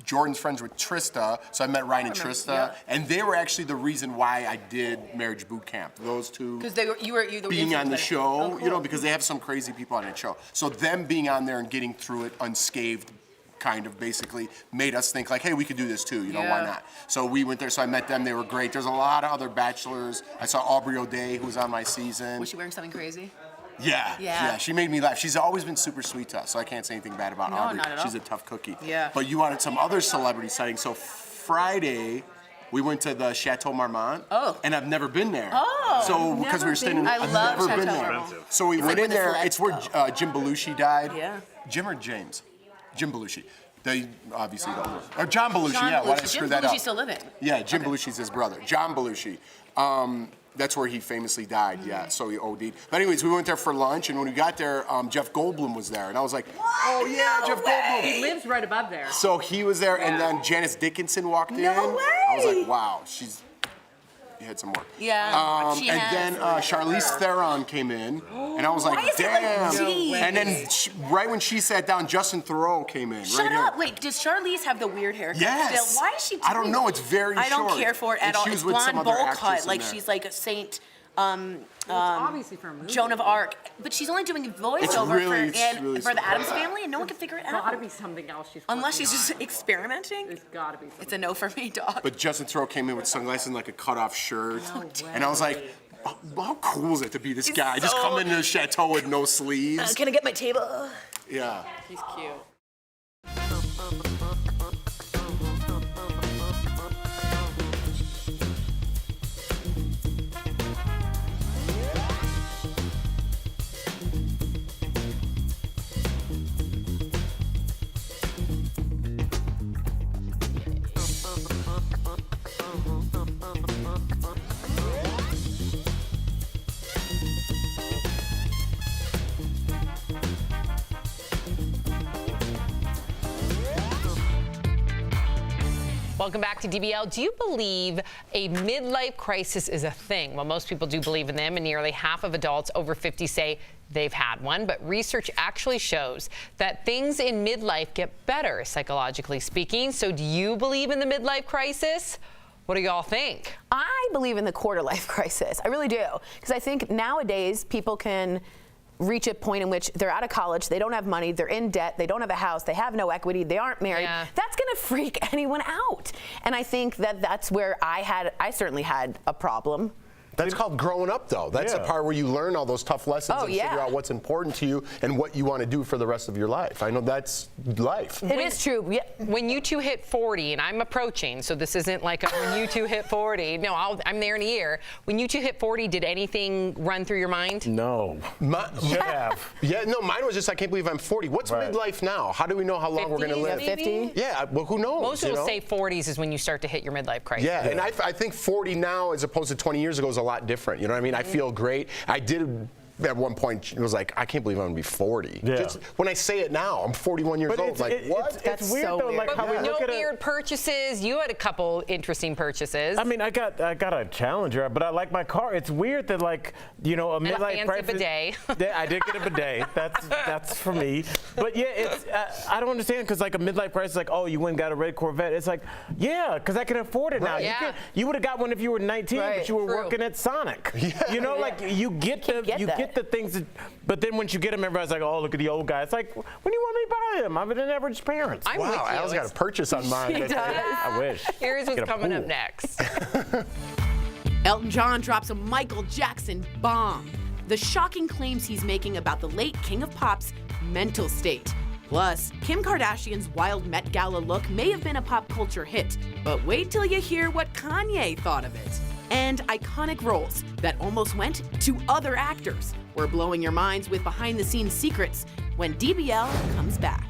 Jordan's friends with Trista, so I met Ryan and Trista, and they were actually the reason why I did Marriage Boot Camp. Those two Because you were being on the influenced. show, Oh, cool. you know, because they have some crazy people on that show. So them being on there and getting through it unscathed kind of basically made us think like, hey, we could do this too, you know, why not? So we went there, so I met them, they were great. There's a lot of other bachelors. I saw Aubrey O'Day, who was on my season. Was she wearing something crazy? Yeah, she made me laugh. She's always been super sweet to us, so I can't say anything bad about Aubrey. Not at all. She's a tough cookie. Yeah. But you wanted some other celebrity sightings. So Friday, we went to the Chateau Marmont. Oh. And I've never been there. Oh. So because we were staying in, I I've love never been Chateau there. Marmont. So we It's went like in where the there. It's where Jim Belushi died. Yeah. Jim or James? Jim Belushi. They obviously don't. Or John Belushi. John Yeah. Why did I Belushi. screw Jim that up? Belushi's still living. Yeah, Jim Belushi's his brother. John Belushi. That's where he famously died, yeah, so he OD'd. But anyways, we went there for lunch, and when we got there, Jeff Goldblum was there, and I was like, oh yeah, Jeff Goldblum. He lives right above there. So he was there, and then Janice Dickinson walked in. No way. I was like, wow, you had some work. Yeah, she and has. then Charlize Theron came in, and I was like, Why is it damn. like G? And then right when she sat down, Justin Theroux came in. Shut right up! Here. Wait, does Charlize have the weird haircut Yes. still? Why is she doing I don't know, it's very I don't short. care for it And at all. she It's was with some blonde other bowl actress cut, in like there. she's like a saint. Obviously for a movie. Joan of Arc, but she's only doing voiceover really for the Addams Family, and no one can figure it out. Gotta be something else she's Unless working she's just experimenting. It's gotta be something. It's a no for me, dog. But Justin Theroux came in with sunglasses and like a cut-off shirt, and I was like, how cool is it to be this guy? Just come into the chateau with no sleeves. Can I get my table? Yeah. He's cute. Welcome back to DBL. Do you believe a midlife crisis is a thing? Well, most people do believe in them, and nearly half of adults over 50 say they've had one. But research actually shows that things in midlife get better, psychologically speaking. So do you believe in the midlife crisis? What do y'all think? I believe in the quarter life crisis. I really do. Because I think nowadays people can reach a point in which they're out of college, they don't have money, they're in debt, they don't have a house, they have no equity, they aren't married. Yeah. That's going to freak anyone out. And I think that that's where I certainly had a problem. That's called growing up, though. That's the part where you learn all those tough lessons and figure out what's important to you and what you want to do for the rest of your life. I know that's life. It is true. Yeah. When you two hit 40, and I'm approaching, so this isn't like when you two hit 40. No, I'm there in a year. When you two hit 40, did anything run through your mind? No. Should have. Yeah, no, mine was just, I can't believe I'm 40. What's midlife now? How do we know how long we're going to live? 50? Yeah, well, who knows? Most people say 40s is when you start to hit your midlife crisis. Yeah, and I think 40 now, as opposed to 20 years ago, is a lot different. You know what I mean? I feel great. I did at one point, it was like, I can't believe I'm gonna be 40. Yeah. Just when I say it now, I'm 41 years old. Like, what? It's weird though, like how we look no at weird purchases. You had a couple interesting purchases. I mean, I got a Challenger, but I like my car. It's weird that, like, you know, a and midlife a fancy crisis. bidet. Yeah, I did get a bidet. That's for me. But yeah, it's I don't understand because like a midlife crisis, like, oh, you went and got a red Corvette. It's like, yeah, because I can afford it now. Yeah. You would have got one if you were 19, but you were True. working at Sonic. You know, like you get the things that. But then once you get them, everybody's like, oh, look at the old guy. It's like, when do you want me to buy them? I'm an average parent. I'm with you. Al's got a purchase on mine. I wish. Here's what's Get a coming up pool. next. Elton John drops a Michael Jackson bomb. The shocking claims he's making about the late King of Pop's mental state. Plus, Kim Kardashian's wild Met Gala look may have been a pop culture hit, but wait till you hear what Kanye thought of it. And iconic roles that almost went to other actors. We're blowing your minds with behind-the-scenes secrets when DBL comes back.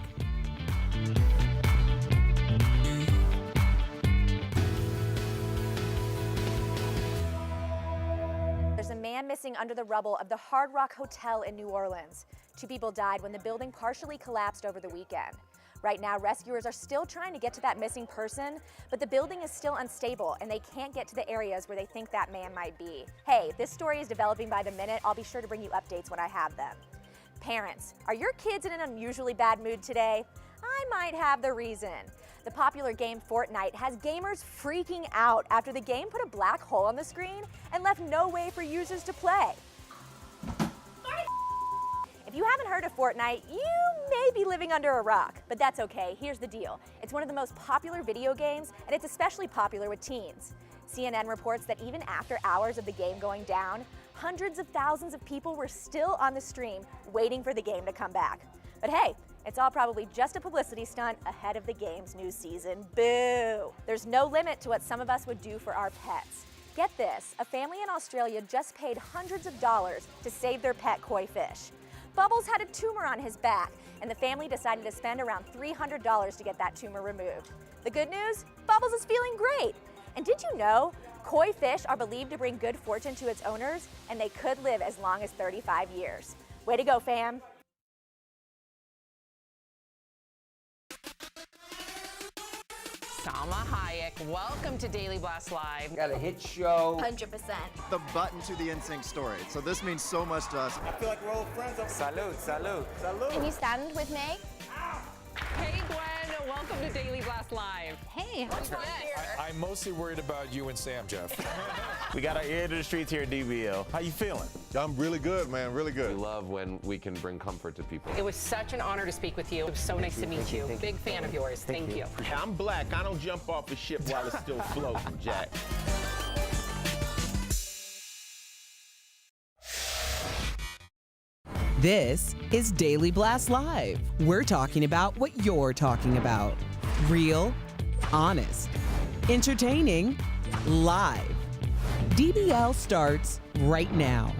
There's a man missing under the rubble of the Hard Rock Hotel in New Orleans. 2 people died when the building partially collapsed over the weekend. Right now, rescuers are still trying to get to that missing person, but the building is still unstable and they can't get to the areas where they think that man might be. Hey, this story is developing by the minute. I'll be sure to bring you updates when I have them. Parents, are your kids in an unusually bad mood today? I might have the reason. The popular game Fortnite has gamers freaking out after the game put a black hole on the screen and left no way for users to play. If If you haven't heard of Fortnite, you may be living under a rock, but that's okay. Here's the deal. It's one of the most popular video games, and it's especially popular with teens. CNN reports that even after hours of the game going down, hundreds of thousands of people were still on the stream waiting for the game to come back. But hey, it's all probably just a publicity stunt ahead of the game's new season. Boo! There's no limit to what some of us would do for our pets. Get this, a family in Australia just paid hundreds of dollars to save their pet koi fish. Bubbles had a tumor on his back, and the family decided to spend around $300 to get that tumor removed. The good news? Bubbles is feeling great. And did you know, koi fish are believed to bring good fortune to its owners, and they could live as long as 35 years. Way to go, fam. Salma Hayek, welcome to Daily Blast Live. Got a hit show. 100%. The button to the NSYNC story. So this means so much to us. I feel like we're old friends. Salud, salud, salud. Can you stand with me? Hey, Gwen, welcome to Daily Blast Live. Hey, I'm mostly worried about you and Sam, Jeff. We got our ear to the streets here at DBL. How you feeling? I'm really good, man, really good. We love when we can bring comfort to people. It was such an honor to speak with you. It was so nice to meet you. Big fan of yours. Thank you. I'm black. I don't jump off the ship while it's still floating, Jack. This is Daily Blast Live. We're talking about what you're talking about. Real, honest, entertaining, live. DBL starts right now.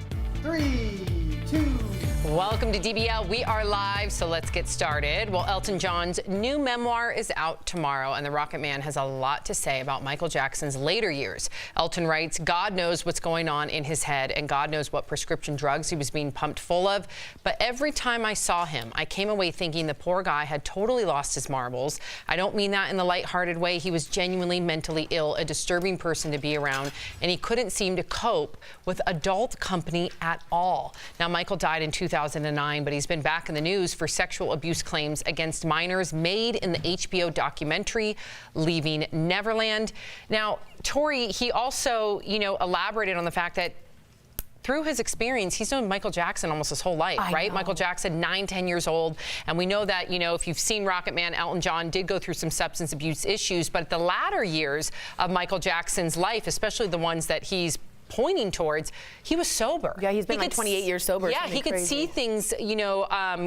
3, 2. Welcome to DBL. We are live, so let's get started. Well, Elton John's new memoir is out tomorrow, and the Rocket Man has a lot to say about Michael Jackson's later years. Elton writes, God knows what's going on in his head, and God knows what prescription drugs he was being pumped full of. But every time I saw him, I came away thinking the poor guy had totally lost his marbles. I don't mean that in the lighthearted way. He was genuinely mentally ill, a disturbing person to be around, and he couldn't seem to cope with adult company at all. Now, Michael died in 2009, but he's been back in the news for sexual abuse claims against minors made in the HBO documentary Leaving Neverland. Now, Tori, he also, elaborated on the fact that through his experience, he's known Michael Jackson almost his whole life, right? Michael Jackson, 9, 10 years old. And we know that, if you've seen Rocket Man, Elton John did go through some substance abuse issues. But the latter years of Michael Jackson's life, especially the ones that he's pointing towards, he was sober. Yeah, he's been like 28 years sober. Yeah, he could see things,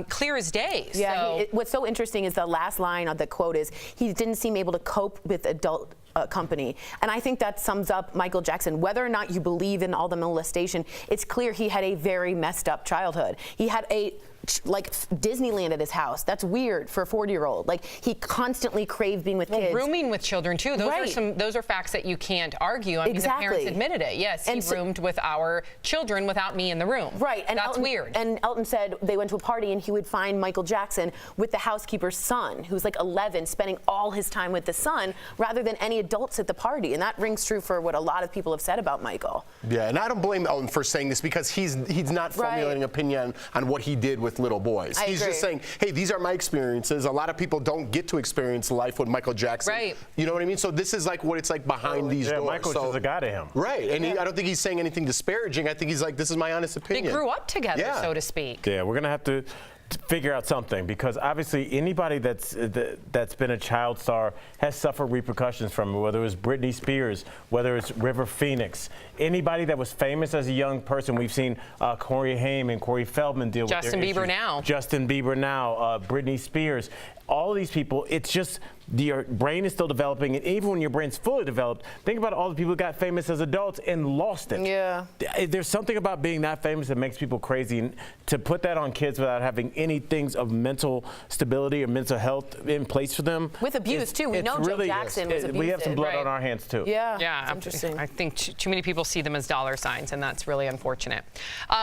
clear as day. Yeah, so. What's so interesting is the last line of the quote is, he didn't seem able to cope with adult company. And I think that sums up Michael Jackson. Whether or not you believe in all the molestation, it's clear he had a very messed up childhood. He had Disneyland at his house. That's weird for a 40-year-old. He constantly craved being with kids. Rooming with children too. Those are facts that you can't argue. I mean, the parents admitted it. Yes, he roomed with our children without me in the room. Right, and that's weird. And Elton said they went to a party and he would find Michael Jackson with the housekeeper's son, who's 11, spending all his time with the son rather than any adults at the party. And that rings true for what a lot of people have said about Michael. Yeah, and I don't blame Elton for saying this because he's not formulating opinion on what he did with little boys. He's just saying, hey, these are my experiences. A lot of people don't get to experience life with Michael Jackson. Right. You know what I mean? So this is what it's like behind these doors. Michael's just a guy to him. Right, and I don't think he's saying anything disparaging. I think he's this is my honest opinion. They grew up together, so to speak. Yeah, we're going to have to figure out something because obviously anybody that's been a child star has suffered repercussions from it, whether it was Britney Spears, whether it's River Phoenix, anybody that was famous as a young person. We've seen Corey Haim and Corey Feldman deal with their Justin Bieber issues. now. Justin Bieber now, Britney Spears. All of these people, it's just your brain is still developing, and even when your brain's fully developed, think about all the people who got famous as adults and lost it. Yeah. There's something about being that famous that makes people crazy, and to put that on kids without having any things of mental stability or mental health in place for them. With abuse, too. We know Joe Jackson was abusive. We have some blood on our hands, too. Yeah, interesting. I think too many people see them as dollar signs, and that's really unfortunate.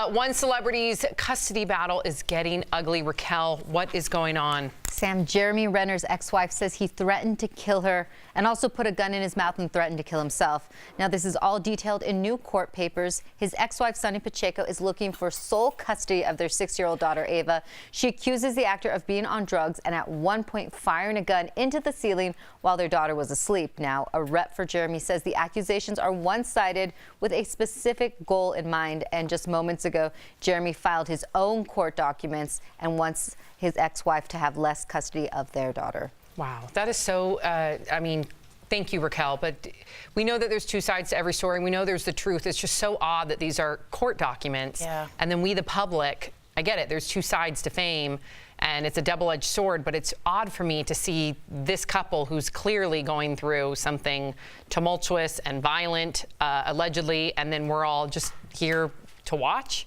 One celebrity's custody battle is getting ugly. Raquel, what is going on? Sam, Jeremy Renner's ex-wife says he threatened to kill her and also put a gun in his mouth and threatened to kill himself. Now, this is all detailed in new court papers. His ex-wife, Sonny Pacheco, is looking for sole custody of their 6-year-old daughter, Ava. She accuses the actor of being on drugs and at one point firing a gun into the ceiling while their daughter was asleep. Now, a rep for Jeremy says the accusations are one-sided with a specific goal in mind. And just moments ago, Jeremy filed his own court documents and wants his ex-wife to have less custody of their daughter. Wow, that is so, I mean, thank you, Raquel, but we know that there's two sides to every story, and we know there's the truth. It's just so odd that these are court documents, and then we, the public, I get it, there's two sides to fame, and it's a double-edged sword, but it's odd for me to see this couple who's clearly going through something tumultuous and violent, allegedly, and then we're all just here to watch.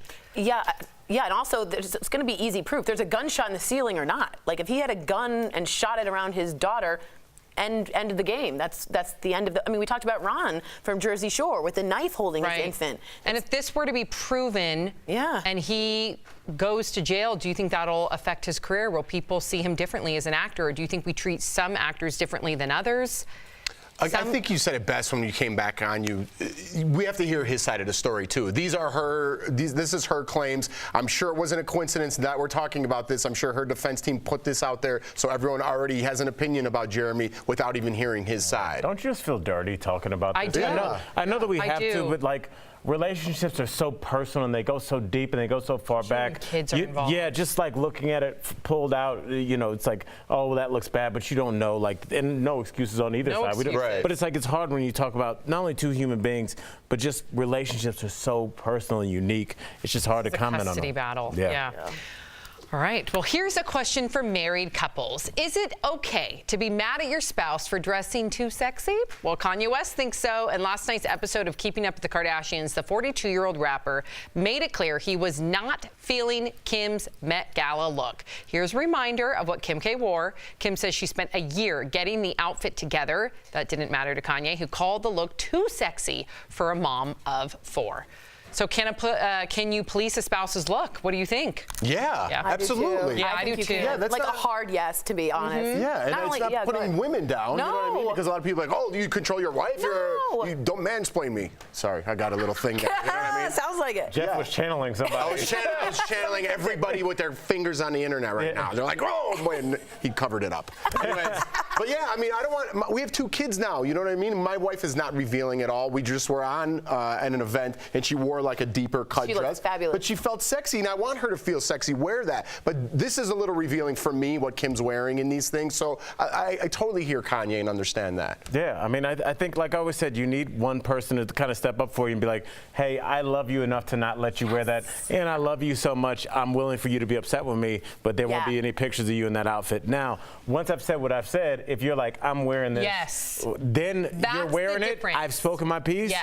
Yeah, and also it's going to be easy proof. There's a gunshot in the ceiling or not. Like if he had a gun and shot it around his daughter, end of the game. That's the end of the. I mean, we talked about Ron from Jersey Shore with the knife holding his infant. And if this were to be proven, and he goes to jail, do you think that'll affect his career? Will people see him differently as an actor, or do you think we treat some actors differently than others? I think you said it best when you came back on. We have to hear his side of the story too. This is her claims. I'm sure it wasn't a coincidence that we're talking about this. I'm sure her defense team put this out there so everyone already has an opinion about Jeremy without even hearing his side. Don't you just feel dirty talking about this? I do. I know that we have do. to, but like, relationships are so personal and they go so deep and they go so far back. Kids are involved. Yeah, just like looking at it pulled out, you know, it's like, oh, that looks bad, but you don't know, like, and no excuses on either side. But it's like, it's hard when you talk about not only two human beings, but just relationships are so personal and unique. It's just hard to comment on them. Custody battle. Yeah. All right. Well, here's a question for married couples. Is it okay to be mad at your spouse for dressing too sexy? Well, Kanye West thinks so. And last night's episode of Keeping Up with the Kardashians, the 42-year-old rapper made it clear he was not feeling Kim's Met Gala look. Here's a reminder of what Kim K wore. Kim says she spent a year getting the outfit together. That didn't matter to Kanye, who called the look too sexy for a mom of 4. So can you police a spouse's look? What do you think? Yeah, absolutely. I do too. Yeah, that's like not a hard yes, to be honest. Yeah, and it's not putting women down. No. You know what I mean? Because a lot of people are like, oh, you control your wife? No. You don't mansplain me. Sorry, I got a little thing there. You know what I mean? Sounds like it. Jeff was channeling somebody. I was channeling everybody with their fingers on the internet right now. They're like, oh, boy, and he covered it up. Anyways, but yeah, I mean, we have 2 kids now, you know what I mean? My wife is not revealing at all. We just were on at an event, and she wore like a deeper cut dress. Looks fabulous. But she felt sexy, and I want her to feel sexy. Wear that. But this is a little revealing for me what Kim's wearing in these things. So I totally hear Kanye and understand that. Yeah, I mean, I think, like I always said, you need one person to kind of step up for you and be like, hey, I love you enough to not let you wear that, and I love you so much, I'm willing for you to be upset with me, but there won't be any pictures of you in that outfit. Now, once I've said what I've said, if you're like, I'm wearing this, then you're wearing it. I've spoken my piece.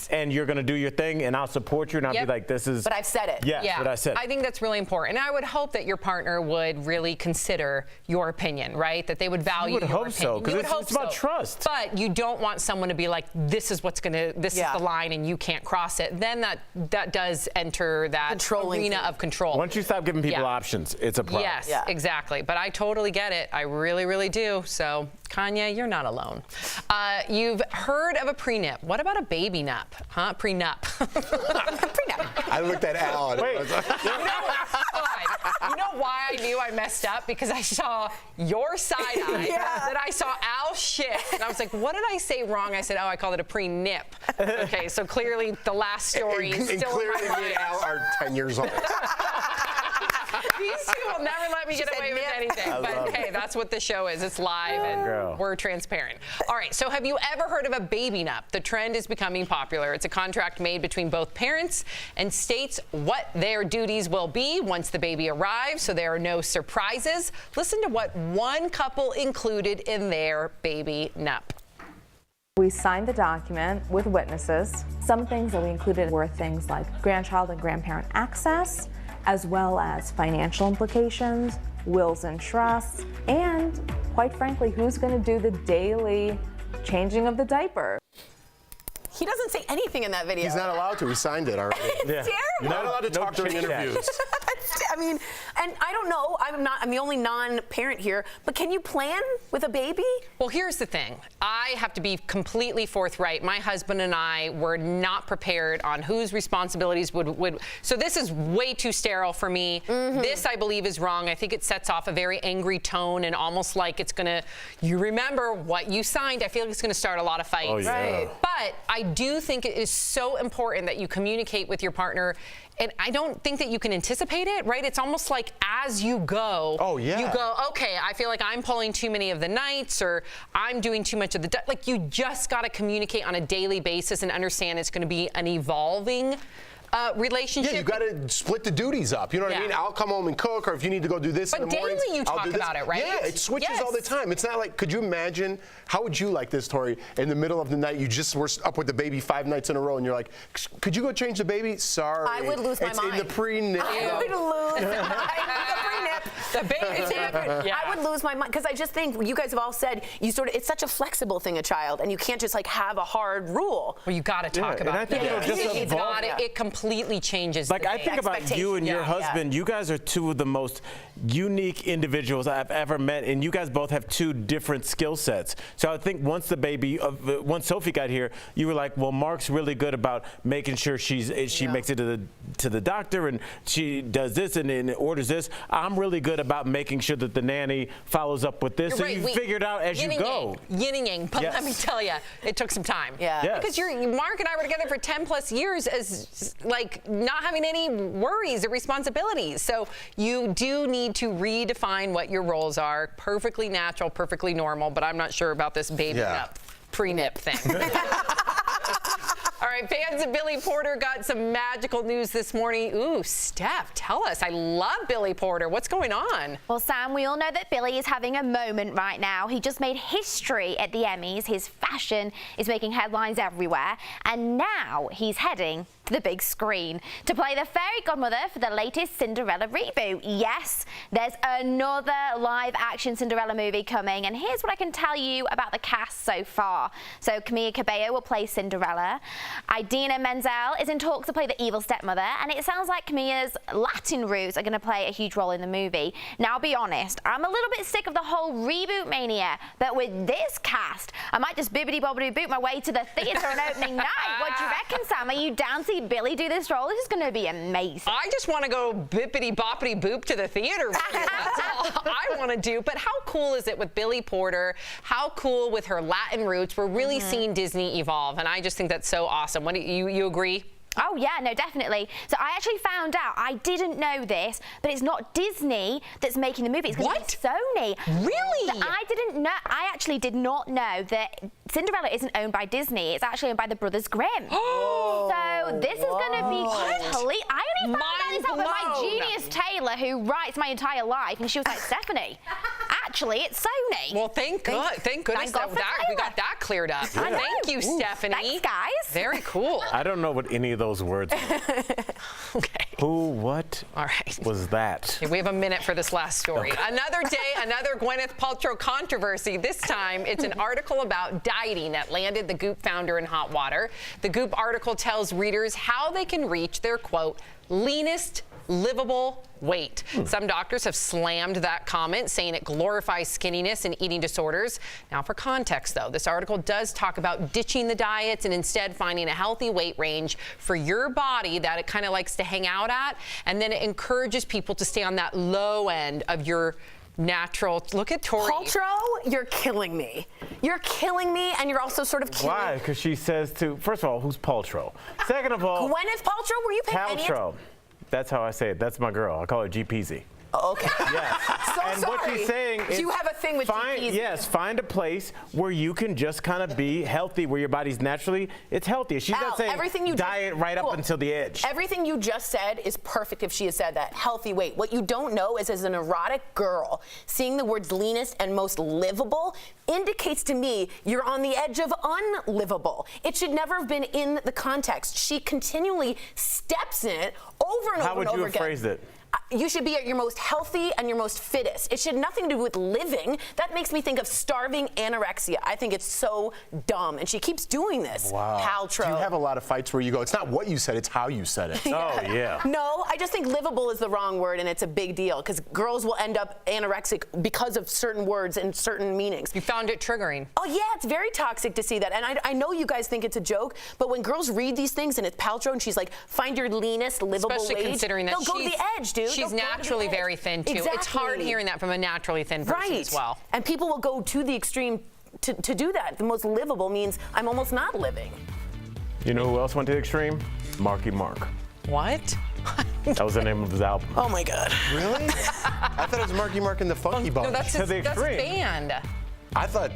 And you're going to do your thing, and I'll support you, and I'll be like, this is. But I've said it. Yeah, what I said. I think that's really important. And I would hope that your partner would really consider your opinion, right? That they would value your opinion. You would hope so, because it's about trust. But you don't want someone to be like, this is what's going to, this is the line, and you can't cross it. Then that does enter that arena of control. Once you stop giving people options, it's a problem. Yes, exactly. But I totally get it. I really, really do. So, Kanye, you're not alone. You've heard of a prenup. What about a baby nup? Huh? Prenup. Prenup. I looked at Al. And Wait. You know why I knew I messed up? Because I saw your side eye. Then I saw Al's shift. And I was like, what did I say wrong? I said, oh, I called it a pre-nip. Okay, so clearly the last story is still clearly in my mind. me and Al are 10 years old. These two will never let me get away with anything. But hey, that's what the show is. It's live and we're transparent. All right, so have you ever heard of a baby nup? The trend is becoming popular. It's a contract made between both parents and states what their duties will be once the baby arrives, so there are no surprises. Listen to what one couple included in their baby nup. We signed the document with witnesses. Some things that we included were things like grandchild and grandparent access, as well as financial implications, wills and trusts, and quite frankly, who's going to do the daily changing of the diaper. He doesn't say anything in that video. He's not allowed to. He signed it already. It's terrible. You're not allowed to talk during interviews. I mean, and I don't know, I'm the only non-parent here, but can you plan with a baby? Well, here's the thing. I have to be completely forthright. My husband and I were not prepared on whose responsibilities would. So this is way too sterile for me. This, I believe, is wrong. I think it sets off a very angry tone and almost like it's gonna, you remember what you signed. I feel like it's gonna start a lot of fights. Oh, yeah. Right. But I do think it is so important that you communicate with your partner. And I don't think that you can anticipate it, right? It's almost like as you go, you go, okay, I feel like I'm pulling too many of the nights or I'm doing too much of the, like you just got to communicate on a daily basis and understand it's going to be an evolving relationship. Yeah, you got to split the duties up. You know what I mean? I'll come home and cook, or if you need to go do this in the morning, daily you talk about it, right? Yeah, it switches all the time. It's not like, could you imagine, how would you like this, Tori, in the middle of the night, you just were up with the baby 5 nights in a row, and you're like, could you go change the baby? Sorry. I would lose my mind. It's in the pre-nip. I would lose the baby nip. Yeah. I would lose my mind, because I just think, you guys have all said, it's such a flexible thing, a child, and you can't just like have a hard rule. Well, you got to talk about and I think it'll just evolve. It completely changes. Like, I think about you and your husband. You guys are two of the most unique individuals I've ever met, and you guys both have 2 different skill sets. So I think once once Sophie got here, you were like, well, Mark's really good about making sure she makes it to the doctor and she does this and orders this. I'm really good about making sure that the nanny follows up with this. You're so right. you figure it out as you go. Yin and yang. But let me tell you, it took some time. Yeah. Yes. Because Mark and I were together for 10 plus years as like not having any worries or responsibilities. So you do need to redefine what your roles are. Perfectly natural, perfectly normal, but I'm not sure about this baby up, pre-nip thing. All right, fans of Billy Porter got some magical news this morning. Ooh, Steph, tell us. I love Billy Porter. What's going on? Well, Sam, we all know that Billy is having a moment right now. He just made history at the Emmys. His fashion is making headlines everywhere. And now he's heading to the big screen to play the fairy godmother for the latest Cinderella reboot. Yes, there's another live-action Cinderella movie coming, and here's what I can tell you about the cast so far. So Camila Cabello will play Cinderella. Idina Menzel is in talks to play the evil stepmother, and it sounds like Camila's Latin roots are going to play a huge role in the movie. Now, I'll be honest, I'm a little bit sick of the whole reboot mania, but with this cast, I might just bibbidi-bobbidi boot my way to the theatre on opening night. What do you reckon, Sam? Are you down to see Billy do this role? This is going to be amazing. I just want to go bippity-boppity boop to the theater. That's all I want to do. But how cool is it with Billy Porter? How cool with her Latin roots? We're really seeing Disney evolve, and I just think that's so awesome. What do you agree? Oh, yeah, no, definitely. So I actually found out, I didn't know this, but it's not Disney that's making the movie. It's going to be Sony. Really? So I actually did not know that Cinderella isn't owned by Disney. It's actually owned by the Brothers Grimm. So this is going to be complete. I only found out this out with my genius Taylor, who writes my entire life, and she was like, Stephanie, actually, it's Sony. Well, thank goodness we got that cleared up. I know. Thank you, Stephanie. Thanks, guys. Very cool. I don't know what any of those words are. Okay. Who, what was that? Okay, we have a minute for this last story. Okay. Another day, another Gwyneth Paltrow controversy. This time, it's an article about dieting that landed the Goop founder in hot water. The Goop article tells readers how they can reach their, quote, leanest livable weight. Some doctors have slammed that comment, saying it glorifies skinniness and eating disorders. Now, for context, though, this article does talk about ditching the diets and instead finding a healthy weight range for your body that it kind of likes to hang out at. And then it encourages people to stay on that low end of your natural. Look at Tori. Paltrow, you're killing me. You're killing me, and you're also sort of killing. Why? Because she says to, first of all, who's Paltrow? Second of all, Gwyneth Paltrow, were you paying Paltrow. That's how I say it. That's my girl. I call her G-Peasy. Oh, okay. Yes. So and sorry. what she's saying is, you have a thing with G-Peasy. Yes, find a place where you can just kind of be healthy, where your body's naturally, it's healthy. She's not saying everything you diet right up until the edge. Everything you just said is perfect if she had said that. Healthy weight. What you don't know is, as an erotic girl, seeing the words leanest and most livable indicates to me you're on the edge of unlivable. It should never have been in the context. She continually steps in it over and over and over again. How would you have phrased it? you should be at your most healthy and your most fittest. It should have nothing to do with living. That makes me think of starving anorexia. I think it's so dumb. And she keeps doing this. Wow. Paltrow. Do you have a lot of fights where you go, it's not what you said, it's how you said it? Oh, yeah. No, I just think livable is the wrong word, and it's a big deal because girls will end up anorexic because of certain words and certain meanings. You found it triggering. Oh, yeah, it's very toxic to see that. And I know you guys think it's a joke, but when girls read these things and it's Paltrow and she's like, find your leanest, livable Especially wage, considering that they'll go to the edge, dude. She's naturally very thin, too. Exactly. It's hard hearing that from a naturally thin person as well. And people will go to the extreme to do that. The most livable means I'm almost not living. You know who else went to the extreme? Marky Mark. What? That was the name of his album. Oh my God. Really? I thought it was Marky Mark and the Funky Bunch. No, that's his band. I thought,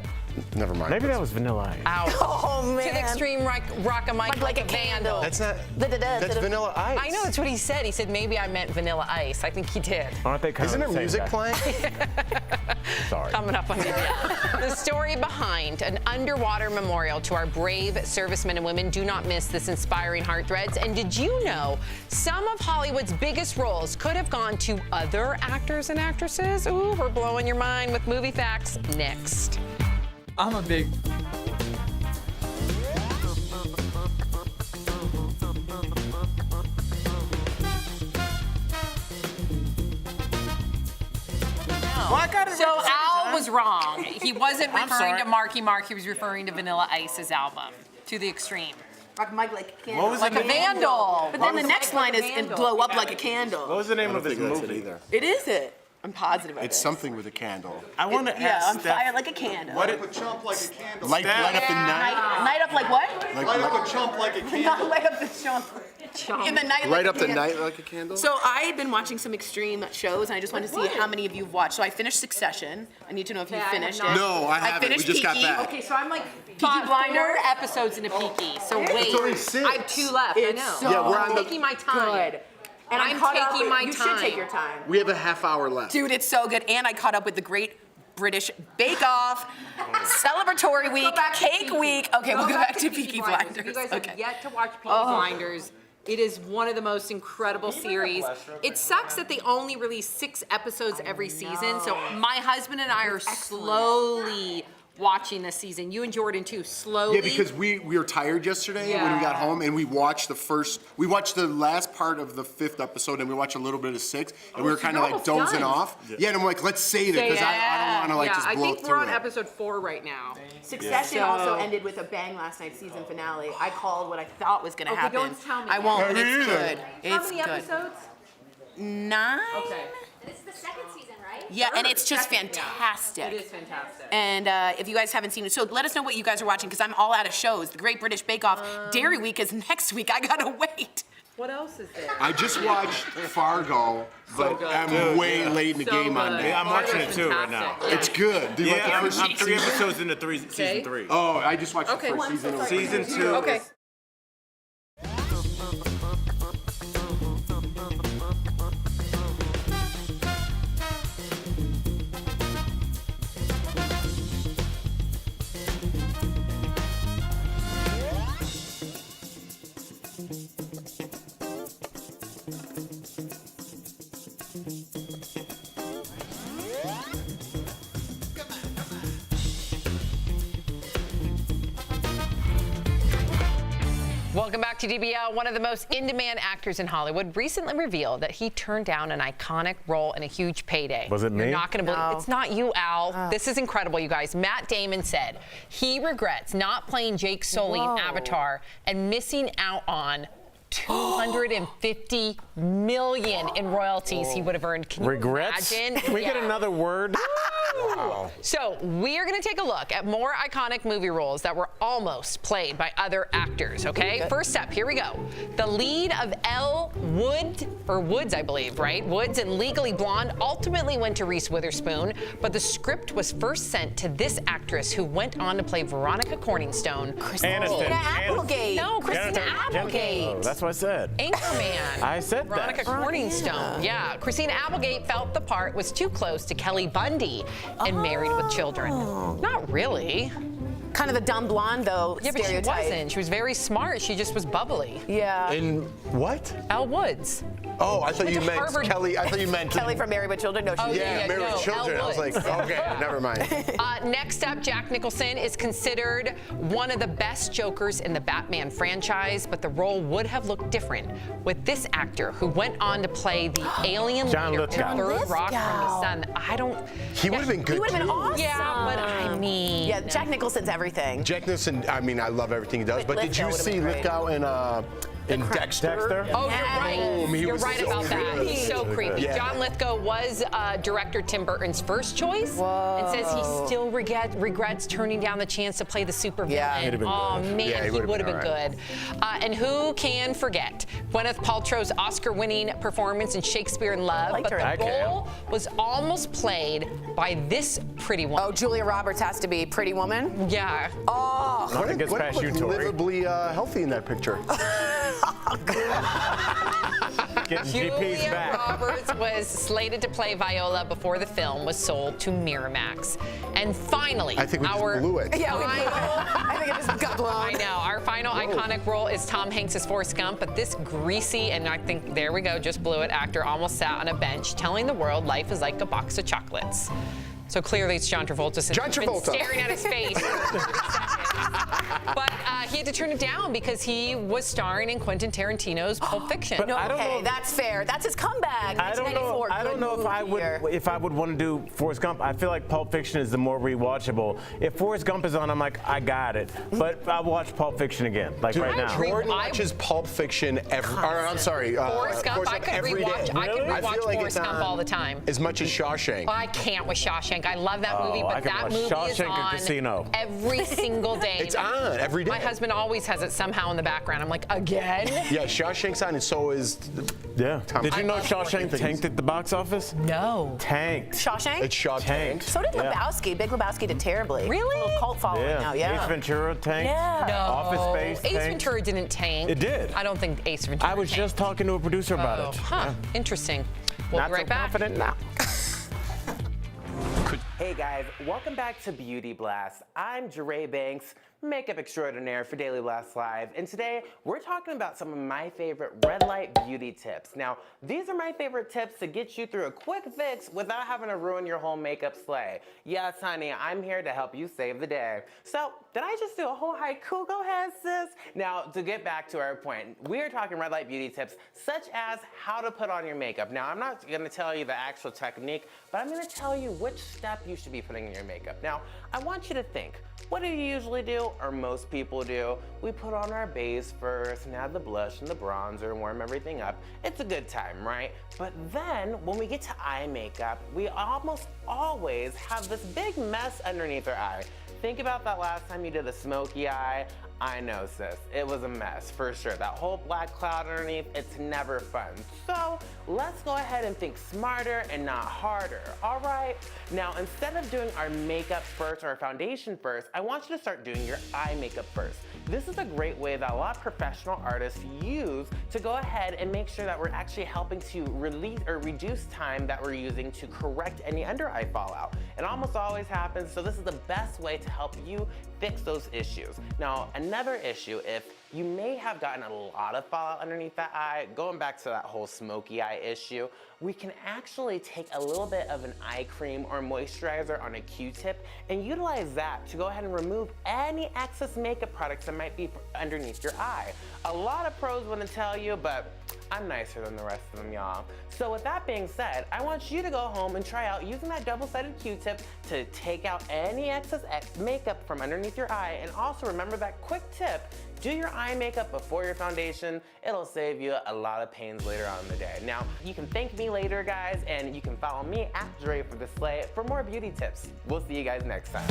never mind. Maybe that was Vanilla Ice. Ow. Oh, man. To the extreme, rock a mic like a vandal. That's not, that's Vanilla Ice. I know, that's what he said. He said, maybe I meant Vanilla Ice. I think he did. Aren't they kind Isn't of there the same music guy? playing? Sorry. Coming up on the story behind an underwater memorial to our brave servicemen and women. Do not miss this inspiring heart threads. And did you know some of Hollywood's biggest roles could have gone to other actors and actresses? Ooh, we're blowing your mind with movie facts next. I'm a big... So Al was wrong. He wasn't referring to Marky Mark. He was referring to Vanilla Ice's album, To the Extreme. Rock Mike like a candle. What was Like the a name? vandal. But then the next line is and blow up like a candle. What was the name of his movie? It is it. I'm positive of It's it. something with a candle. I want to Yeah, ask on Steph, fire like a candle. What Light up a chump like a candle. Light up the night. Light up like what? Light up a chump like a Not candle. light up the chump. In the night. Light like up a the candle. night like a candle? So I've been watching some extreme shows, and I just wanted to see how many of you have watched. So I finished Succession. I need to know if you finished it. No, I haven't. finished We just got Peaky. back. Okay, so I'm like Peaky Blinders. 4 episodes into Peaky. So wait, It's only 6. I have 2 left. I It's know. so Yeah, we're on I'm the- taking my time. Good. And I'm caught up taking with- my You time. should take your time. We have a half hour left. Dude, it's so good. And I caught up with the Great British Bake Off, Celebratory Week, Cake Week. Okay, we'll go back to Peaky Blinders. If you guys have Okay. yet to watch Peaky Blinders, it is one of the most incredible series. It sucks that they only release 6 episodes every season. So my husband and I are slowly watching this season. You and Jordan too, slowly. Yeah, because we were tired yesterday when we got home, and we watched the last part of the 5th episode, and we watched a little bit of 6, and we were kind of like dozing off. Yeah, and I'm like, let's save it, because I don't want to just blow I think through we're on it. episode 4 right now. Succession So- also ended with a bang last night's season finale. I called what I thought was going to Okay, happen. don't tell me I yet. won't. But Me it's either. good. How It's many good. episodes? 9. Okay. This is the second season, right? Yeah, and it's just fantastic. It is fantastic. And if you guys haven't seen it, so let us know what you guys are watching, because I'm all out of shows. The Great British Bake Off. Dairy Week is next week. I gotta wait. What else is there? I just watched Fargo, but I'm way late in the game on that. Yeah, I'm watching it too right now. It's good. Do you like the Yeah, I'm first 3 season? episodes into season 3. Oh, I just watched Okay. the first season. It was Season 2. Okay. Welcome back to DBL. One of the most in-demand actors in Hollywood recently revealed that he turned down an iconic role and a huge payday. Was it me? You're not going to believe No. It's not you, Al. This is incredible, you guys. Matt Damon said he regrets not playing Jake Sully in Avatar and missing out on $250 million in royalties he would have earned. Can you Regrets? imagine? Can we get another word? Wow. So we're going to take a look at more iconic movie roles that were almost played by other actors, okay? First up, here we go. The lead of Woods, I believe, right? Woods in Legally Blonde ultimately went to Reese Witherspoon, but the script was first sent to this actress who went on to play Veronica Corningstone. Aniston. Applegate. No, Christina Applegate. Oh, that's what I said. Anchorman. I said Veronica that. Corningstone. Yeah. Christina Applegate felt the part was too close to Kelly Bundy and Married with Children. Not really. kind of the dumb blonde, though, Yeah, but she stereotype. wasn't. She was very smart. She just was bubbly. Yeah. In what? Elle Woods. Oh, I thought Went you to meant Harvard. Kelly. I thought you meant Kelly from Married with Children. No, she Married with Children. I was like, okay, never mind. Next up, Jack Nicholson is considered one of the best Jokers in the Batman franchise, but the role would have looked different with this actor who went on to play the alien John leader Lithgow. in Third Rock from the Sun. I don't. He would have been good. He would have been too. awesome. Yeah, but I mean. Yeah, Jack Nicholson's everything. Jack Nicholson. I mean, I love everything he does. But did Lithgow you would've see been great. Lithgow in Dexter? Oh, you're right. He You're was right so about that. creepy. So creepy. Yeah. John Lithgow was director Tim Burton's first choice, and says he still regrets turning down the chance to play the supervillain. Yeah, he'd have been Oh good. man, Yeah, he would have been all good. And who can forget Gwyneth Paltrow's Oscar-winning performance in Shakespeare in Love? Liked But her. the role was almost played by this pretty woman. Oh, Julia Roberts has to be Pretty Woman? Yeah. Oh. Nothing gets past you, Tori. Livably healthy in that picture. Getting GPs Julia back. Roberts was slated to play Viola before the film was sold to Miramax. And finally, I think we just blew it. Yeah, we blew it. I think it just got blown. I know. Our final iconic role is Tom Hanks' Forrest Gump, but this greasy, and I think, there we go, just blew it, actor almost sat on a bench telling the world life is like a box of chocolates. So clearly it's John Travolta since he's been staring at his face for 30 seconds. But he had to turn it down because he was starring in Quentin Tarantino's Pulp Fiction. But No, I don't okay, know- that's fair. That's his comeback. I don't know. I don't know if I would want to do Forrest Gump. I feel like Pulp Fiction is the more rewatchable. If Forrest Gump is on, I'm like, I got it. But I'll watch Pulp Fiction again, like Dude, right now. Jordan watches Pulp Fiction every. Or, I'm sorry, Forrest Gump, I could every rewatch. day. I could I rewatch feel like Forrest it's Gump on all the time. as much as Shawshank. I can't with Shawshank. I love that movie, Oh, I but can that watch movie is Shawshank or on Casino. every single day. It's on every day. My husband always has it somehow in the background. I'm like, again? Yeah, Shawshank's on, and so is. Yeah. Did you know love Shawshank tanked at the box office? No. Tanked. Shawshank? It's Shawshank. Tanked. So did Yeah. Lebowski. Big Lebowski did terribly. Really? A little cult following now, yeah. Ace Ventura tanked. Yeah. No. Office Space Ace tanked. Ventura didn't tank. It did. I don't think Ace Ventura I was just talking to a producer about Oh, it. huh. Interesting. We'll Not be right so back. confident now. Hey guys, welcome back to Beauty Blast. I'm Jeray Banks, makeup extraordinaire for Daily Blast Live, and today we're talking about some of my favorite red light beauty tips. Now, these are my favorite tips to get you through a quick fix without having to ruin your whole makeup sleigh. Yes, honey, I'm here to help you save the day. So, did I just do a whole haiku? Go ahead, sis. Now, to get back to our point, we are talking red light beauty tips, such as how to put on your makeup. Now, I'm not gonna tell you the actual technique, but I'm gonna tell you which step you should be putting in your makeup. Now, I want you to think, what do you usually do, or most people do? We put on our base first and add the blush and the bronzer and warm everything up. It's a good time, right? But then, when we get to eye makeup, we almost always have this big mess underneath our eye. Think about that last time you did a smoky eye. I know, sis, it was a mess, for sure. That whole black cloud underneath, it's never fun. So, let's go ahead and think smarter and not harder, all right? Now, instead of doing our makeup first or our foundation first, I want you to start doing your eye makeup first. This is a great way that a lot of professional artists use to go ahead and make sure that we're actually helping to release or reduce time that we're using to correct any under eye fallout. It almost always happens, so this is the best way to help you fix those issues. Now, another issue, if you may have gotten a lot of fallout underneath that eye, going back to that whole smoky eye issue, we can actually take a little bit of an eye cream or moisturizer on a Q-tip and utilize that to go ahead and remove any excess makeup products that might be underneath your eye. A lot of pros wouldn't tell you, but I'm nicer than the rest of them, y'all. So with that being said, I want you to go home and try out using that double-sided Q-tip to take out any excess makeup from underneath your eye. And also remember that quick tip, do your eye makeup before your foundation. It'll save you a lot of pains later on in the day. Now, you can thank me later, guys, and you can follow me at Dre for the Slay for more beauty tips. We'll see you guys next time.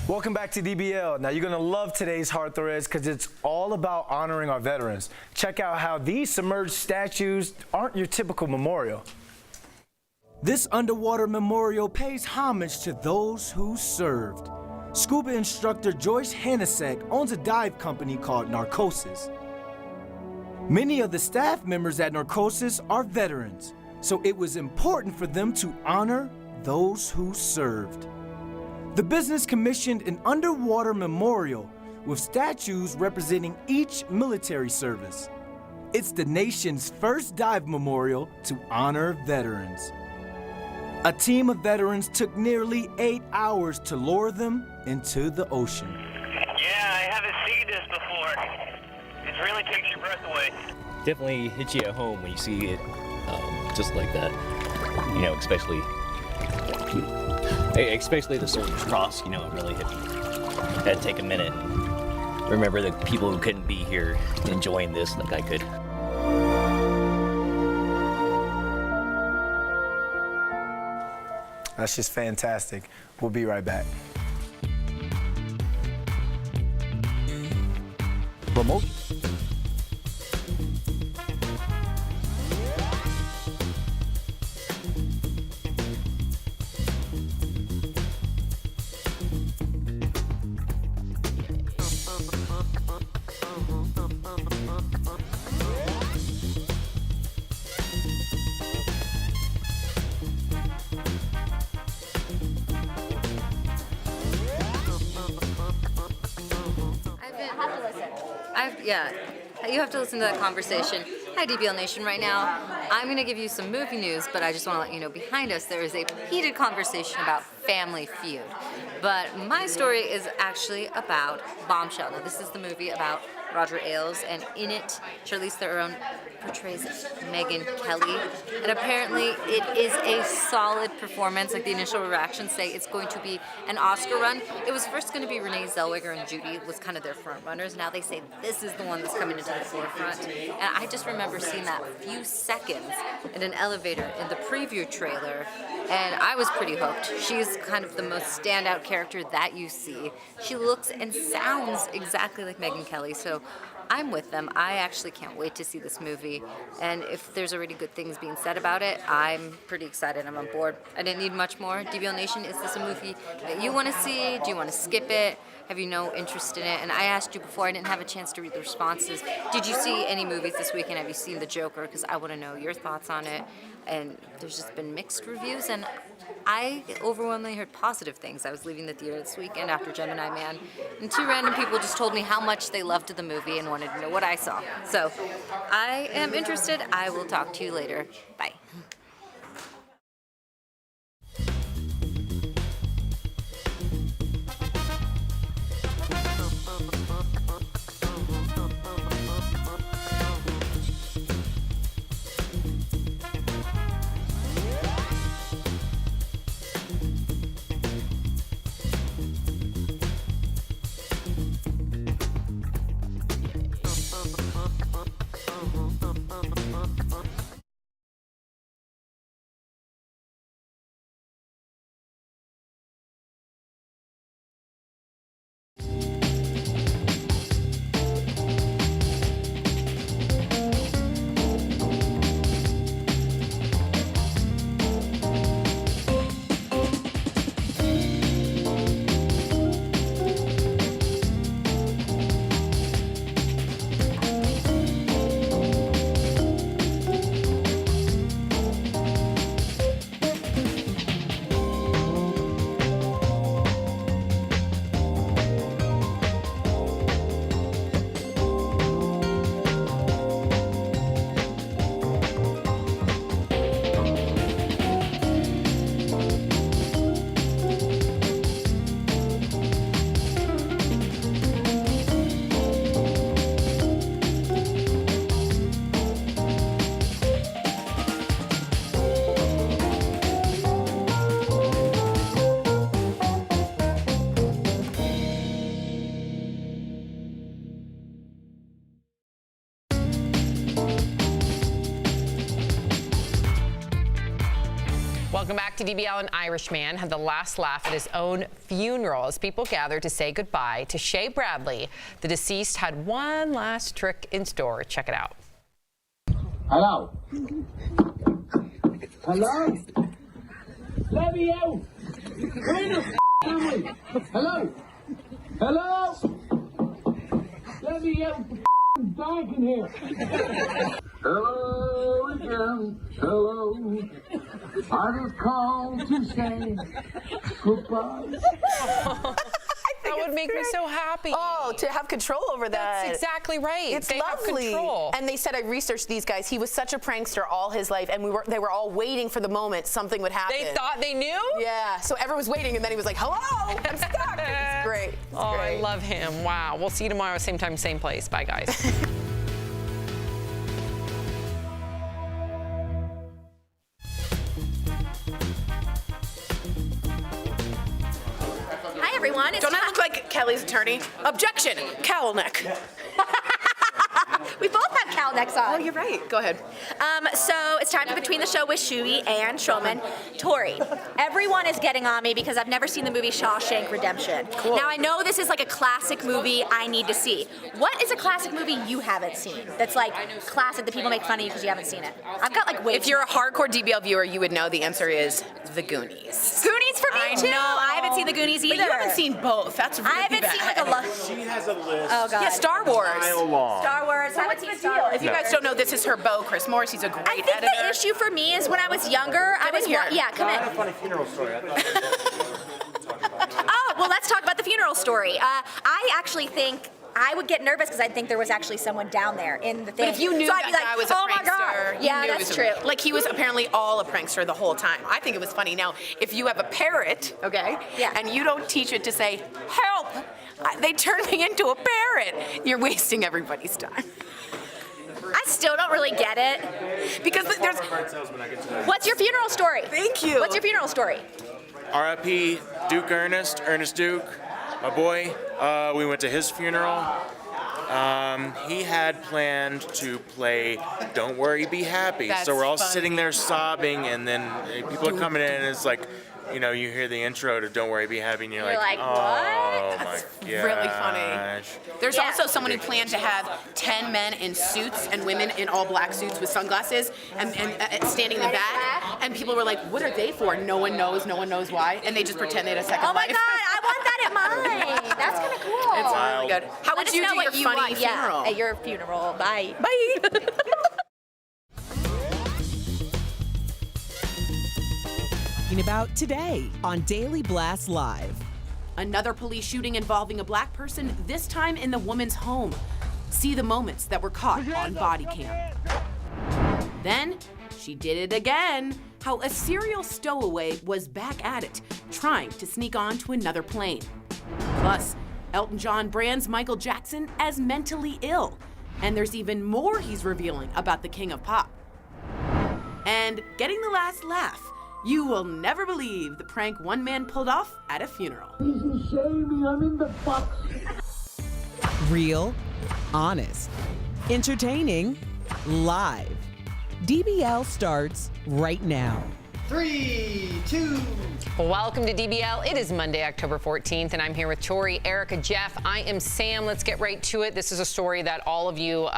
Welcome back to DBL. Now, you're going to love today's Hard Threads because it's all about honoring our veterans. Check out how these submerged statues aren't your typical memorial. This underwater memorial pays homage to those who served. Scuba instructor Joyce Hanasek owns a dive company called Narcosis. Many of the staff members at Narcosis are veterans, so it was important for them to honor those who served. The business commissioned an underwater memorial with statues representing each military service. It's the nation's first dive memorial to honor veterans. A team of veterans took nearly 8 hours to lower them into the ocean. Yeah, I haven't seen this before. It really takes your breath away. Definitely hits you at home when you see it just like that. You know, especially the Soldiers Cross, you know, it really hit me. I had to take a minute and remember the people who couldn't be here enjoying this like I could. That's just fantastic. We'll be right back. Promote. Yeah, you have to listen to that conversation. Hi, DBL Nation. Right now, I'm going to give you some movie news, but I just want to let you know behind us there is a heated conversation about Family Feud. But my story is actually about Bombshell. Now, this is the movie about Roger Ailes, and in it, Charlize Theron portrays Megyn Kelly, and apparently it is a solid performance. Like the initial reactions say it's going to be an Oscar run. It was first going to be Renee Zellweger and Judy was kind of their front runners. Now they say this is the one that's coming into the forefront. And I just remember seeing that few seconds in an elevator in the preview trailer, and I was pretty hooked. She's kind of the most standout character that you see. She looks and sounds exactly like Megyn Kelly, so I'm with them. I actually can't wait to see this movie, and if there's already good things being said about it, I'm pretty excited. I'm on board. I didn't need much more. DBL Nation, is this a movie that you want to see? Do you want to skip it? Have you no interest in it? And I asked you before, I didn't have a chance to read the responses. Did you see any movies this weekend? Have you seen The Joker? Because I want to know your thoughts on it. And there's just been mixed reviews, and I overwhelmingly heard positive things. I was leaving the theater this weekend after Gemini Man, and 2 random people just told me how much they loved the movie and wanted to know what I saw. So I am interested. I will talk to you later. Bye. Welcome back to DBL. An Irishman had the last laugh at his own funeral as people gathered to say goodbye to Shea Bradley. The deceased had one last trick in store. Check it out. Hello. Hello. Let me out. Where the am I? Hello. Hello. Let me out. It's dark in here. Hello again. Hello. I just called to say goodbye. That would make me so happy. Oh, to have control over that. That's exactly right. It's they lovely. Have control. And they said, I researched these guys. He was such a prankster all his life, and they were all waiting for the moment something would happen. They thought they knew? Yeah. So everyone was waiting, and then he was like, hello, I'm stuck. It's great. It's oh, great. I love him. Wow. We'll see you tomorrow, same time, same place. Bye, guys. Hi, everyone. Don't I look like Kelly's attorney? Objection, cowl neck. We both have cowl necks on. Oh, you're right. Go ahead. So it's time for Between the Show with Shuey and Shulman. Tori, everyone is getting on me because I've never seen the movie Shawshank Redemption. Cool. Now, I know this is like a classic movie I need to see. What is a classic movie you haven't seen that's like classic that people make fun of you because you haven't seen it? I've got like way If you're a hardcore DBL viewer, you would know the answer is The Goonies. Goonies for me, I too. know. I haven't seen the Goonies either. But you haven't seen both. That's really I haven't bad. seen like a lot. She has a list. Oh, God. Yeah, Star Wars. Mile long. Star Wars. I haven't seen Star Wars. If you guys don't know, this is her beau, Chris Morris. He's a great I think editor. the issue for me is when I was younger, I was in here. yeah, come I in. had a funny funeral story. I thought Oh, well, let's talk about the funeral story. I actually think I would get nervous because I'd think there was actually someone down there in the thing. But if you knew so I'd that be like, guy was a oh my prankster, God. you Yeah, knew that's it was true. Like he was apparently all a prankster the whole time. I think it was funny. Now, if you have a parrot, okay, and you don't teach it to say, help, they turned me into a parrot, you're wasting everybody's time. I still don't really get it. Because there's... What's your funeral story? Thank you. What's your funeral story? R.I.P. Duke Ernest Duke, my boy. We went to his funeral. He had planned to play Don't Worry, Be Happy. That's so we're all funny. sitting there sobbing, and then people are coming in, and it's like, you know, you hear the intro to Don't Worry, Be Happy, and you're like, what? oh my That's gosh. really funny. There's also someone who planned to have 10 men in suits and women in all black suits with sunglasses and standing in the back. And people were like, what are they for? No one knows why. And they just pretend they had a second Oh my life. God, I want that at mine. That's kind of cool. It's really good. How Let would us you know do what your funny want, funeral? Yeah, at your funeral. Bye. Bye. Talking about today on Daily Blast Live. Another police shooting involving a black person, this time in the woman's home. See the moments that were caught on body cam. Then, she did it again. How a serial stowaway was back at it, trying to sneak on to another plane. Plus, Elton John brands Michael Jackson as mentally ill. And there's even more he's revealing about the king of pop. And getting the last laugh. You will never believe the prank one man pulled off at a funeral. He's shaming. I'm in the box. Real, honest, entertaining, live. DBL starts right now. 3, 2. Welcome to DBL. It is Monday, October 14th, and I'm here with Tori, Erica, Jeff. I am Sam. Let's get right to it. This is a story that all of you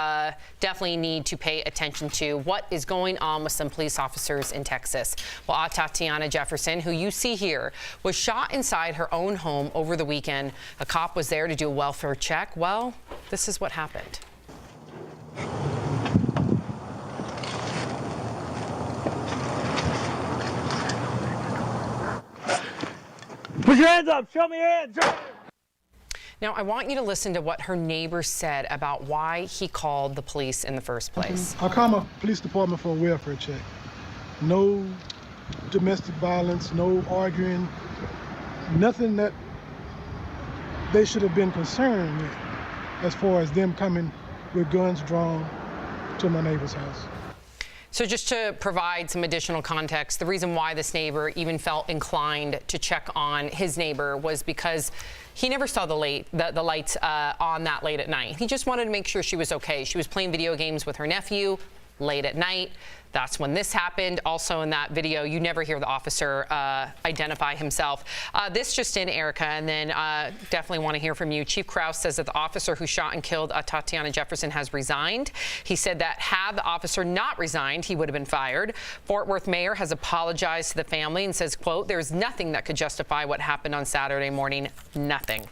definitely need to pay attention to. What is going on with some police officers in Texas? Well, Tatiana Jefferson, who you see here, was shot inside her own home over the weekend. A cop was there to do a welfare check. Well, this is what happened. Put your hands up. Show me your hands. Now, I want you to listen to what her neighbor said about why he called the police in the first place. I called my police department for a welfare check. No domestic violence, no arguing, nothing that they should have been concerned with as far as them coming with guns drawn to my neighbor's house. So just to provide some additional context, the reason why this neighbor even felt inclined to check on his neighbor was because he never saw the lights on that late at night. He just wanted to make sure she was okay. She was playing video games with her nephew late at night. That's when this happened. Also in that video, you never hear the officer identify himself. This just in, Erica, and then definitely want to hear from you. Chief Krause says that the officer who shot and killed Tatiana Jefferson has resigned. He said that had the officer not resigned, he would have been fired. Fort Worth mayor has apologized to the family and says, quote, "There's nothing that could justify what happened on Saturday morning. Nothing."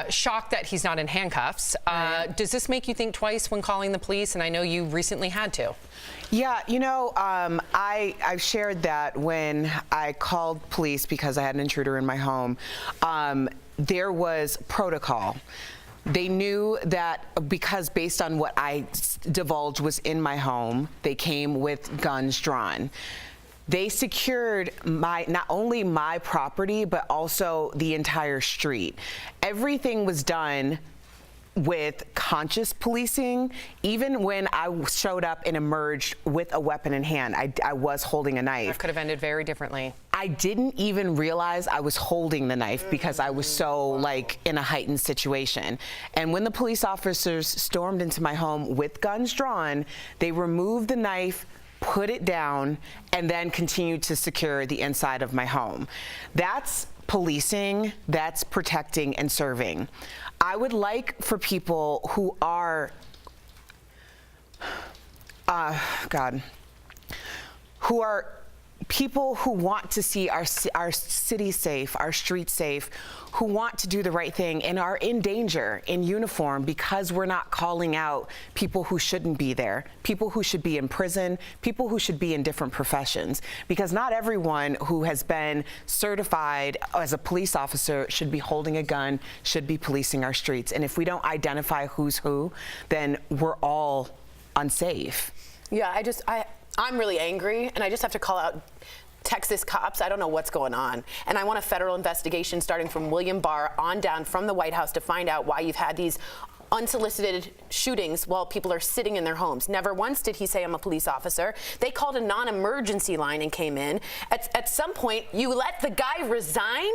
Shocked that he's not in handcuffs. Does this make you think twice when calling the police? And I know you recently had to. Yeah, you know, I've shared that when I called police because I had an intruder in my home, there was protocol. They knew that because based on what I divulged was in my home, they came with guns drawn. They secured not only my property, but also the entire street. Everything was done with conscious policing. Even when I showed up and emerged with a weapon in hand, I was holding a knife. That could have ended very differently. I didn't even realize I was holding the knife because I was so like in a heightened situation. And when the police officers stormed into my home with guns drawn, they removed the knife, put it down, and then continued to secure the inside of my home. That's policing, that's protecting and serving. I would like for people who are, who are people who want to see our city safe, our streets safe, who want to do the right thing and are in danger in uniform because we're not calling out people who shouldn't be there, people who should be in prison, people who should be in different professions. Because not everyone who has been certified as a police officer should be holding a gun, should be policing our streets. And if we don't identify who's who, then we're all unsafe. Yeah, I'm really angry, and I just have to call out Texas cops. I don't know what's going on. And I want a federal investigation starting from William Barr on down from the White House to find out why you've had these unsolicited shootings while people are sitting in their homes. Never once did he say I'm a police officer. They called a non-emergency line and came in. At some point, you let the guy resign?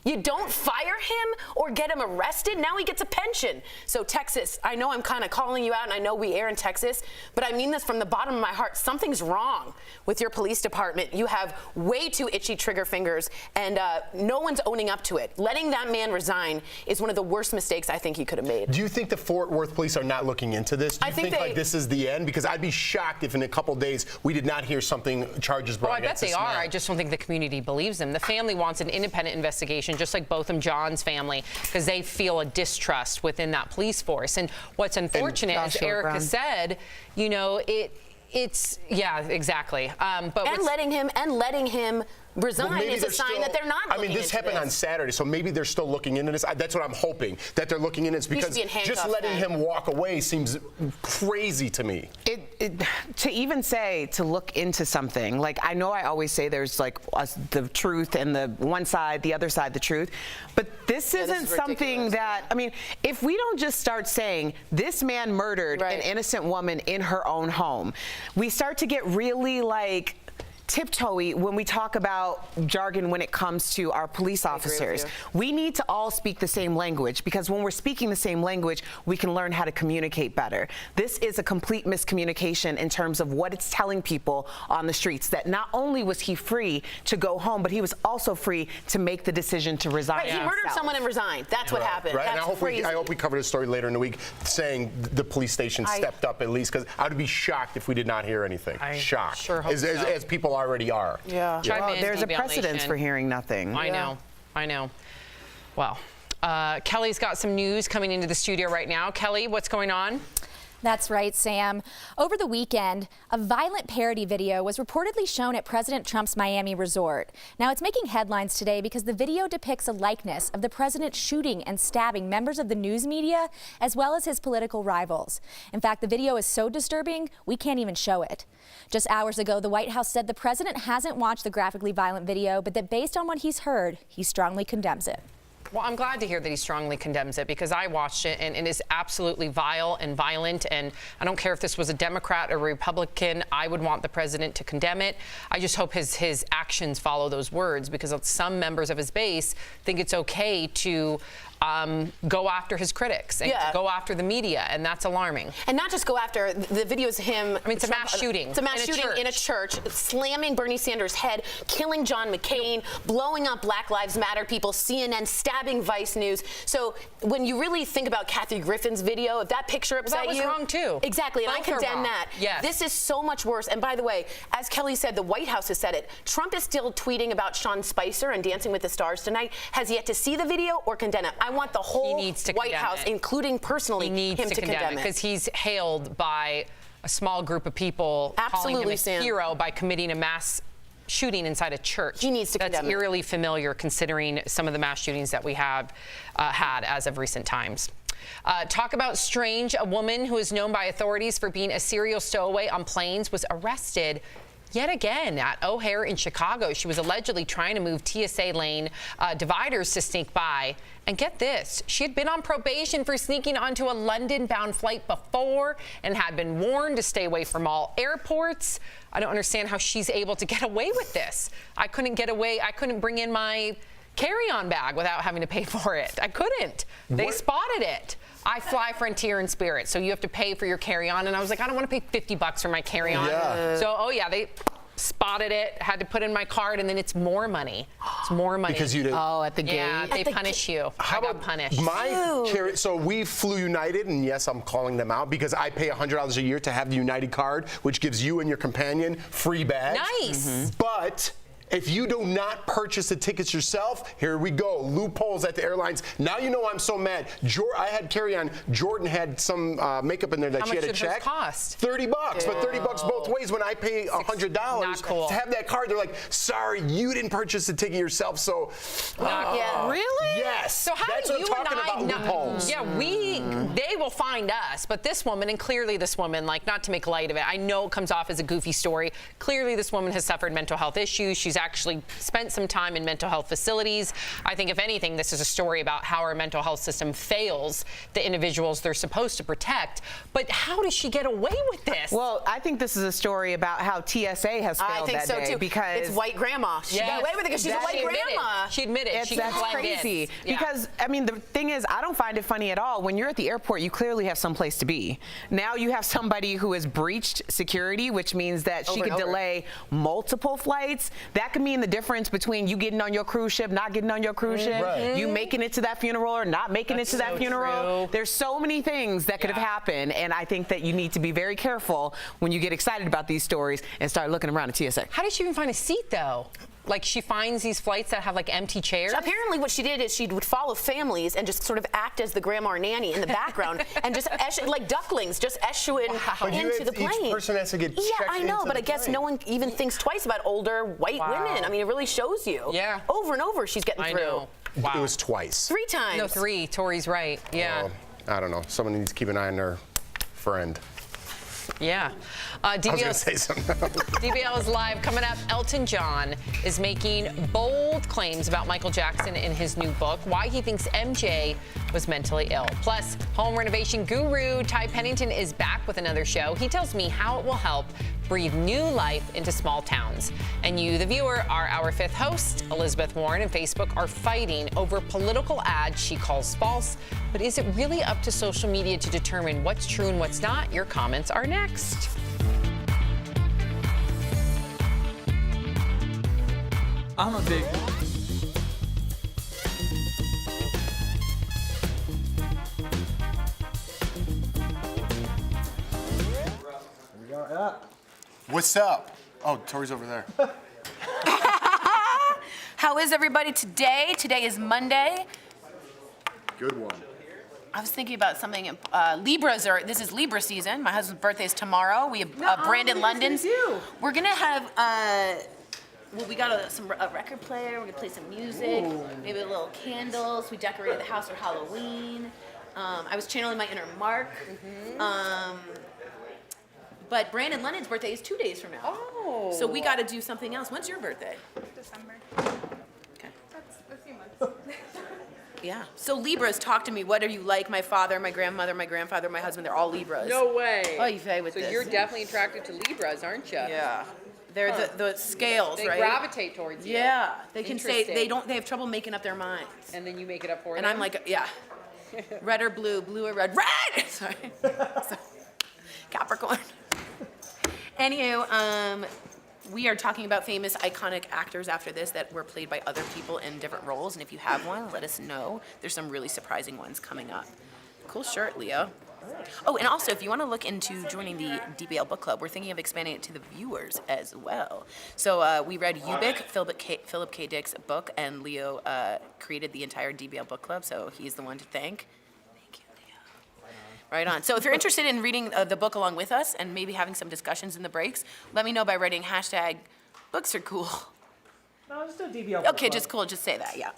You don't fire him or get him arrested? Now he gets a pension. So Texas, I know I'm kind of calling you out, and I know we air in Texas, but I mean this from the bottom of my heart. Something's wrong with your police department. You have way too itchy trigger fingers, and no one's owning up to it. Letting that man resign is one of the worst mistakes I think he could have made. Do you think the Fort Worth police are not looking into this? Do you think like this is the end? Because I'd be shocked if in a couple days we did not hear charges brought against this man. I bet they are. I just don't think the community believes them. The family wants an independent investigation, just like Botham John's family, because they feel a distrust within that police force. And what's unfortunate, as Erica said, you know, it's yeah, exactly. But letting him resign is a sign that they're not looking into this happened on Saturday, so maybe they're still looking into this. That's what I'm hoping, that they're looking into this, because just letting him walk away seems crazy to me. To even say to look into something, like I know I always say there's like the truth and the one side, the other side, the truth, but this isn't something that, I mean, if we don't just start saying this man murdered an innocent woman in her own home, we start to get really like tiptoey when we talk about jargon when it comes to our police officers. We need to all speak the same language, because when we're speaking the same language, we can learn how to communicate better. This is a complete miscommunication in terms of what it's telling people on the streets, that not only was he free to go home, but he was also free to make the decision to resign. Right, he murdered someone and resigned. That's what happened. Right, That's and I hope we cover this story later in the week, saying the police station stepped up at least, because I would be shocked if we did not hear anything. Shocked. Sure hope so. As people already are. Yeah. Well, there's a precedence for hearing nothing. I know. Well, Kelly's got some news coming into the studio right now. Kelly, what's going on? That's right, Sam. Over the weekend, a violent parody video was reportedly shown at President Trump's Miami resort. Now, it's making headlines today because the video depicts a likeness of the president shooting and stabbing members of the news media as well as his political rivals. In fact, the video is so disturbing, we can't even show it. Just hours ago, the White House said the president hasn't watched the graphically violent video, but that based on what he's heard, he strongly condemns it. Well, I'm glad to hear that he strongly condemns it, because I watched it and it is absolutely vile and violent. And I don't care if this was a Democrat or Republican, I would want the president to condemn it. I just hope his actions follow those words, because some members of his base think it's okay to go after his critics and to go after the media, and that's alarming. And not just go after, the video is him. I mean, it's a mass shooting. It's a mass shooting in a church, slamming Bernie Sanders' head, killing John McCain, blowing up Black Lives Matter people, CNN, stabbing Vice News. So when you really think about Kathy Griffin's video, if that picture upset you, that was wrong too. Exactly, and I condemn that. Yes. This is so much worse. And by the way, as Kelly said, the White House has said it. Trump is still tweeting about Sean Spicer and Dancing with the Stars tonight, has yet to see the video or condemn it. I want the whole White House, including personally, him to condemn it. Because he's hailed by a small group of people calling him a hero by committing a mass shooting inside a church. He needs to condemn it. That's eerily familiar considering some of the mass shootings that we have had as of recent times. Talk about strange. A woman who is known by authorities for being a serial stowaway on planes was arrested yet again at O'Hare in Chicago. She was allegedly trying to move TSA lane dividers to sneak by. And get this, she had been on probation for sneaking onto a London-bound flight before and had been warned to stay away from all airports. I don't understand how she's able to get away with this. I couldn't get away. I couldn't bring in my carry-on bag without having to pay for it. I couldn't. They spotted it. I fly Frontier and Spirit, so you have to pay for your carry-on. And I was like, I don't want to pay $50 for my carry-on. Yeah. So, oh yeah, they spotted it, had to put in my card, and then it's more money. It's more money. Because you didn't. Oh, at the gate. Yeah, they punish you. I got punished. So we flew United, and yes, I'm calling them out because I pay $100 a year to have the United card, which gives you and your companion free bags. Nice. But if you do not purchase the tickets yourself, here we go. Loopholes at the airlines. Now you know I'm so mad. I had carry-on. Jordan had some makeup in there that she had to check. How much did hers cost? $30, but $30 both ways. When I pay $100 to have that card, they're like, sorry, you didn't purchase the ticket yourself, so. Really? Yes. So how That's do what you I'm talking and I about, know? loopholes. Yeah, they will find us, but this woman, and clearly this woman, like, not to make light of it, I know it comes off as a goofy story. Clearly this woman has suffered mental health issues. She's actually spent some time in mental health facilities. I think, if anything, this is a story about how our mental health system fails the individuals they're supposed to protect. But how does she get away with this? Well, I think this is a story about how TSA has failed I think that so day too. because It's white grandma. She got away with it because she's a white grandma. She admitted. That's crazy. Because, I mean, the thing is, I don't find it funny at all. When you're at the airport, you clearly have some place to be. Now you have somebody who has breached security, which means that she could delay multiple flights. That could mean the difference between you getting on your cruise ship, not getting on your cruise ship, you making it to that funeral or not making it to that funeral. There's so many things that could have happened, and I think that you need to be very careful when you get excited about these stories and start looking around at TSA. How did she even find a seat, though? Like, she finds these flights that have, like, empty chairs? So apparently what she did is she would follow families and just sort of act as the grandma or nanny in the background and just, like ducklings, just eschewing into the plane. Each person has to get checked I know, into but the I guess plane. no one even thinks twice about older white women. I mean, it really shows you. Yeah. Over and over she's getting through. Know. Wow. It was twice. 3 times. No, 3. Tori's right. Yeah. Well, I don't know. Someone needs to keep an eye on their friend. Yeah. I was going to say something. DBL is live. Coming up, Elton John is making bold claims about Michael Jackson in his new book, why he thinks MJ was mentally ill. Plus, home renovation guru Ty Pennington is back with another show. He tells me how it will help breathe new life into small towns. And you, the viewer, are our 5th host. Elizabeth Warren and Facebook are fighting over political ads she calls false. But is it really up to social media to determine what's true and what's not? Your comments are next. I'm a big What's up? Oh, Tori's over there. How is everybody today? Today is Monday. Good one. I was thinking about something. This is Libra season. My husband's birthday is tomorrow. We have Brandon London's. We're gonna have. We got a record player. We're gonna play some music. Maybe a little candles. We decorated the house for Halloween. I was channeling my inner Mark. But Brandon London's birthday is 2 days from now. Oh. So we got to do something else. When's your birthday? December. Okay. That's a few months. Yeah. So Libras, talk to me. What are you like? My father, my grandmother, my grandfather, my husband, they're all Libras. No way. Oh, you say with so this. you're definitely attracted to Libras, aren't you? Yeah. They're the scales, they right? They gravitate towards you. Yeah. They can say they have trouble making up their minds. And then you make it up for them. And I'm like, yeah. Red or blue, blue or red. Red! Sorry. Capricorn. Anywho, we are talking about famous, iconic actors after this that were played by other people in different roles. And if you have one, let us know. There's some really surprising ones coming up. Cool shirt, Leo. Oh, and also, if you want to look into joining the DBL Book Club, we're thinking of expanding it to the viewers as well. So we read Ubik, Philip K. Dick's book, and Leo created the entire DBL Book Club, so he's the one to thank. Thank you, Leo. Right on. So if you're interested in reading the book along with us and maybe having some discussions in the breaks, let me know by writing hashtag books are cool. No, just do DBL Book Okay, Club. just cool. Just say that, yeah.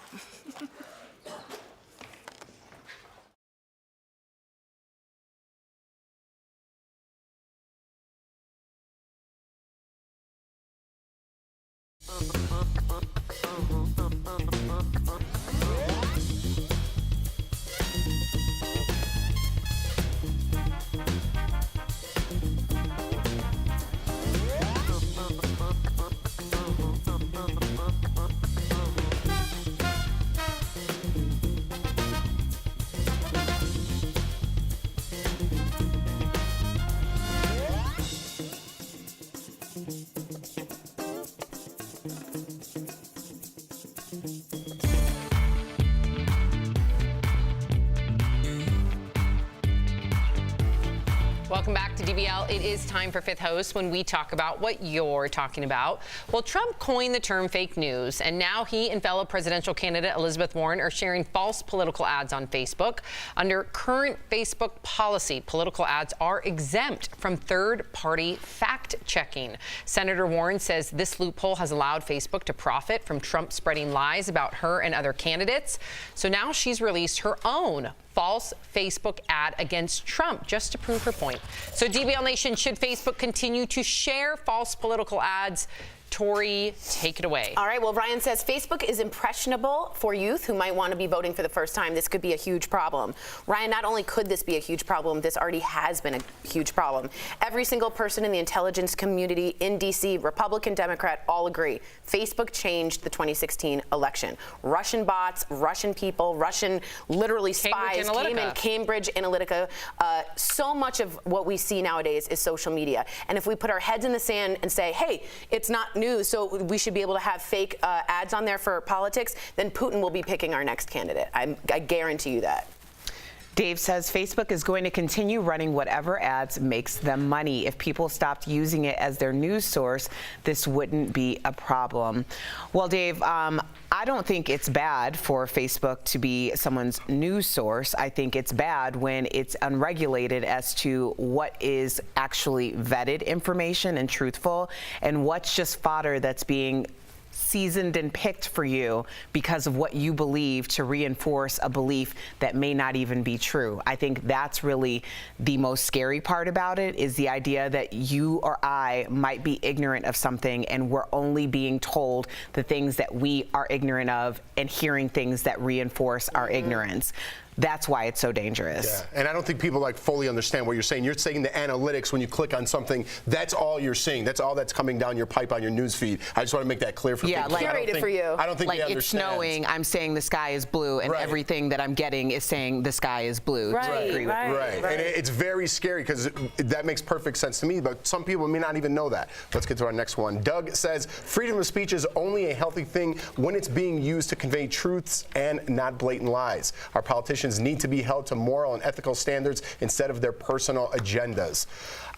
Welcome back to DBL. It is time for Fifth Host when we talk about what you're talking about. Well, Trump coined the term fake news, and now he and fellow presidential candidate Elizabeth Warren are sharing false political ads on Facebook. Under current Facebook policy, political ads are exempt from third-party fact-checking. Senator Warren says this loophole has allowed Facebook to profit from Trump spreading lies about her and other candidates. So now she's released her own false Facebook ad against Trump just to prove her point. So DBL Nation, should Facebook continue to share false political ads? Tori, take it away. All right, well, Ryan says Facebook is impressionable for youth who might want to be voting for the first time. This could be a huge problem. Ryan, not only could this be a huge problem, this already has been a huge problem. Every single person in the intelligence community in D.C., Republican, Democrat, all agree. Facebook changed the 2016 election. Russian bots, Russian people, Russian literally spies came in, Cambridge Analytica. So much of what we see nowadays is social media. And if we put our heads in the sand and say, hey, it's not news, so we should be able to have fake ads on there for politics, then Putin will be picking our next candidate. I guarantee you that. Dave says Facebook is going to continue running whatever ads makes them money. If people stopped using it as their news source, this wouldn't be a problem. Well, Dave, I don't think it's bad for Facebook to be someone's news source. I think it's bad when it's unregulated as to what is actually vetted information and truthful and what's just fodder that's being seasoned and picked for you because of what you believe to reinforce a belief that may not even be true. I think that's really the most scary part about it, is the idea that you or I might be ignorant of something and we're only being told the things that we are ignorant of and hearing things that reinforce our ignorance. That's why it's so dangerous. Yeah, and I don't think people like fully understand what you're saying. You're saying the analytics, when you click on something, that's all you're seeing. That's all that's coming down your pipe on your news feed. I just want to make that clear for people. Like, I don't think like they it's understand. snowing, I'm saying the sky is blue, and everything that I'm getting is saying the sky is blue. Right. And it's very scary because that makes perfect sense to me, but some people may not even know that. Let's get to our next one. Doug says, freedom of speech is only a healthy thing when it's being used to convey truths and not blatant lies. Our politicians need to be held to moral and ethical standards instead of their personal agendas.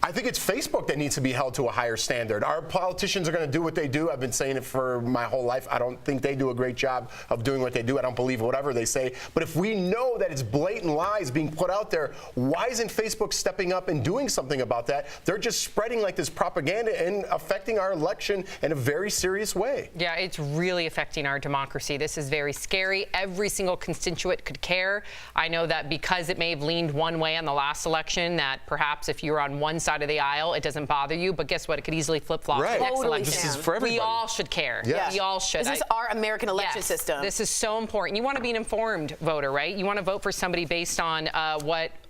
I think it's Facebook that needs to be held to a higher standard. Our politicians are going to do what they do. I've been saying it for my whole life. I don't think they do a great job of doing what they do. I don't believe whatever they say. But if we know that it's blatant lies being put out there, why isn't Facebook stepping up and doing something about that? They're just spreading like this propaganda and affecting our election in a very serious way. Yeah, it's really affecting our democracy. This is very scary. Every single constituent could care. I know that because it may have leaned one way on the last election, that perhaps if you're on one side of the aisle, it doesn't bother you. But guess what? It could easily flip-flop the next election. This is for everybody. We all should care. Yes. We all should. This is our American election system. This is so important. You want to be an informed voter, right? You want to vote for somebody based on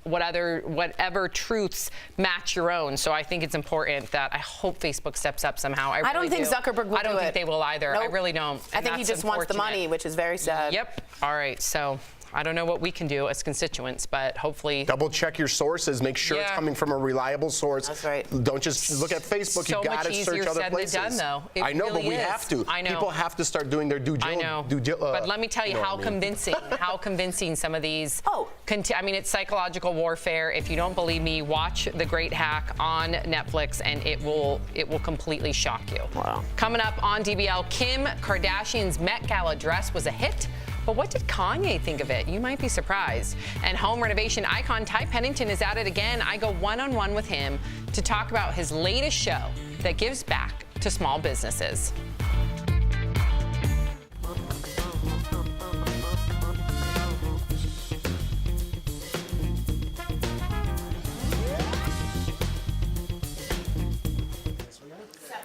whatever truths match your own. So I think it's important that I hope Facebook steps up somehow. I don't think Zuckerberg will I don't think they will either. Nope. I really don't. I think he just wants the money, which is very sad. Yep. All right. So I don't know what we can do as constituents, but hopefully. Double check your sources. Make sure it's coming from a reliable source. That's right. Don't just look at Facebook. So You got to much search easier other said places. than done, though. It I know, really but we is. have to. I know. People have to start doing their due diligence. I know. But let me tell you, how convincing some of these. I mean, it's psychological warfare. If you don't believe me, watch The Great Hack on Netflix, and it will completely shock you. Wow. Coming up on DBL, Kim Kardashian's Met Gala dress was a hit. But what did Kanye think of it? You might be surprised. And home renovation icon Ty Pennington is at it again. I go one-on-one with him to talk about his latest show that gives back to small businesses.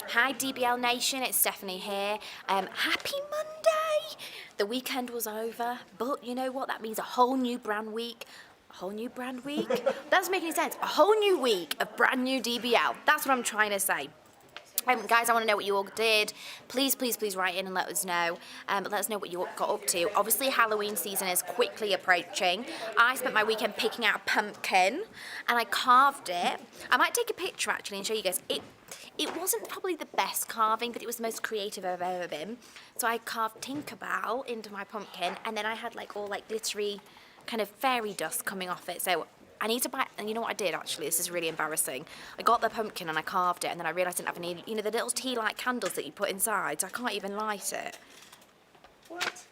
Hi DBL Nation, it's Stephanie here. Happy Monday! The weekend was over, but you know what? That means a whole new brand week. A whole new brand week? That doesn't make any sense. A whole new week of brand new DBL. That's what I'm trying to say. Guys, I want to know what you all did. Please, please, please write in and let us know. Let us know what you got up to. Obviously, Halloween season is quickly approaching. I spent my weekend picking out a pumpkin, and I carved it. I might take a picture, actually, and show you guys. It wasn't probably the best carving, but it was the most creative I've ever been. So I carved Tinkerbell into my pumpkin, and then I had all glittery kind of fairy dust coming off it. So I need to buy, and you know what I did actually? This is really embarrassing. I got the pumpkin and I carved it, and then I realised I didn't have any, the little tea light candles that you put inside, so I can't even light it. What?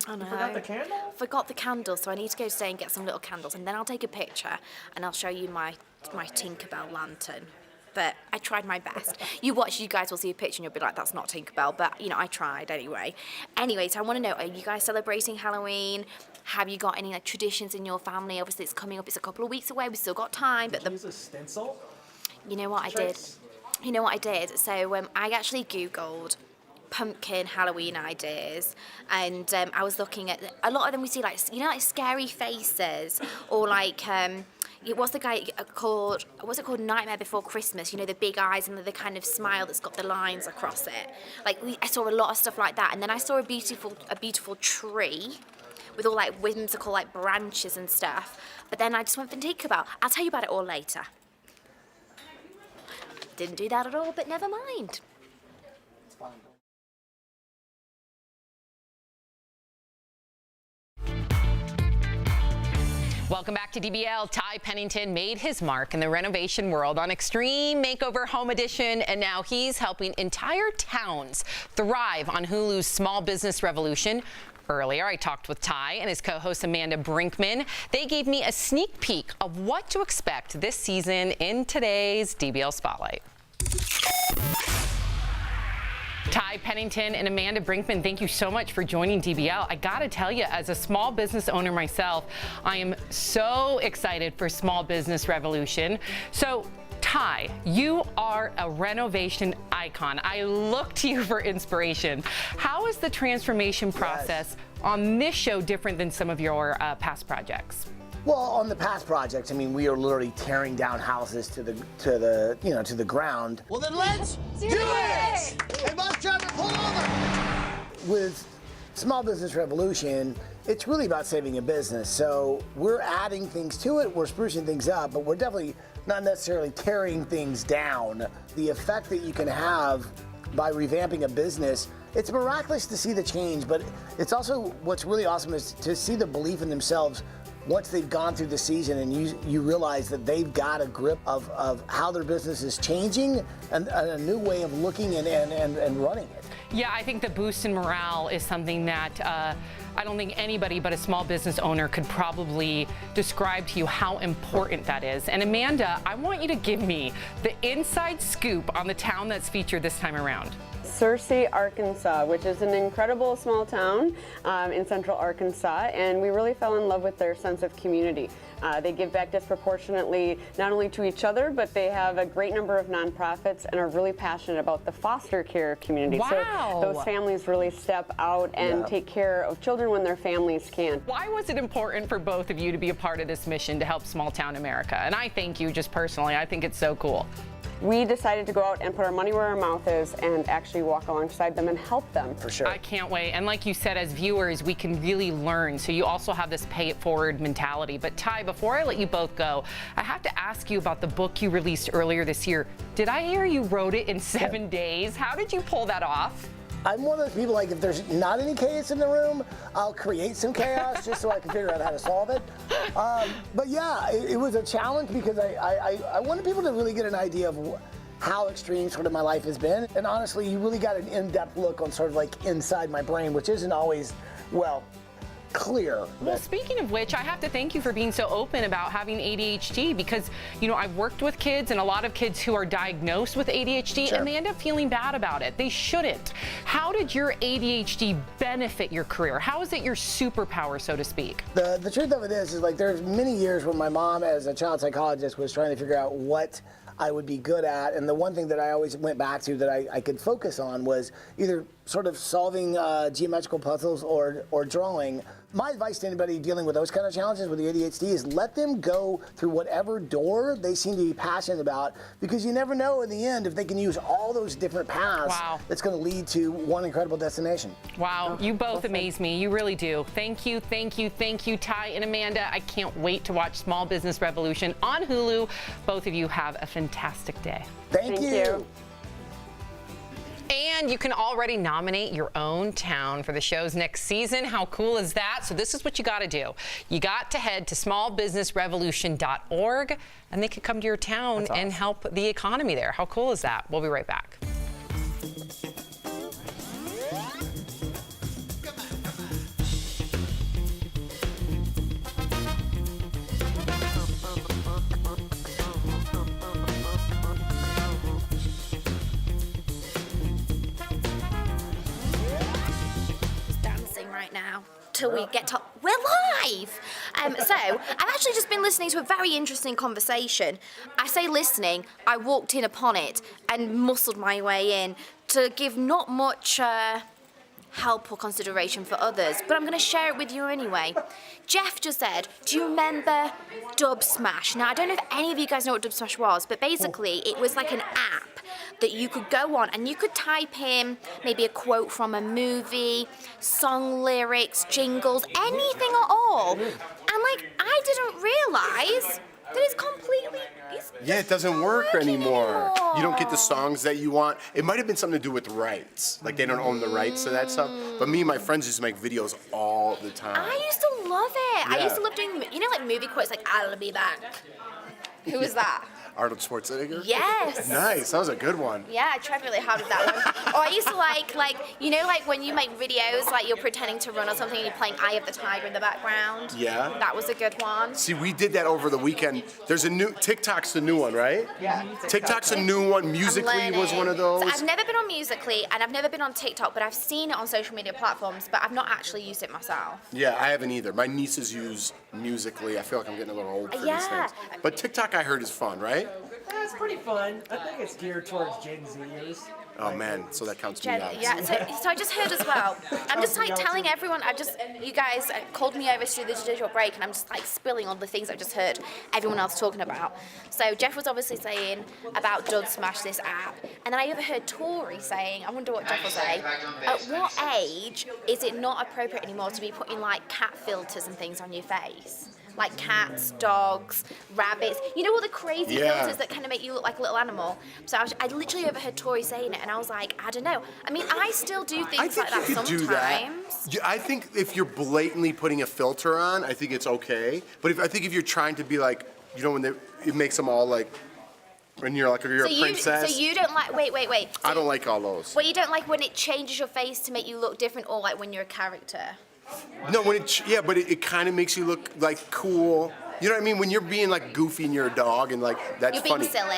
I know. You forgot the candle? Forgot the candles, so I need to go stay and get some little candles, and then I'll take a picture and I'll show you my Tinkerbell lantern. But I tried my best. You guys will see a picture and you'll be like, that's not Tinkerbell, but I tried anyway. So I want to know, are you guys celebrating Halloween? Have you got any traditions in your family? Obviously it's coming up, it's a couple of weeks away, we've still got time. But use a stencil? You know what I did? So I actually Googled pumpkin Halloween ideas, and I was looking at a lot of them. We see like scary faces, or what's the guy called? What's it called? Nightmare Before Christmas. The big eyes and the kind of smile that's got the lines across it. I saw a lot of stuff like that, and then I saw a beautiful tree with all whimsical branches and stuff. But then I just went for Tinkerbell. I'll tell you about it all later. Didn't do that at all, but never mind. It's fine. Welcome back to DBL. Ty Pennington made his mark in the renovation world on Extreme Makeover Home Edition, and now he's helping entire towns thrive on Hulu's small business revolution. Earlier, I talked with Ty and his co-host Amanda Brinkman. They gave me a sneak peek of what to expect this season in today's DBL Spotlight. Ty Pennington and Amanda Brinkman, thank you so much for joining DBL. I gotta tell you, as a small business owner myself, I am so excited for Small Business Revolution. So, Ty, you are a renovation icon. I look to you for inspiration. How is the transformation process on this show different than some of your past projects? Well, on the past projects, we are literally tearing down houses to the ground. Well, then let's do it! Hey, bus driver, pull over! With Small Business Revolution, it's really about saving a business. So we're adding things to it, we're sprucing things up, but we're definitely not necessarily tearing things down. The effect that you can have by revamping a business, it's miraculous to see the change, but it's also what's really awesome is to see the belief in themselves once they've gone through the season and you realize that they've got a grip of how their business is changing and a new way of looking and running it. Yeah, I think the boost in morale is something that I don't think anybody but a small business owner could probably describe to you how important that is. And Amanda, I want you to give me the inside scoop on the town that's featured this time around. Searcy, Arkansas, which is an incredible small town in central Arkansas, and we really fell in love with their sense of community. They give back disproportionately not only to each other, but they have a great number of nonprofits and are really passionate about the foster care community. Wow. So those families really step out and take care of children when their families can't. Why was it important for both of you to be a part of this mission to help small town America? And I thank you just personally. I think it's so cool. we decided to go out and put our money where our mouth is and actually walk alongside them and help them. For sure. I can't wait. And like you said, as viewers, we can really learn. So you also have this pay it forward mentality. But Ty, before I let you both go, I have to ask you about the book you released earlier this year. Did I hear you wrote it in 7 days? How did you pull that off? I'm one of those people, like, if there's not any chaos in the room, I'll create some chaos just so I can figure out how to solve it. But yeah, it was a challenge because I wanted people to really get an idea of how extreme sort of my life has been. And honestly, you really got an in-depth look on sort of like inside my brain, which isn't always, well, clear. Well, speaking of which, I have to thank you for being so open about having ADHD because, you know, I've worked with kids and a lot of kids who are diagnosed with ADHD and they end up feeling bad about it. They shouldn't. How did your ADHD benefit your career? How is it your superpower, so to speak? The truth of it is like there's many years when my mom as a child psychologist was trying to figure out what I would be good at, and the one thing that I always went back to that I could focus on was either sort of solving geometrical puzzles or drawing. My advice to anybody dealing with those kind of challenges with the ADHD is let them go through whatever door they seem to be passionate about, because you never know in the end if they can use all those different paths that's going to lead to one incredible destination. Wow, you both amaze me. You really do. Thank you, thank you, thank you, Ty and Amanda. I can't wait to watch Small Business Revolution on Hulu. Both of you have a fantastic day. Thank you. And you can already nominate your own town for the show's next season. How cool is that? So this is what you got to do. You got to head to smallbusinessrevolution.org, and they could come to your town and help the economy there. How cool is that? We'll be right back. Right now till we get to we're live. So I've actually just been listening to a very interesting conversation. I say listening, I walked in upon it and muscled my way in to give not much help or consideration for others, but I'm going to share it with you anyway. Jeff just said, do you remember Dub Smash? Now, I don't know if any of you guys know what Dub Smash was, but basically it was like an app that you could go on and you could type in maybe a quote from a movie, song lyrics, jingles, anything at all. And like, I didn't realize that it's completely... Yeah, it doesn't work anymore. You don't get the songs that you want. It might have been something to do with rights. Like they don't own the rights to that stuff. But me and my friends used to make videos all the time. I used to love it. Yeah. I used to love doing, you know, like movie quotes like, I'll be back. Who was that? Arnold Schwarzenegger? Yes. Nice, that was a good one. Yeah, I tried really hard with that one. Or I used to like, you know, like when you make videos, like you're pretending to run or something and you're playing Eye of the Tiger in the background. Yeah. That was a good one. See, we did that over the weekend. There's a new, TikTok's the new one, right? Yeah. TikTok's a new one. Musical.ly was one of those. So I've never been on Musical.ly and I've never been on TikTok, but I've seen it on social media platforms, but I've not actually used it myself. Yeah, I haven't either. My nieces use Musical.ly. I feel like I'm getting a little old for these things. But TikTok, I heard, is fun, right? It's pretty fun. I think it's geared towards Gen Zers. Oh man, so that counts me out. Yeah, so I just heard as well. I'm just like telling everyone, you guys called me over to do the digital break and I'm just like spilling all the things I've just heard everyone else talking about. So Jeff was obviously saying about Dub Smash, this app, and then I overheard Tori saying, I wonder what Jeff will say, at what age is it not appropriate anymore to be putting like cat filters and things on your face? Like cats, dogs, rabbits. You know all the crazy filters that kind of make you look like a little animal? So I literally overheard Tori saying it, and I was like, I don't know. I mean, I still do things like that sometimes. Do that. I think if you're blatantly putting a filter on, I think it's okay. But I think if you're trying to be like, you know, when it makes them all like, when you're like, you're a princess. So you don't like, wait. I don't like all those. Well, you don't like when it changes your face to make you look different, or like when you're a character? No, but it kind of makes you look like cool. You know what I mean? When you're being like goofy and you're a dog and like that's you're being funny. Silly.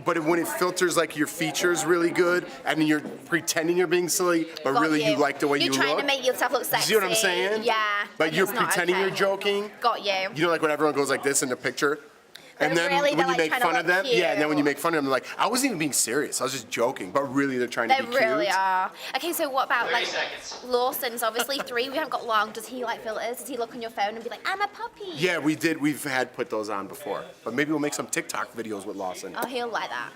But when it filters like your features really good and then you're pretending you're being silly, but really you like the way you look. You're trying to make yourself look sexy. See what I'm saying? Yeah. Like you're pretending you're joking. Got you. You know, like when everyone goes like this in the picture. And then really, when you like make fun of them, and then when you make fun of them, like, I wasn't even being serious. I was just joking, but really they're trying to be cute. They really are. Okay, so what about like Lawson's obviously 3, we haven't got long. Does he like filters? Does he look on your phone and be like, I'm a puppy? Yeah, we did. We've had put those on before. But maybe we'll make some TikTok videos with Lawson. Oh, he'll like that.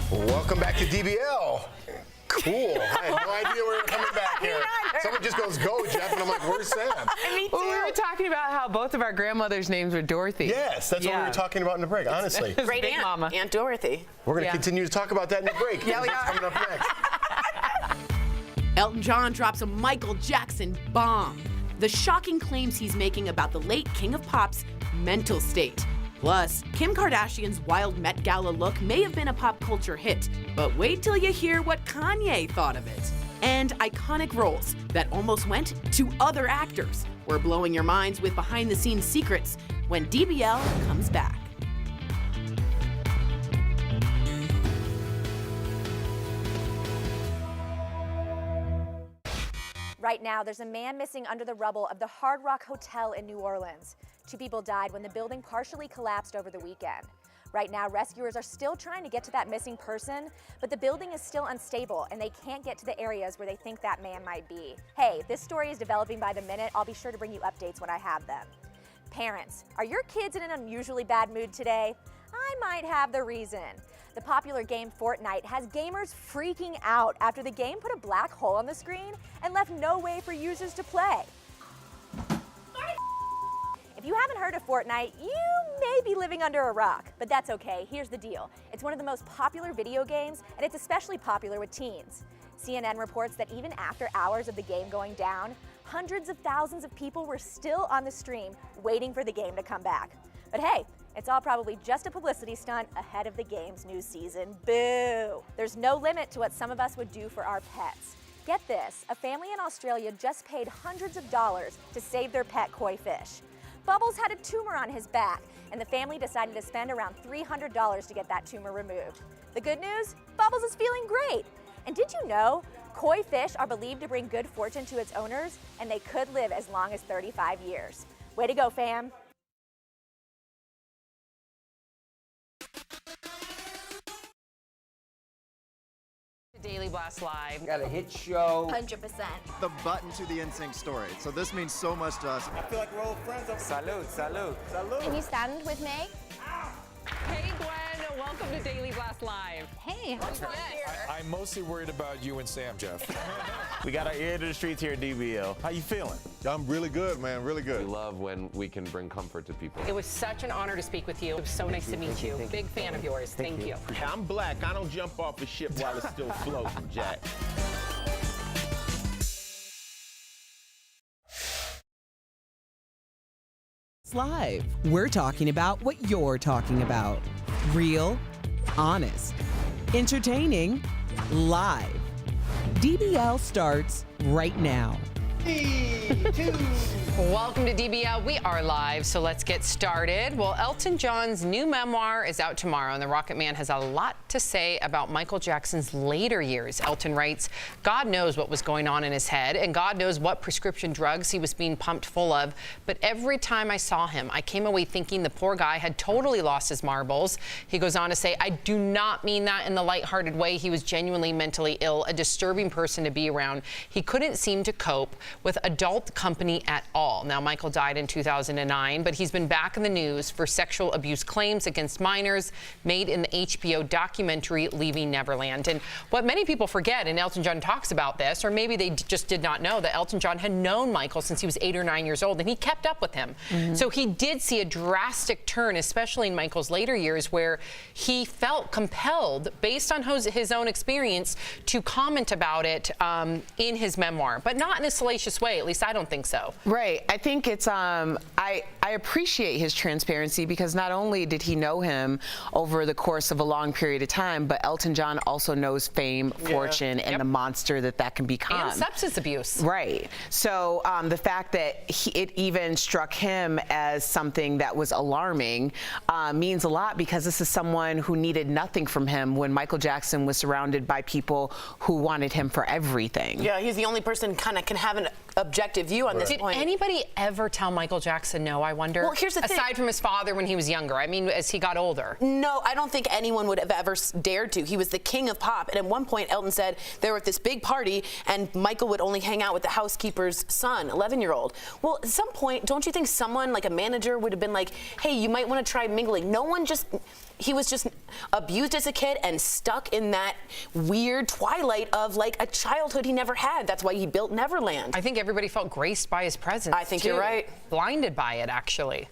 Welcome back to DBL. Cool. I had no idea we were coming back here. Someone just goes, "Go, Jeff," and I'm like, "Where's Sam?" Me too. Well, we were talking about how both of our grandmothers' names were Dorothy. Yes, that's what we were talking about in the break, honestly. Great aunt, Mama. Aunt Dorothy. We're going to continue to talk about that in the break. Yeah, we That's are. coming up next. Elton John drops a Michael Jackson bomb. The shocking claims he's making about the late King of Pop's mental state. Plus, Kim Kardashian's wild Met Gala look may have been a pop culture hit, but wait till you hear what Kanye thought of it. And iconic roles that almost went to other actors. We're blowing your minds with behind-the-scenes secrets when DBL comes back. Right now, there's a man missing under the rubble of the Hard Rock Hotel in New Orleans. 2 people died when the building partially collapsed over the weekend. Right now, rescuers are still trying to get to that missing person, but the building is still unstable and they can't get to the areas where they think that man might be. Hey, this story is developing by the minute. I'll be sure to bring you updates when I have them. Parents, are your kids in an unusually bad mood today? I might have the reason. The popular game Fortnite has gamers freaking out after the game put a black hole on the screen and left no way for users to play. If you haven't heard of Fortnite, you may be living under a rock, but that's okay. Here's the deal. It's one of the most popular video games, and it's especially popular with teens. CNN reports that even after hours of the game going down, hundreds of thousands of people were still on the stream waiting for the game to come back. But hey, it's all probably just a publicity stunt ahead of the game's new season. Boo! There's no limit to what some of us would do for our pets. Get this, a family in Australia just paid hundreds of dollars to save their pet koi fish. Bubbles had a tumor on his back, and the family decided to spend around $300 to get that tumor removed. The good news? Bubbles is feeling great. And did you know, koi fish are believed to bring good fortune to its owners, and they could live as long as 35 years. Way to go, fam. Daily Blast Live. Got a hit show. 100%. The button to the NSYNC story. So this means so much to us. I feel like we're old friends. Salud, salud, salud. Can you stand with me? Hey, Gwen, welcome to Daily Blast Live. Hey. I'm mostly worried about you and Sam, Jeff. We got our ear to the streets here at DBL. How you feeling? I'm really good, man, really good. We love when we can bring comfort to people. It was such an honor to speak with you. It was so nice to meet you. Big fan of yours. Thank you. I'm black. I don't jump off a ship while it's still floating, Jack. Live. We're talking about what you're talking about. Real, honest, entertaining, live. DBL starts right now. Welcome to DBL. We are live, so let's get started. Well, Elton John's new memoir is out tomorrow, and the Rocket Man has a lot to say about Michael Jackson's later years. Elton writes, God knows what was going on in his head, and God knows what prescription drugs he was being pumped full of, but every time I saw him, I came away thinking the poor guy had totally lost his marbles. He goes on to say, I do not mean that in the lighthearted way. He was genuinely mentally ill, a disturbing person to be around. He couldn't seem to cope with adult company at all. Now, Michael died in 2009, but he's been back in the news for sexual abuse claims against minors made in the HBO documentary Leaving Neverland. And what many people forget, and Elton John talks about this, or maybe they just did not know, that Elton John had known Michael since he was 8 or 9 years old, and he kept up with him. So he did see a drastic turn, especially in Michael's later years, where he felt compelled, based on his own experience, to comment about it in his memoir, but not in a salacious salacious way. At least I don't think so. Right. I think it's I appreciate his transparency because not only did he know him over the course of a long period of time, but Elton John also knows fame, fortune, and the monster that can become. And substance abuse. Right. So the fact that it even struck him as something that was alarming means a lot because this is someone who needed nothing from him when Michael Jackson was surrounded by people who wanted him for everything. Yeah, he's the only person kind of can have an objective view on this point. Did anybody ever tell Michael Jackson no, I wonder? Well, here's the thing. Aside from his father when he was younger. I mean, as he got older. No, I don't think anyone would have ever dared to. He was the king of pop. And at one point, Elton said they were at this big party and Michael would only hang out with the housekeeper's son, 11-year-old. Well, at some point, don't you think someone like a manager would have been like, hey, you might want to try mingling? No one just... He was just abused as a kid and stuck in that weird twilight of like a childhood he never had. That's why he built Neverland. I think everybody felt graced by his presence. I think you're right. Blinded by it, actually.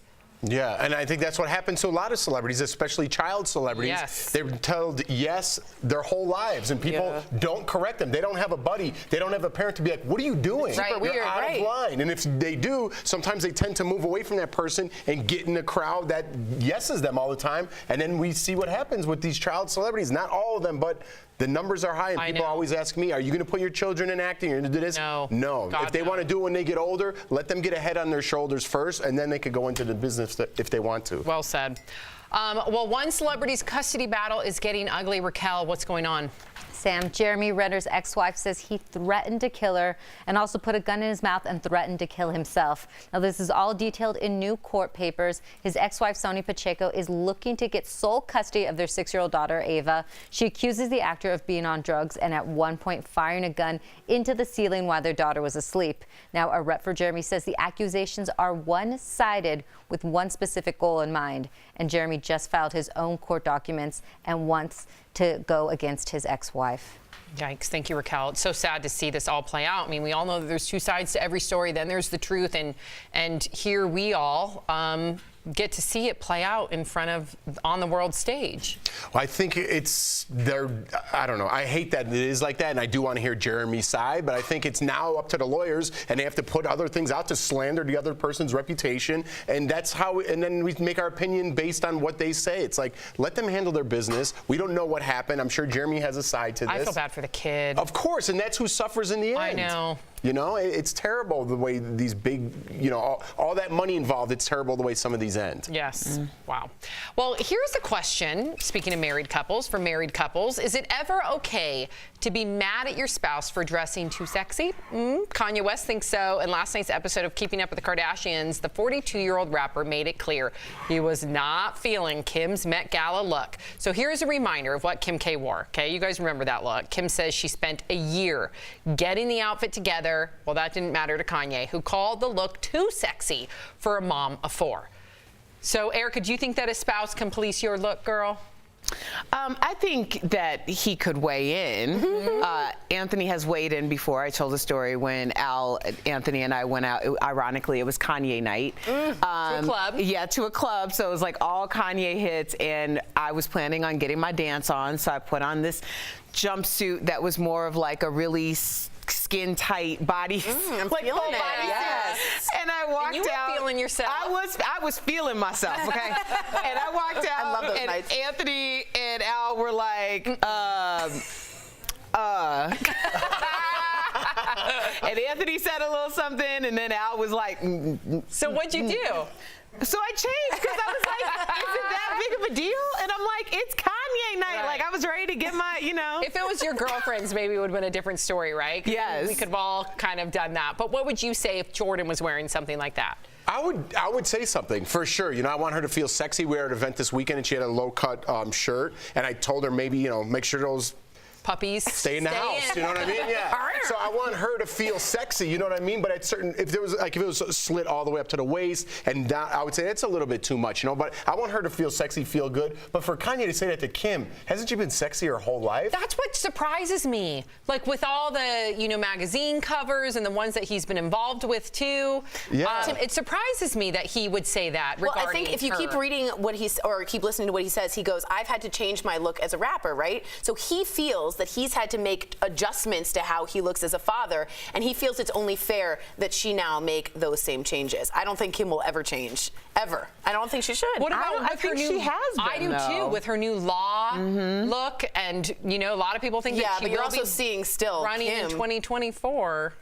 Yeah, and I think that's what happens to a lot of celebrities, especially child celebrities. Yes. They're told yes their whole lives, and people don't correct them. They don't have a buddy. They don't have a parent to be like, what are you doing? Right. You're out of line. And if they do, sometimes they tend to move away from that person and get in a crowd that yeses them all the time. And then we see what happens with these child celebrities. Not all of them, but the numbers are high, and people always ask me, are you going to put your children in acting? You're going to do this? No. If they want to do it when they get older, let them get a head on their shoulders first, and then they could go into the business if they want to. Well said. Well, one celebrity's custody battle is getting ugly. Raquel, what's going on? Sam, Jeremy Renner's ex-wife says he threatened to kill her and also put a gun in his mouth and threatened to kill himself. Now, this is all detailed in new court papers. His ex-wife, Sony Pacheco, is looking to get sole custody of their 6-year-old daughter, Ava. She accuses the actor of being on drugs and at one point firing a gun into the ceiling while their daughter was asleep. Now, a rep for Jeremy says the accusations are one-sided with one specific goal in mind. And Jeremy just filed his own court documents and wants to go against his ex-wife. Yikes. Thank you, Raquel. It's so sad to see this all play out. I mean, we all know that there's two sides to every story. Then there's the truth. And here we all get to see it play out in front of on the world stage. Well, I think I don't know. I hate that it is like that, and I do want to hear Jeremy's side, but I think it's now up to the lawyers, and they have to put other things out to slander the other person's reputation, and that's how, and then we make our opinion based on what they say. It's like, let them handle their business. We don't know what happened. I'm sure Jeremy has a side to this. I feel bad for the kid. Of course, and that's who suffers in the end. I know. You know, it's terrible the way these big, you know, all that money involved, it's terrible the way some of these end. Yes. Wow. Well, here's a question, speaking of married couples, for married couples. Is it ever okay to be mad at your spouse for dressing too sexy? Kanye West thinks so. In last night's episode of Keeping Up with the Kardashians, the 42-year-old rapper made it clear he was not feeling Kim's Met Gala look. So here's a reminder of what Kim K wore. Okay, you guys remember that look. Kim says she spent a year getting the outfit together. Well, that didn't matter to Kanye, who called the look too sexy for a mom of 4. So, Erica, do you think that a spouse can police your look, girl? I think that he could weigh in. Anthony has weighed in before. I told a story when Anthony and I went out. Ironically, it was Kanye night. To a club. Yeah, to a club. So it was like all Kanye hits, and I was planning on getting my dance on. So I put on this jumpsuit that was more of like a really skin tight body, I'm like feeling full it. body Yes. suit. And I walked And you were out. feeling yourself. I was feeling myself. Okay. And I walked out. I love those and nights. Anthony and Al were like, and Anthony said a little something, and then Al was like, So what'd you do? So I changed because I was like, is it that big of a deal? And I'm like, it's Kanye night. Right. Like, I was ready to get my, you know. If it was your girlfriends, maybe it would have been a different story, right? 'Cause Yes. we could have all kind of done that. But what would you say if Jordan was wearing something like that? I would say something for sure. You know, I want her to feel sexy. We were at an event this weekend, and she had a low-cut shirt, and I told her maybe, you know, make sure those puppies stay in the house. You know what I mean? Yeah. So I want her to feel sexy. You know what I mean? But at certain, if it was slit all the way up to the waist and down, I would say it's a little bit too much. You know. But I want her to feel sexy, feel good. But for Kanye to say that to Kim, hasn't she been sexy her whole life? That's what surprises me. Like with all the, you know, magazine covers and the ones that he's been involved with too. Yeah. It surprises me that he would say that regarding Well, I think if you keep reading what or keep listening to what he says, he goes, I've had to change my look as a rapper, right? So he feels feels that he's had to make adjustments to how he looks as a father, and he feels it's only fair that she now make those same changes. I don't think Kim will ever change, ever. I don't think she should. What about I think she has been, I do though. too, with her new law look, and you know, a lot of people think that she but you're will also be seeing still running in Kim. 2024.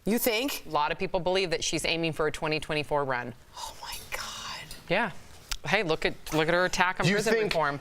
You think? A lot of people believe that she's aiming for a 2024 run. Oh my God. Yeah. Hey, look at her attack on prison reform.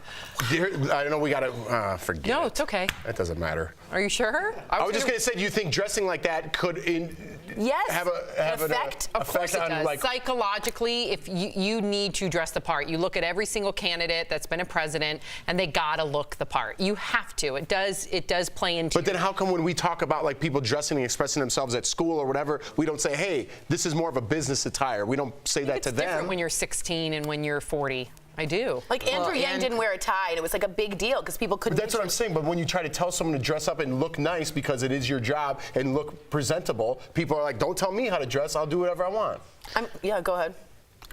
I know we gotta forget. No, it's okay. That doesn't matter. Are you sure? I was just gonna say, do you think dressing like that could have an effect Of course it on does. like Psychologically, if you need to dress the part, you look at every single candidate that's been a president, and they gotta look the part. You have to. It does play into. But then how come when we talk about like people dressing and expressing themselves at school or whatever, we don't say, hey, this is more of a business attire. We don't say that to them. It's different when you're 16 and when you're 40. I do. Like Andrew Yang didn't wear a tie, and it was like a big deal because people couldn't. That's what I'm saying. But when you try to tell someone to dress up and look nice because it is your job and look presentable, people are like, don't tell me how to dress. I'll do whatever I want. Yeah, go ahead.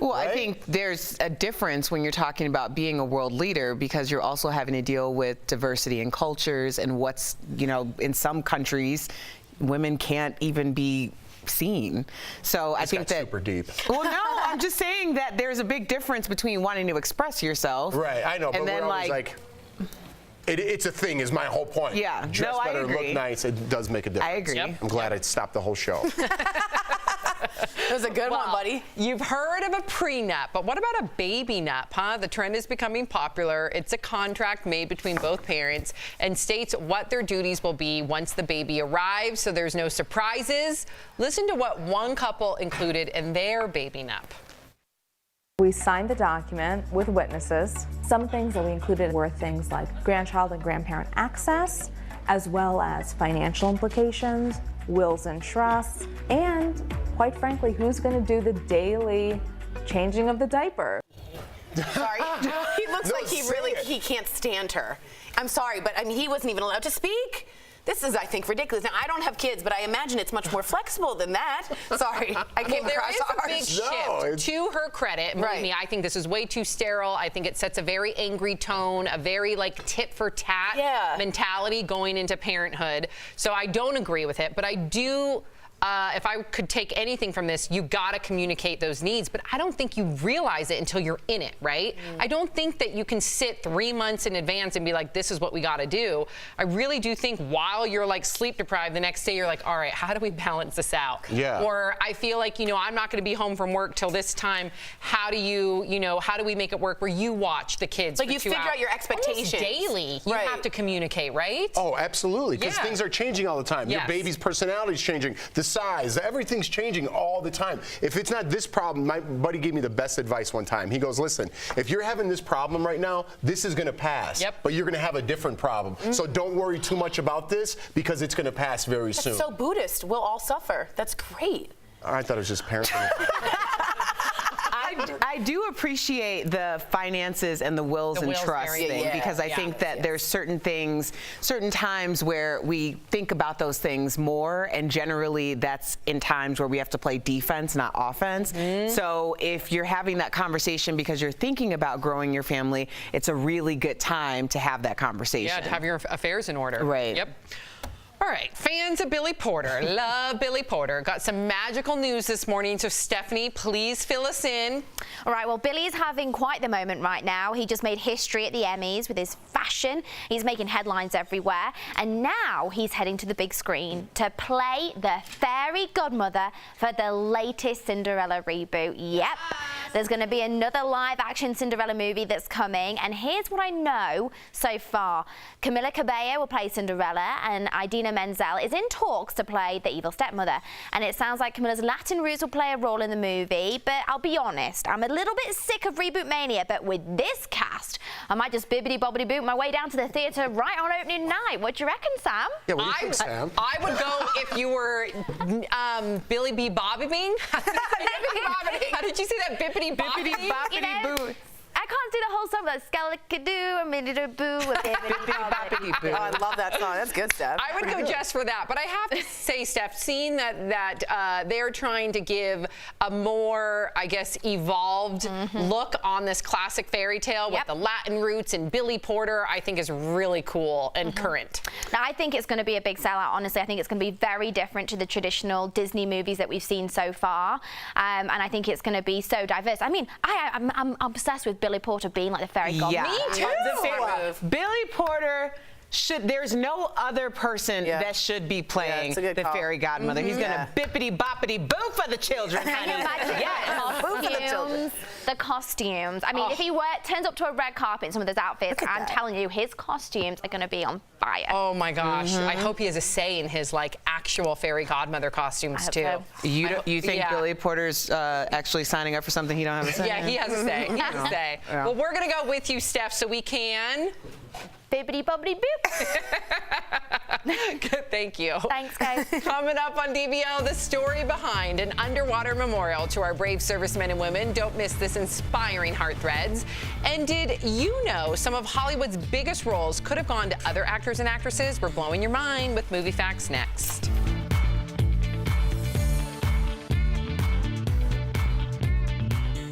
Well, I think there's a difference when you're talking about being a world leader because you're also having to deal with diversity in cultures and what's, in some countries, women can't even be seen. So I think that super deep. Well, no, I'm just saying that there's a big difference between wanting to express yourself. Right, I know, but and then we're always like it's a thing is my whole point. Yeah, dress no, better, I agree. look nice. It does make a difference. I agree. Yep. I'm glad I stopped the whole show. That was a good one, buddy. You've heard of a prenup, but what about a baby nup, huh? The trend is becoming popular. It's a contract made between both parents and states what their duties will be once the baby arrives, so there's no surprises. Listen to what one couple included in their baby nup. We signed the document with witnesses. Some things that we included were things like grandchild and grandparent access, as well as financial implications, wills and trusts, and quite frankly, who's going to do the daily changing of the diaper. Sorry, he looks like he can't stand her. I'm sorry, but I mean, he wasn't even allowed to speak. This is, I think, ridiculous. Now, I don't have kids, but I imagine it's much more flexible than that. Sorry, I came across there is a big shift to her credit. Believe me, I think this is way too sterile. I think it sets a very angry tone, a very like tit for tat mentality going into parenthood. So I don't agree with it, but I do. If I could take anything from this, you gotta communicate those needs, but I don't think you realize it until you're in it, right? I don't think that you can sit 3 months in advance and be like, this is what we gotta do. I really do think while you're like sleep deprived, the next day you're like, all right, how do we balance this out? Yeah. Or I feel like, I'm not gonna be home from work till this time. How do how do we make it work where you watch the kids Like for you 2 figure hours? out your expectations. Almost daily. You have to communicate, right? Oh, absolutely, because things are changing all the time. Your baby's personality is changing. The size, everything's changing all the time. If it's not this problem, my buddy gave me the best advice one time. He goes, listen, if you're having this problem right now, this is gonna pass, but you're gonna have a different problem. So don't worry too much about this because it's gonna pass very soon. That's so Buddhist. We'll all suffer. That's great. I thought it was just parenting. I do appreciate the finances and the wills and trust thing because I think that there's certain things, certain times where we think about those things more, and generally that's in times where we have to play defense, not offense. So if you're having that conversation because you're thinking about growing your family, it's a really good time to have that conversation. Yeah, to have your affairs in order. Right. Yep. All right, fans of Billy Porter, love Billy Porter. Got some magical news this morning, so Stephanie, please fill us in. All right, well, Billy's having quite the moment right now. He just made history at the Emmys with his fashion. He's making headlines everywhere, and now he's heading to the big screen to play the fairy godmother for the latest Cinderella reboot. Yep, there's going to be another live-action Cinderella movie that's coming, and here's what I know so far. Camila Cabello will play Cinderella, and Idina Menzel is in talks to play the evil stepmother. And it sounds like Camila's Latin roots will play a role in the movie, but I'll be honest, I'm a little bit sick of reboot mania, but with this cast, I might just bibbidi-bobbidi boot my way down to the theatre right on opening night. What do you reckon, Sam? Yeah, what do you think, Sam? I would go if you were Billy B. Bobby Bing. How did you say that? Bippity boppity? You know, I can't do the whole song like Scalicadoo, a minute boo. Oh, I love that song. That's good, Steph. I would go just for that, but I have to say, Steph, seeing that they're trying to give a more, I guess, evolved look on this classic fairy tale with the Latin roots and Billy Porter, I think is really cool and current. Now, I think it's going to be a big sellout. Honestly, I think it's going to be very different to the traditional Disney movies that we've seen so far, and I think it's going to be so diverse. I mean, I'm obsessed with Billy Porter being like the fairy godmother. Me too. Billy Porter. There's no other person that should be playing the fairy godmother. He's gonna bippity boppity boo for the children, honey. Yes. The costumes. I mean, if he turns up to a red carpet in some of those outfits, I'm telling you, his costumes are gonna be on fire. Oh my gosh! I hope he has a say in his actual fairy godmother costumes too. So. You think Billy Porter's actually signing up for something he don't have a say? Yeah, he has a say. He has a say. Yeah. Well, we're gonna go with you, Steph, so we can. Bibbidi bobbidi boop. Good, thank you. Thanks, guys. Coming up on DBL, the story behind an underwater memorial to our brave servicemen and women. Don't miss this inspiring heart threads. And did you know some of Hollywood's biggest roles could have gone to other actors and actresses? We're blowing your mind with Movie Facts next.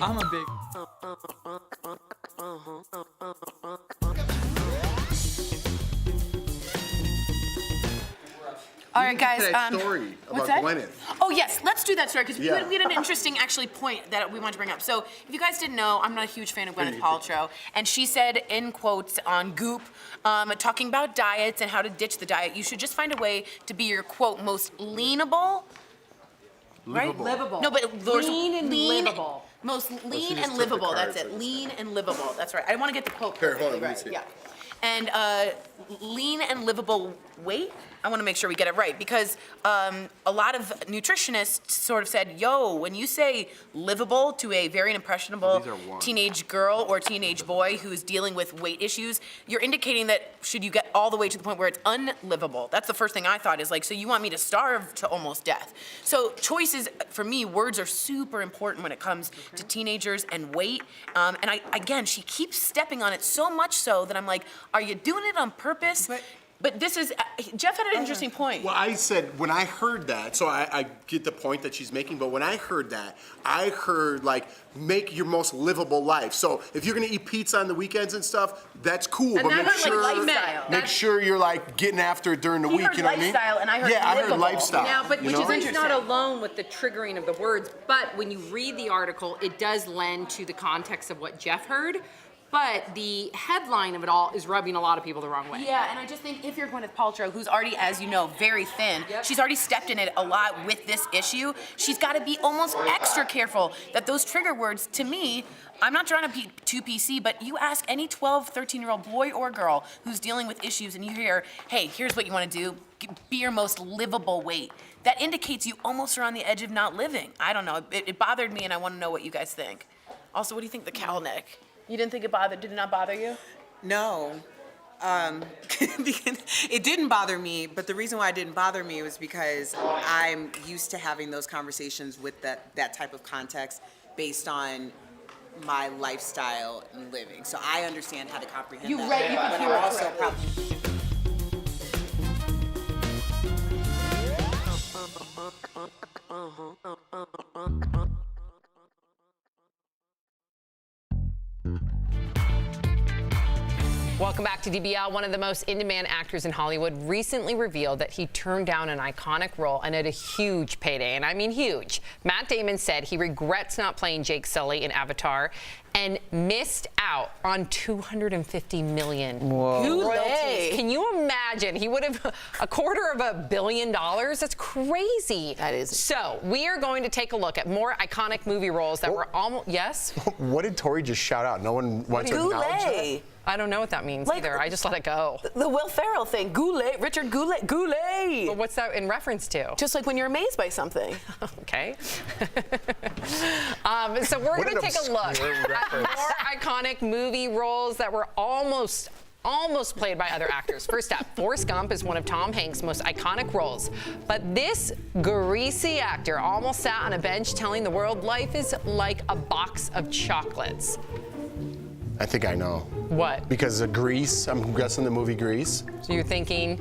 I'm a big. All right, guys. Story what's about that? Gwyneth. Oh, yes. Let's do that story because Yeah. we had an interesting, actually, point that we wanted to bring up. So, if you guys didn't know, I'm not a huge fan of Gwyneth Paltrow, and she said in quotes on Goop, talking about diets and how to ditch the diet, you should just find a way to be your quote most leanable. Right? Livable. No, but there's Lean and livable. Most she lean just and took the livable. cards, That's it. like- Lean and livable. That's right. I want to get the quote Here, hold perfectly on, let me right. see. Yeah. And lean and livable weight. I want to make sure we get it right because a lot of nutritionists sort of said, yo, when you say livable to a very impressionable teenage girl or teenage boy who's dealing with weight issues, you're indicating that should you get all the way to the point where it's unlivable. That's the first thing I thought is like, so you want me to starve to almost death. So choices, for me, words are super important when it comes to teenagers and weight. And again, she keeps stepping on it so much so that I'm like, are you doing it on purpose? But this is, Jeff had an interesting point. Well, I said, when I heard that, so I get the point that she's making, but when I heard that, I heard, like, make your most livable life. So if you're gonna eat pizza on the weekends and stuff, that's cool, but make sure you're, like, getting after it during the week, you know what I mean? Lifestyle, and I heard I heard livable. lifestyle. Now, but you know? he's not alone with the triggering of the words, but when you read the article, it does lend to the context of what Jeff heard. But the headline of it all is rubbing a lot of people the wrong way. Yeah, and I just think if you're Gwyneth Paltrow, who's already, as you know, very thin, she's already stepped in it a lot with this issue, she's got to be almost extra careful that those trigger words, to me, I'm not trying to be too PC, but you ask any 12, 13-year-old boy or girl who's dealing with issues and you hear, hey, here's what you want to do, be your most livable weight. That indicates you almost are on the edge of not living. I don't know, it bothered me and I want to know what you guys think. Also, what do you think the cowl neck? You didn't think did it not bother you? No. It didn't bother me, but the reason why it didn't bother me was because I'm used to having those conversations with that type of context based on my lifestyle and living. So I understand how to comprehend You that. read, you but could I'm hear it also correctly. Welcome back to DBL. One of the most in-demand actors in Hollywood recently revealed that he turned down an iconic role and had a huge payday, and I mean huge. Matt Damon said he regrets not playing Jake Sully in Avatar and missed out on $250 million. Whoa. Royalties. Can you imagine? He would have $250 million. That's crazy. That is. So we are going to take a look at more iconic movie roles that were almost, yes? What did Tori just shout out? No one wants to acknowledge that? I don't know what that means either. I just let it go. The Will Ferrell thing, Goulet, Richard Goulet, Goulet. But what's that in reference to? Just like when you're amazed by something. Okay. So we're going to take a look at more iconic movie roles that were almost played by other actors. First up, Forrest Gump is one of Tom Hanks' most iconic roles. But this greasy actor almost sat on a bench telling the world life is like a box of chocolates. I think I know. What? Because of Grease. I'm guessing the movie Grease. So you're thinking,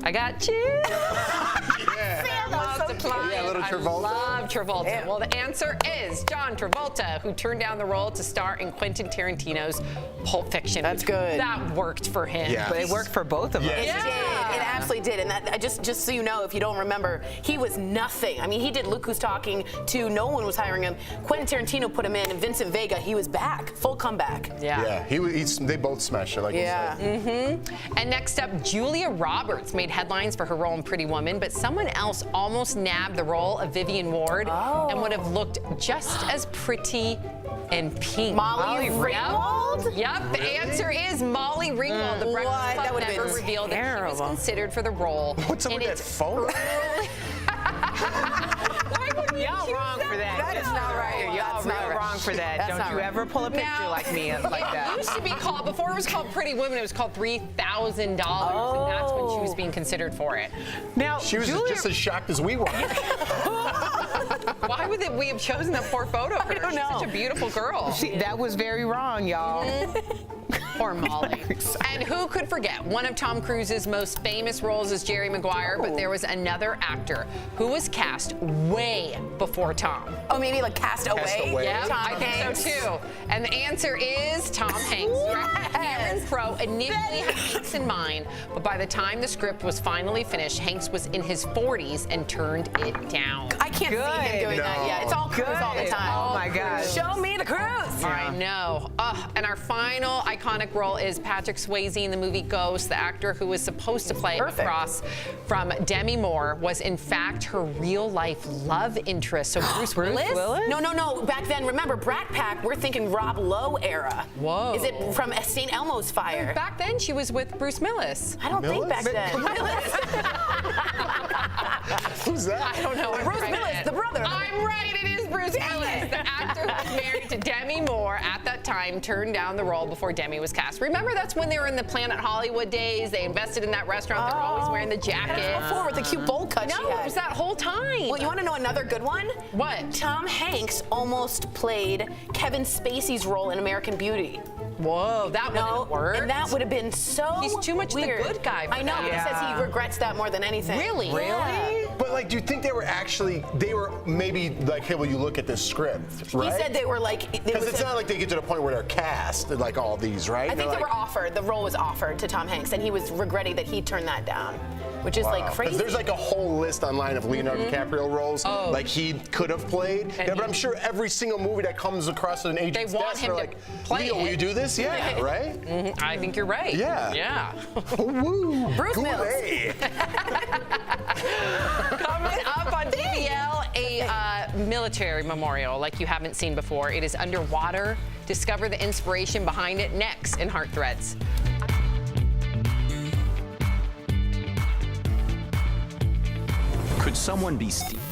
I got you. Yeah, a little Travolta. I love Travolta. Well, the answer is John Travolta, who turned down the role to star in Quentin Tarantino's Pulp Fiction. That's good. That worked for him. Yeah. But it worked for both of us. It did. It absolutely did. And that just so you know, if you don't remember, he was nothing. I mean, he did Look Who's Talking to no one was hiring him. Quentin Tarantino put him in, and Vincent Vega, he was back, full comeback. Yeah. Yeah, they both smashed it, like you said. Mm-hmm. And next up, Julia Roberts made headlines for her role in Pretty Woman, but someone else almost nabbed the role of Vivian Ward and would have looked just as pretty and pink. Molly Ringwald? Yep, the answer is Molly Ringwald. The Breakfast Club never revealed that she was considered for the role. What's up with that phone? Y'all wrong for that. That is not right. Y'all real wrong for that. That's Don't not you right. ever pull a picture like me like that. It used to be called, before it was called Pretty Women, it was called $3,000, and that's when she was being considered for it. Now, She was just as shocked as we were. Why would we have chosen that poor photo of her? I don't know. She's such a beautiful girl. That was very wrong, y'all. Poor Molly. And who could forget one of Tom Cruise's most famous roles as Jerry Maguire, but there was another actor who was cast way before Tom. Oh, maybe like Cast Away? Yeah, Tom I Hanks. think so too. And the answer is Tom Hanks. Cameron Crowe initially had Hanks in mind, but by the time the script was finally finished, Hanks was in his 40s and turned it down. I can't see him doing that yet. It's all Cruise all the time. Oh my God. Show me the Cruise. I know. And our final iconic role is Patrick Swayze in the movie Ghost. The actor who was supposed to play across from Demi Moore was in fact her real-life love interest. So Bruce Willis? No. Back then, remember, Brat Pack, we're thinking Rob Lowe era. Whoa. Is it from St. Elmo's Fire? Back then, she was with Bruce Willis. I don't think back then. Who's that? I don't know. Bruce Willis, the brother. I'm right. It is Bruce Willis. The actor who was married to Demi Moore at that time turned down the role before Demi was cast. Remember, that's when they were in the Planet Hollywood days. They invested in that restaurant. They were always wearing the jacket. Before with the cute bowl cut she No, had. it was that whole time. Well, you want to know another good one? What? Tom Hanks almost played Kevin Spacey's role in American Beauty. Whoa, that would have worked. And that would have been so He's too much weird. the good guy for I know. that. He says he regrets that more than anything. Really? Yeah. But like, do you think they were maybe like, hey, well, you look at this script, right? He said they were like, because it's not like they get to the point where they're cast like all these, right? I think they were offered. The role was offered to Tom Hanks, and he was regretting that he turned that down, which is like crazy. There's like a whole list online of Leonardo DiCaprio roles like he could have played. Yeah, but I'm sure every single movie that comes across an agent's desk, they're like, Leo, will you do this? Yeah, right? I think you're right. Yeah. Yeah. Woo! Bruce Mills. Coming up on DBL, a military memorial like you haven't seen before. It is underwater. Discover the inspiration behind it next in Heart Threads. Could someone be Steve?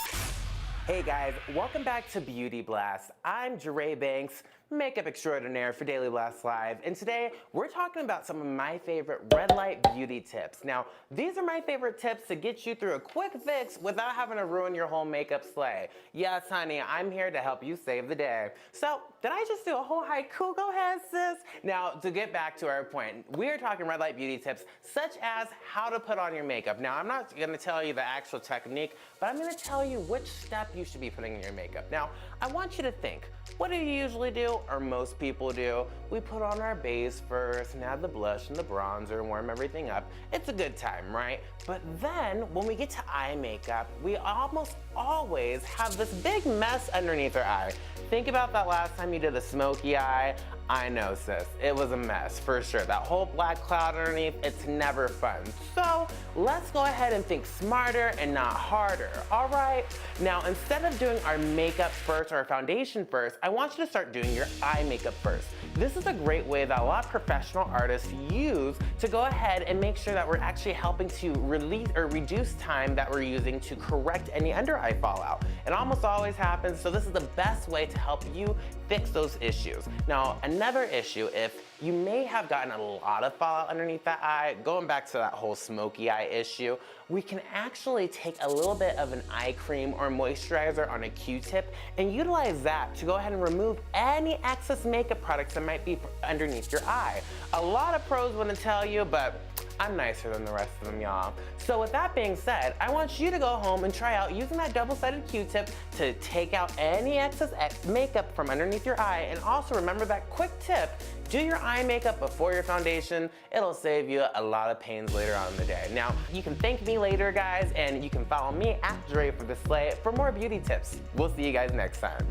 Hey guys, welcome back to Beauty Blast. I'm Jeray Banks, makeup extraordinaire for Daily Blast Live, and today we're talking about some of my favorite red light beauty tips. Now, these are my favorite tips to get you through a quick fix without having to ruin your whole makeup sleigh. Yes, honey, I'm here to help you save the day. So, did I just do a whole haiku? Go ahead, sis. Now, to get back to our point, we're talking red light beauty tips such as how to put on your makeup. Now, I'm not gonna tell you the actual technique, but I'm gonna tell you which step you should be putting in your makeup. Now, I want you to think, what do you usually do, or most people do? We put on our base first and add the blush and the bronzer and warm everything up. It's a good time, right? But then, when we get to eye makeup, we almost always have this big mess underneath our eye. Think about that last time you did a smoky eye. I know, sis, it was a mess, for sure. That whole black cloud underneath, it's never fun. So, let's go ahead and think smarter and not harder, all right? Now, instead of doing our makeup first or our foundation first, I want you to start doing your eye makeup first. This is a great way that a lot of professional artists use to go ahead and make sure that we're actually helping to release or reduce time that we're using to correct any under eye fallout. It almost always happens, so this is the best way to help you fix those issues. Now, another issue, if you may have gotten a lot of fallout underneath that eye, going back to that whole smoky eye issue, we can actually take a little bit of an eye cream or moisturizer on a Q-tip and utilize that to go ahead and remove any excess makeup products that might be underneath your eye. A lot of pros wouldn't tell you, but I'm nicer than the rest of them, y'all. So with that being said, I want you to go home and try out using that double-sided Q-tip to take out any excess makeup from underneath your eye. And also remember that quick tip, do your eye makeup before your foundation. It'll save you a lot of pains later on in the day. Now, you can thank me later, guys, and you can follow me at Dre for the Slay for more beauty tips. We'll see you guys next time.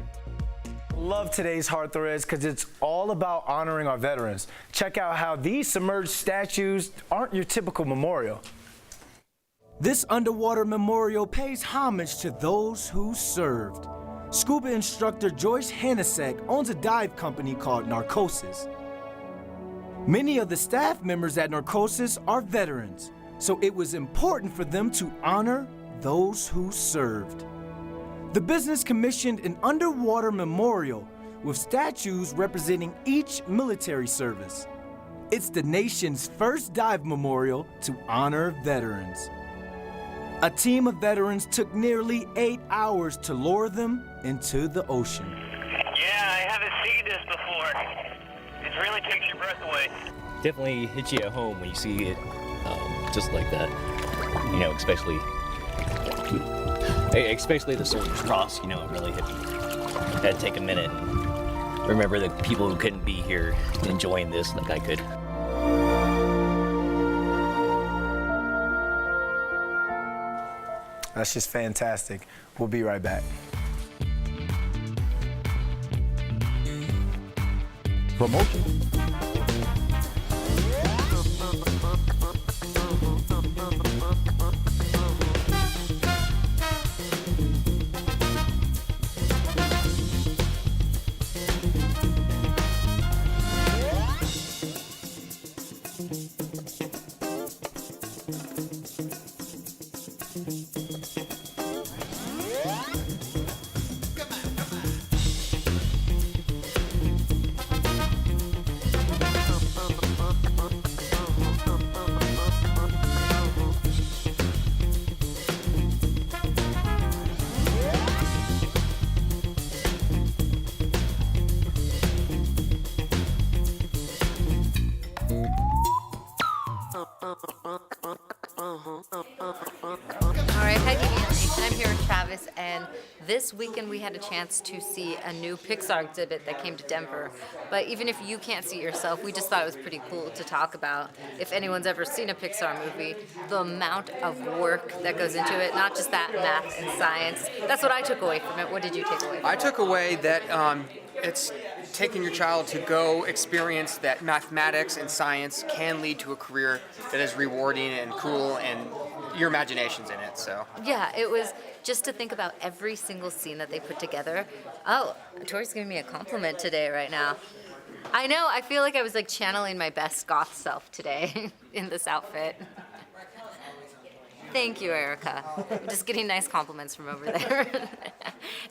Love today's Heart Threads because it's all about honoring our veterans. Check out how these submerged statues aren't your typical memorial. This underwater memorial pays homage to those who served. Scuba instructor Joyce Hanasek owns a dive company called Narcosis. Many of the staff members at Narcosis are veterans, so it was important for them to honor those who served. The business commissioned an underwater memorial with statues representing each military service. It's the nation's first dive memorial to honor veterans. A team of veterans took nearly 8 hours to lower them into the ocean. Yeah, I haven't seen this before. It really takes your breath away. Definitely hits you at home when you see it just like that. You know, especially the Soldier's Cross, you know, it really hit me. Had to take a minute and remember the people who couldn't be here enjoying this like I could. That's just fantastic. We'll be right back. Promotion. And this weekend we had a chance to see a new Pixar exhibit that came to Denver. But even if you can't see it yourself, we just thought it was pretty cool to talk about. If anyone's ever seen a Pixar movie, the amount of work that goes into it, not just that math and science. That's what I took away from it. What did you take away from it? I took away that it's taking your child to go experience that mathematics and science can lead to a career that is rewarding and cool, and your imagination's in it. So yeah, it was just to think about every single scene that they put together. Oh, Tori's giving me a compliment today right now. I know, I feel like I was like channeling my best goth self today in this outfit. Thank you, Erica. I'm just getting nice compliments from over there.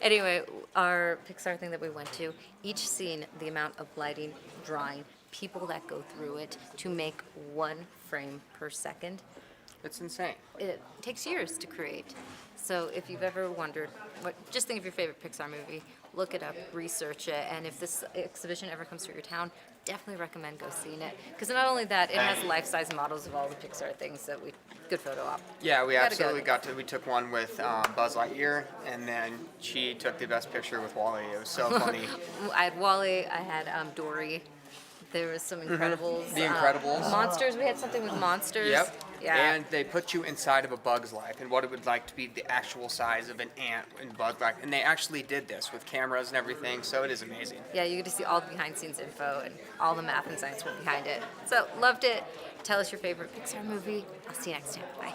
Anyway, our Pixar thing that we went to, each scene, the amount of lighting, drawing, people that go through it to make one frame per second. it's insane. It takes years to create. So if you've ever wondered, just think of your favorite Pixar movie, look it up, research it, and if this exhibition ever comes to your town, definitely recommend go seeing it. Because not only that, it has life-size models of all the Pixar things that good photo op. Yeah, we absolutely we took one with Buzz Lightyear, and then she took the best picture with Wall-E. It was so funny. I had Wall-E, I had Dory. There was some Incredibles. The Incredibles. Monsters, we had something with monsters. Yep. Yeah. And they put you inside of a bug's life and what it would like to be the actual size of an ant in bug life. And they actually did this with cameras and everything, so it is amazing. Yeah, you get to see all the behind-scenes info and all the math and science went behind it. So, loved it. Tell us your favorite Pixar movie. I'll see you next time. Bye.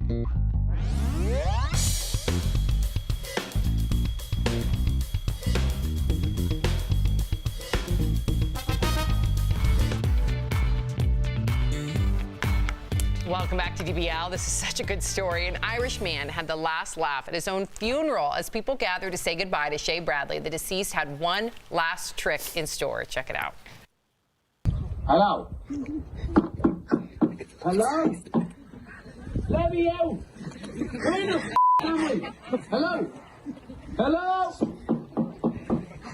Welcome back to DBL. This is such a good story. An Irish man had the last laugh at his own funeral as people gathered to say goodbye to Shay Bradley. The deceased had one last trick in store. Check it out. Hello. Hello. Let me out. Where the f am I? Hello. Hello.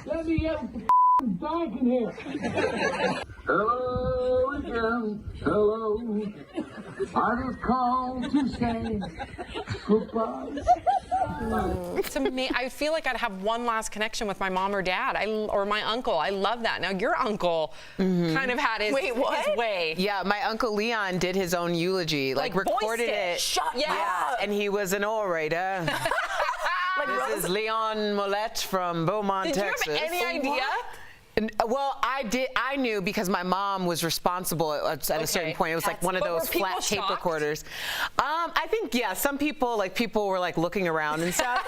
Let me out. It's dark in here. Hello again. Hello. I just called to say goodbye. It's amazing. I feel like I'd have one last connection with my mom or dad, or my uncle. I love that. Now your uncle kind of had his, his way. Yeah, my uncle Leon did his own eulogy, like recorded it. Shut up. And he was an orator. This is Leon Mollett from Beaumont, Texas. Did you have any idea? Well, I knew because my mom was responsible at a certain point. It was like one of those flat tape recorders. I think, yeah, some people, people were looking around and stuff.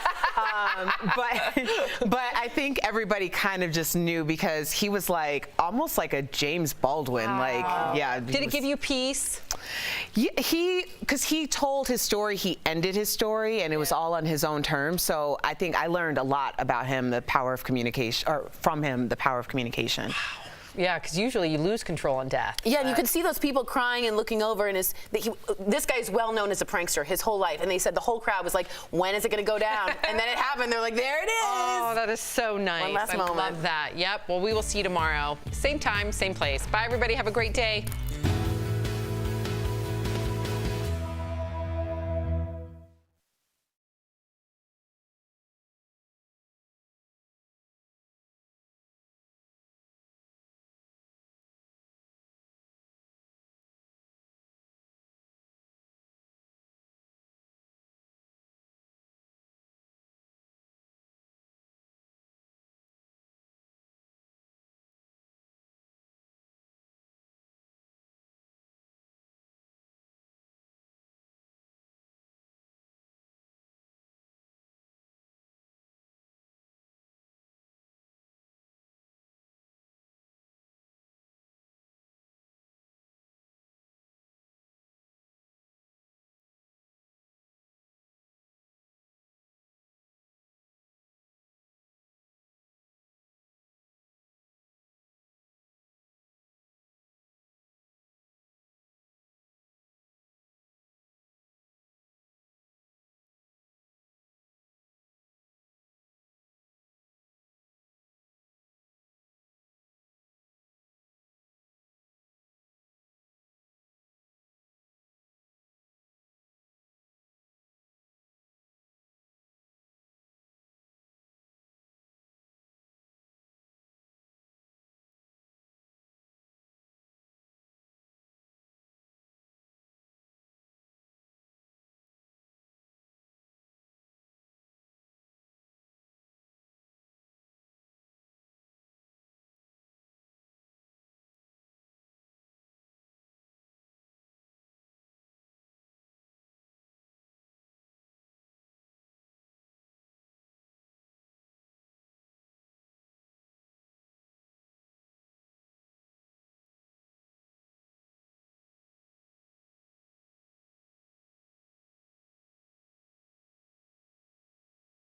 But I think everybody kind of just knew because he was almost like a James Baldwin. Did it give you peace? Yeah, because he told his story, he ended his story, and it was all on his own terms. So I think I learned a lot about him, the power of communication, or from him, the power of communication. Yeah, because usually you lose control in death. Yeah, and you could see those people crying and looking over, and this guy's well known as a prankster his whole life, and they said the whole crowd was like, when is it going to go down? And then it happened. They're like, there it is. Oh, that is so nice. One last moment. I love that. Yep. Well, we will see you tomorrow. Same time, same place. Bye, everybody. Have a great day.